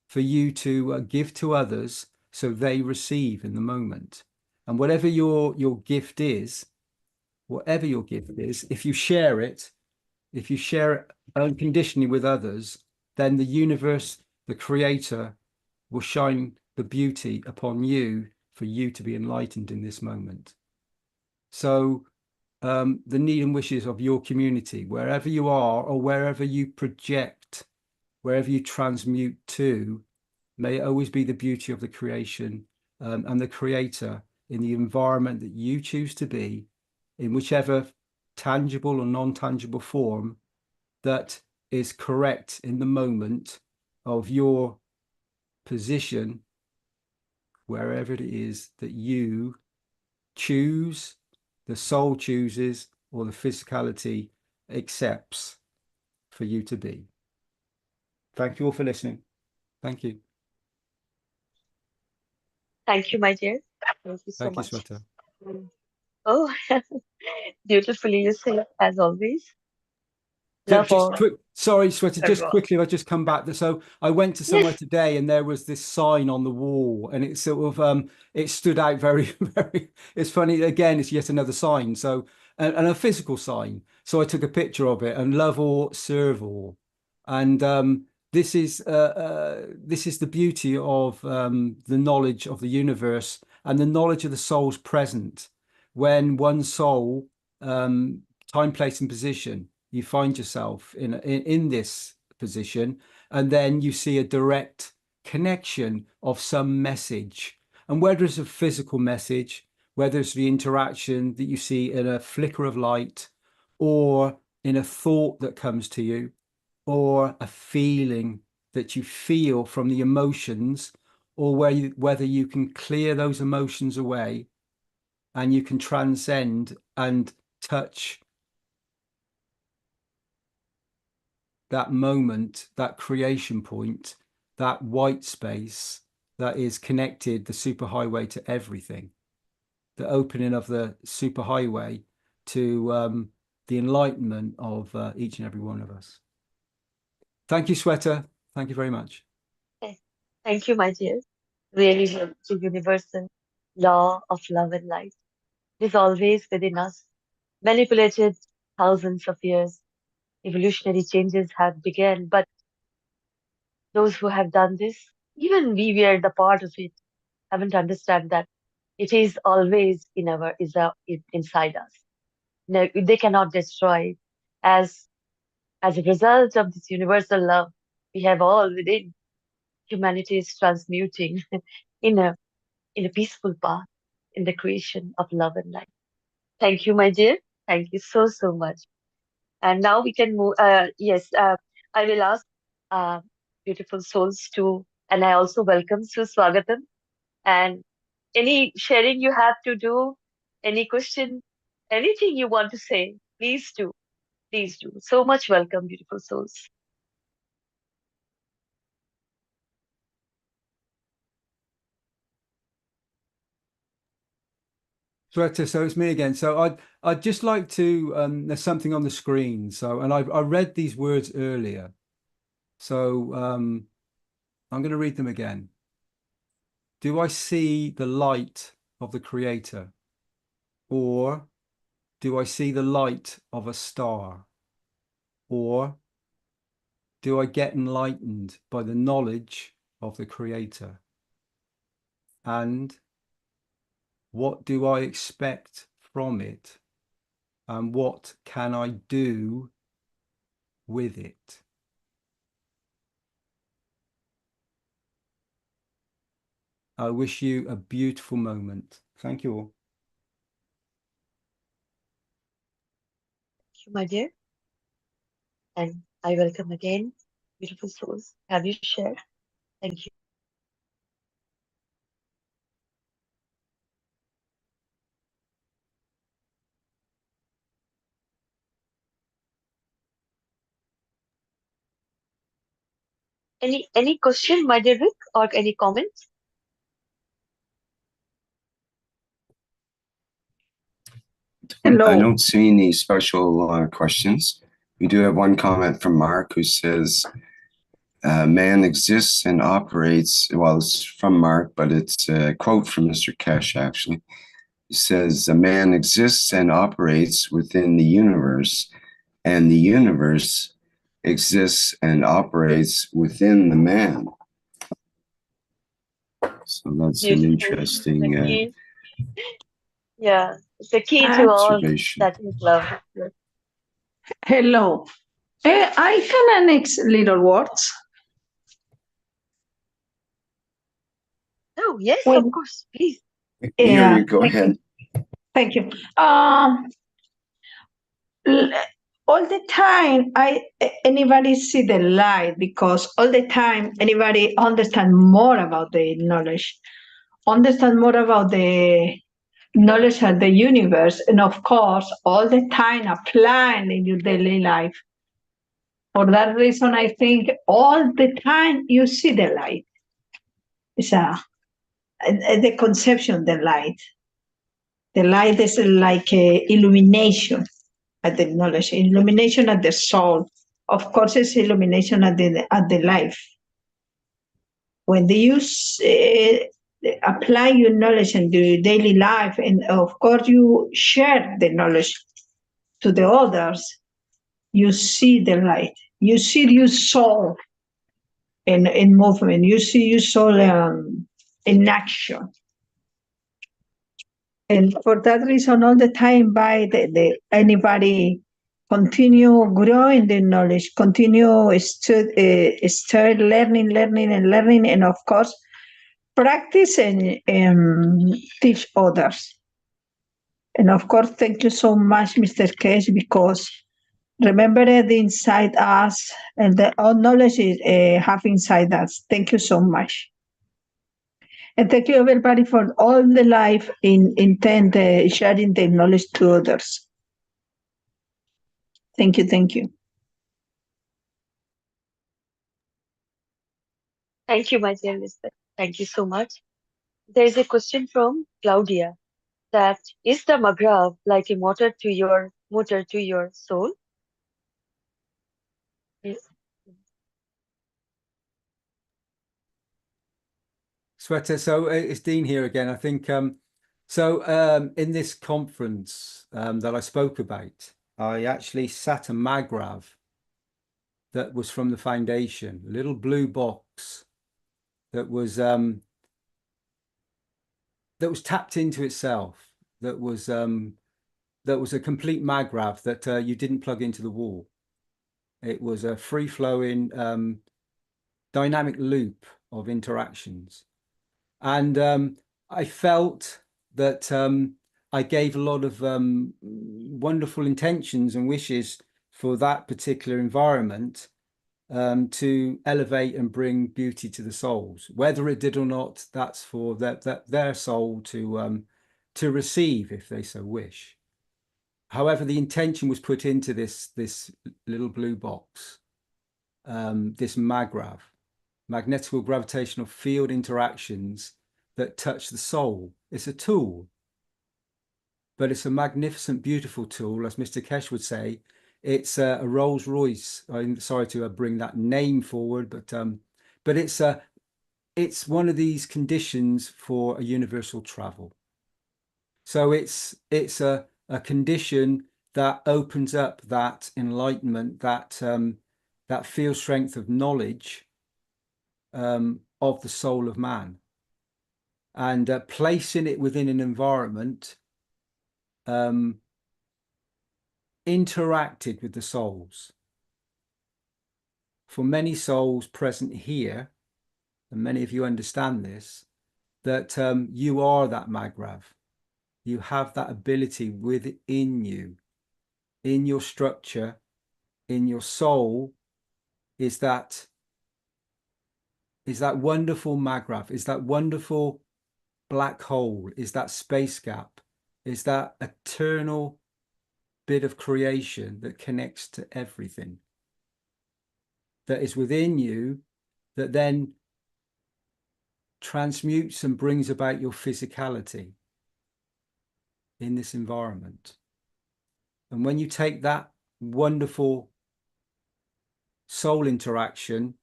for you to give to others so they receive in the moment. And whatever your gift is, if you share it unconditionally with others, then the universe, the creator, will shine the beauty upon you for you to be enlightened in this moment. So the need and wishes of your community, wherever you are or wherever you project, wherever you transmute to. May it always be the beauty of the creation and the creator in the environment that you choose to be, in whichever tangible or non-tangible form that is correct in the moment of your position, wherever it is that you choose, the soul chooses, or the physicality accepts for you to be. Thank you all for listening. Thank you. Thank you, my dear. Thank you so Thank you, much. Sweta. Oh, beautifully you say, as always. Love all. Sorry, Sweta, just Farewell. quickly, I just come back. So I went to somewhere today and there was this sign on the wall and it sort of, it stood out very, very, it's funny, again, it's yet another sign. So, and a physical sign. So I took a picture of it and love all, serve all. And this is the beauty of the knowledge of the universe and the knowledge of the soul's present. When one soul, time, place and position, you find yourself in this position, and then you see a direct connection of some message. And whether it's a physical message, whether it's the interaction that you see in a flicker of light, or in a thought that comes to you, or a feeling that you feel from the emotions, or whether you can clear those emotions away and you can transcend and touch that moment, that creation point, that white space that is connected, the superhighway, to everything, the opening of the superhighway to the enlightenment of each and every one of us. Thank you, Sweta. Thank you very much. Thank you, my dear. Really, the universal law of love and light is always within us, manipulated thousands of years. Evolutionary changes have begun, but those who have done this, even we were the part of it, haven't understood that it is always inside us. No, they cannot destroy it. As a result of this universal love, we have all within. Humanity is transmuting in a peaceful path in the creation of love and light. Thank you, my dear. Thank you so, so much. And now we can move. Yes, I will ask beautiful souls to, and I also welcome Su Swagatam. And any sharing you have to do, any question, anything you want to say, please do. Please do. So much welcome, beautiful souls. Sweta, so it's me again. So I'd just like to, there's something on the screen. So, and I read these words earlier. So I'm going to read them again. Do I see the light of the Creator? Or do I see the light of a star? Or do I get enlightened by the knowledge of the Creator? And what do I expect from it? And what can I do with it? I wish you a beautiful moment. Thank you all. Thank you, my dear. And I welcome again, beautiful souls. Have you shared? Thank you. Any question, my dear Rick, or any comments? Hello. I don't see any special questions. We do have one comment from Mark who says, man exists and operates, well, it's from Mark, but it's a quote from Mr. Keshe, actually. He says, a man exists and operates within the universe, and the universe exists and operates within the man. So that's an interesting... Yeah, it's the key to all that is love. Hello. I can annex little words. Oh, yes, of course, please. Here you go ahead. Thank you. All the time, anybody see the light, because all the time anybody understand more about the knowledge, understand more about the knowledge of the universe, and of course, all the time applying in your daily life. For that reason, I think all the time you see the light. It's the conception of the light. The light is like a illumination at the knowledge, illumination at the soul. Of course, it's illumination at the life. When you apply your knowledge in your daily life, and of course you share the knowledge to the others, you see the light. You see your soul in movement. You see your soul in action. And for that reason, all the time, by anybody continue growing the knowledge, continue start learning, and of course, practice and teach others. And of course, thank you so much, Mr. Keshe, because remember that inside us, and all knowledge is have inside us. Thank you so much. And thank you, everybody, for all the life in intent sharing the knowledge to others. Thank you, thank you. Thank you, my dear Lisbeth. Thank you so much. There is a question from Claudia, that is the magrav like a motor to your soul? Yes. Sweta, so it's Dean here again. I think in this conference that I spoke about, I actually sat a magrav that was from the foundation, a little blue box that was tapped into itself, that was a complete magrav that you didn't plug into the wall. It was a free-flowing dynamic loop of interactions. And I felt that I gave a lot of wonderful intentions and wishes for that particular environment to elevate and bring beauty to the souls. Whether it did or not, that's for their soul to receive if they so wish. However, the intention was put into this little blue box, this magrav, magnetical gravitational field interactions that touch the soul. It's a tool, but it's a magnificent, beautiful tool. As Mr. Keshe would say, it's a Rolls Royce. I'm sorry to bring that name forward, but it's one of these conditions for a universal travel. So it's a condition that opens up that enlightenment, that field strength of knowledge of the soul of man, and placing it within an environment interacted with the souls. For many souls present here, and many of you understand this, that you are that magrav. You have that ability within you, in your structure, in your soul, is that wonderful magrav, is that wonderful black hole, is that space gap, is that eternal bit of creation that connects to everything, that is within you, that then transmutes and brings about your physicality in this environment. And when you take that wonderful soul interaction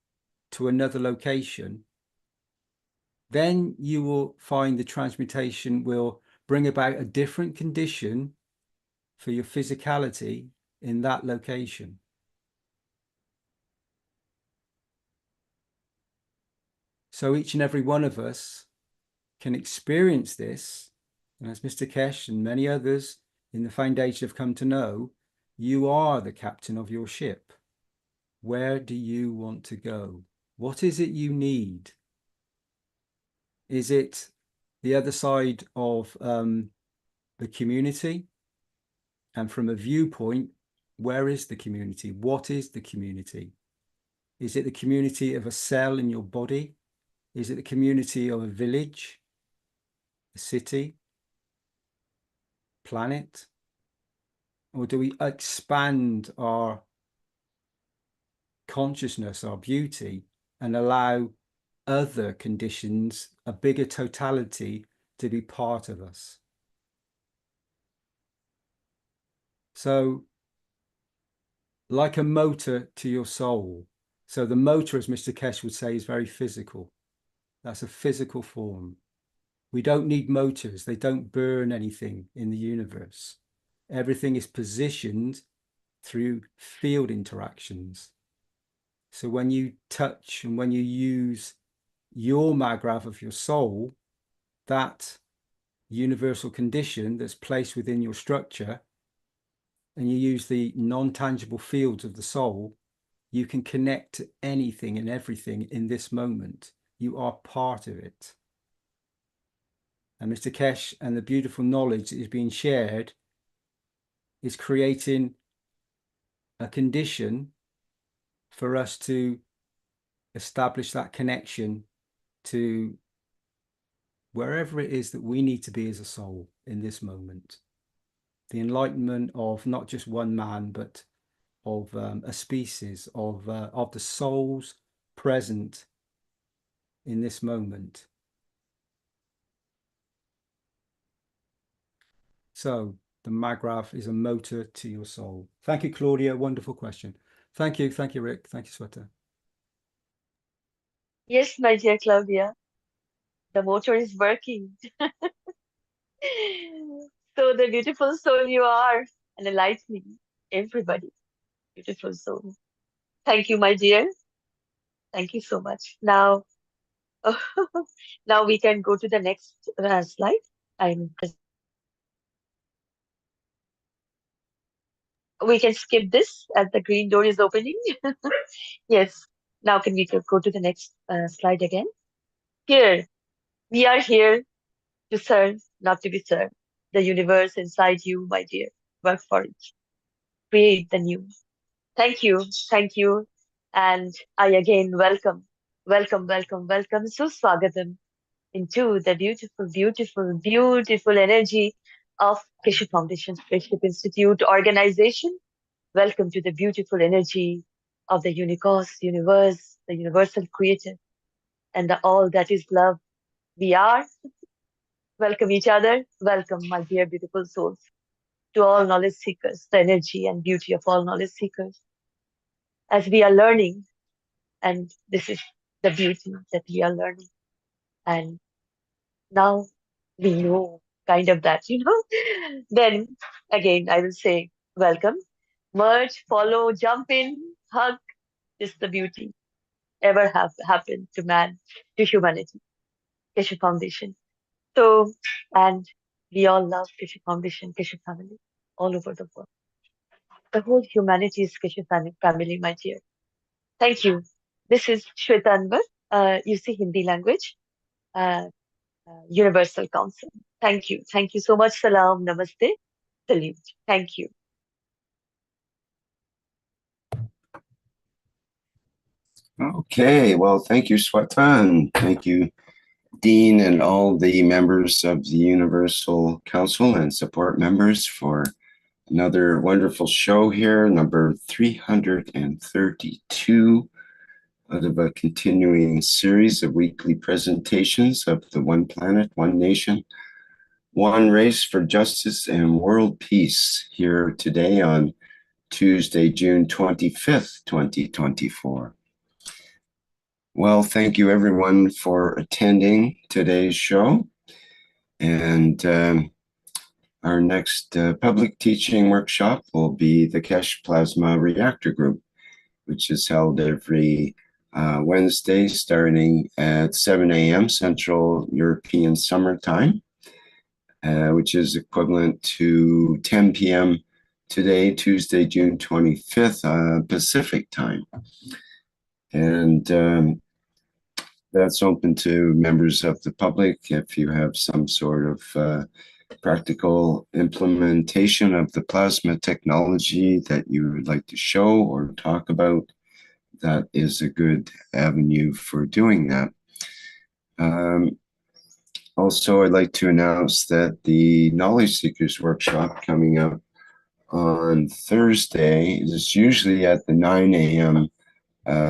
to another location, then you will find the transmutation will bring about a different condition for your physicality in that location. So each and every one of us can experience this And as Mr. Keshe and many others in the foundation have come to know, you are the captain of your ship. Where do you want to go? What is it you need? Is it the other side of the community? And from a viewpoint, where is the community? What is the community? Is it the community of a cell in your body? Is it the community of a village, a city, planet? Or do we expand our consciousness, our beauty, and allow other conditions, a bigger totality, to be part of us? So, like a motor to your soul. So the motor, as Mr. Keshe would say, is very physical. That's a physical form. We don't need motors. They don't burn anything in the universe. Everything is positioned through field interactions. So when you touch and when you use your magrav of your soul, that universal condition that's placed within your structure, and you use the non-tangible fields of the soul, you can connect to anything and everything in this moment. You are part of it. And Mr. Keshe and the beautiful knowledge that is being shared is creating a condition for us to establish that connection to wherever it is that we need to be as a soul in this moment. The enlightenment of not just one man, but of a species, of the souls present in this moment. So the magrav is a motor to your soul. Thank you, Claudia. Wonderful question. Thank you, Rick. Thank you, Sweta. Yes, my dear Claudia, the motor is working. So the beautiful soul you are, and enlightening everybody. Beautiful soul. Thank you, my dear. Thank you so much. Now, now we can go to the next slide. We can skip this as the green door is opening. Yes. Now can we go to the next slide again? Here, we are here to serve, not to be served. The universe inside you, my dear. Work for it. Create the new. Thank you. Thank you. And I again welcome Suswagatam into the beautiful energy of Keshe Foundation Spaceship Institute organization. Welcome to the beautiful energy of the universe, the universal creator, and all that is love. We are. Welcome each other. Welcome, my dear beautiful souls, to all knowledge seekers, the energy and beauty of all knowledge seekers. As we are learning, and this is the beauty that we are learning. And now we know kind of that, Then again, I will say welcome, merge, follow, jump in, hug. Is the beauty ever have happened to man, to humanity. Keshe Foundation. So, and we all love Keshe Foundation, Keshe family, all over the world. The whole humanity is Keshe family, my dear. Thank you. This is Shweta Anwar, Hindi language, Universal Council. Thank you. Thank you so much. Salam, namaste, salute. Thank you. Okay, well, thank you, Sweta, and thank you, Dean, and all the members of the Universal Council and support members for another wonderful show here, number 332 out of a continuing series of weekly presentations of the One Planet, One Nation, One Race for Justice and World Peace here today on Tuesday, June 25th, 2024. Well, thank you everyone for attending today's show. And our next public teaching workshop will be the Keshe Plasma Reactor Group, which is held every Wednesday starting at 7 a.m. Central European Summer Time. which is equivalent to 10 p.m. today, Tuesday, June 25th, Pacific time. And that's open to members of the public if you have some sort of practical implementation of the plasma technology that you would like to show or talk about. That is a good avenue for doing that. Also, I'd like to announce that the Knowledge Seekers Workshop coming up on Thursday is usually at the 9 a.m.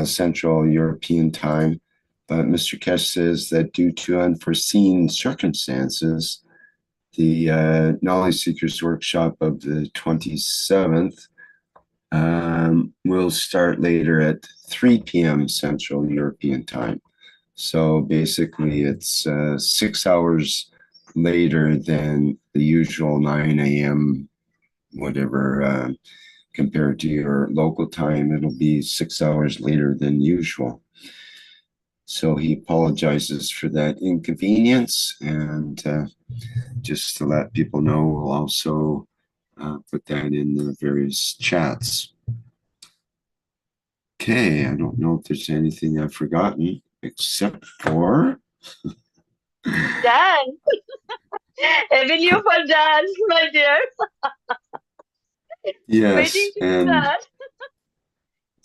Central European time. But Mr. Keshe says that due to unforeseen circumstances, the Knowledge Seekers Workshop of the 27th will start later at 3 p.m. Central European time. So basically it's 6 hours later than the usual 9 a.m. whatever, compared to your local time. It'll be 6 hours later than usual. So he apologizes for that inconvenience, and just to let people know, we'll also put that in the various chats. Okay, I don't know if there's anything I've forgotten except for Dan. Avenue for dance, my dear. yes, Waiting to and start.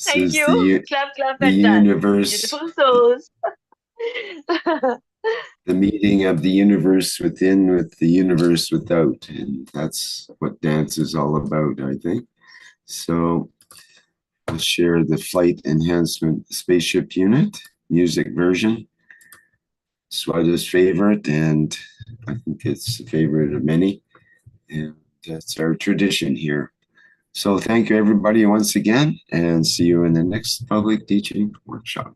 Thank this is you. Clap, clap, the and dance. universe, Beautiful souls. the meeting of the universe within with the universe without, and that's what dance is all about, I think. So I'll share the flight enhancement spaceship unit music version. Swada's favorite, and I think it's a favorite of many, and that's our tradition here. So thank you everybody once again, and see you in the next public teaching workshop.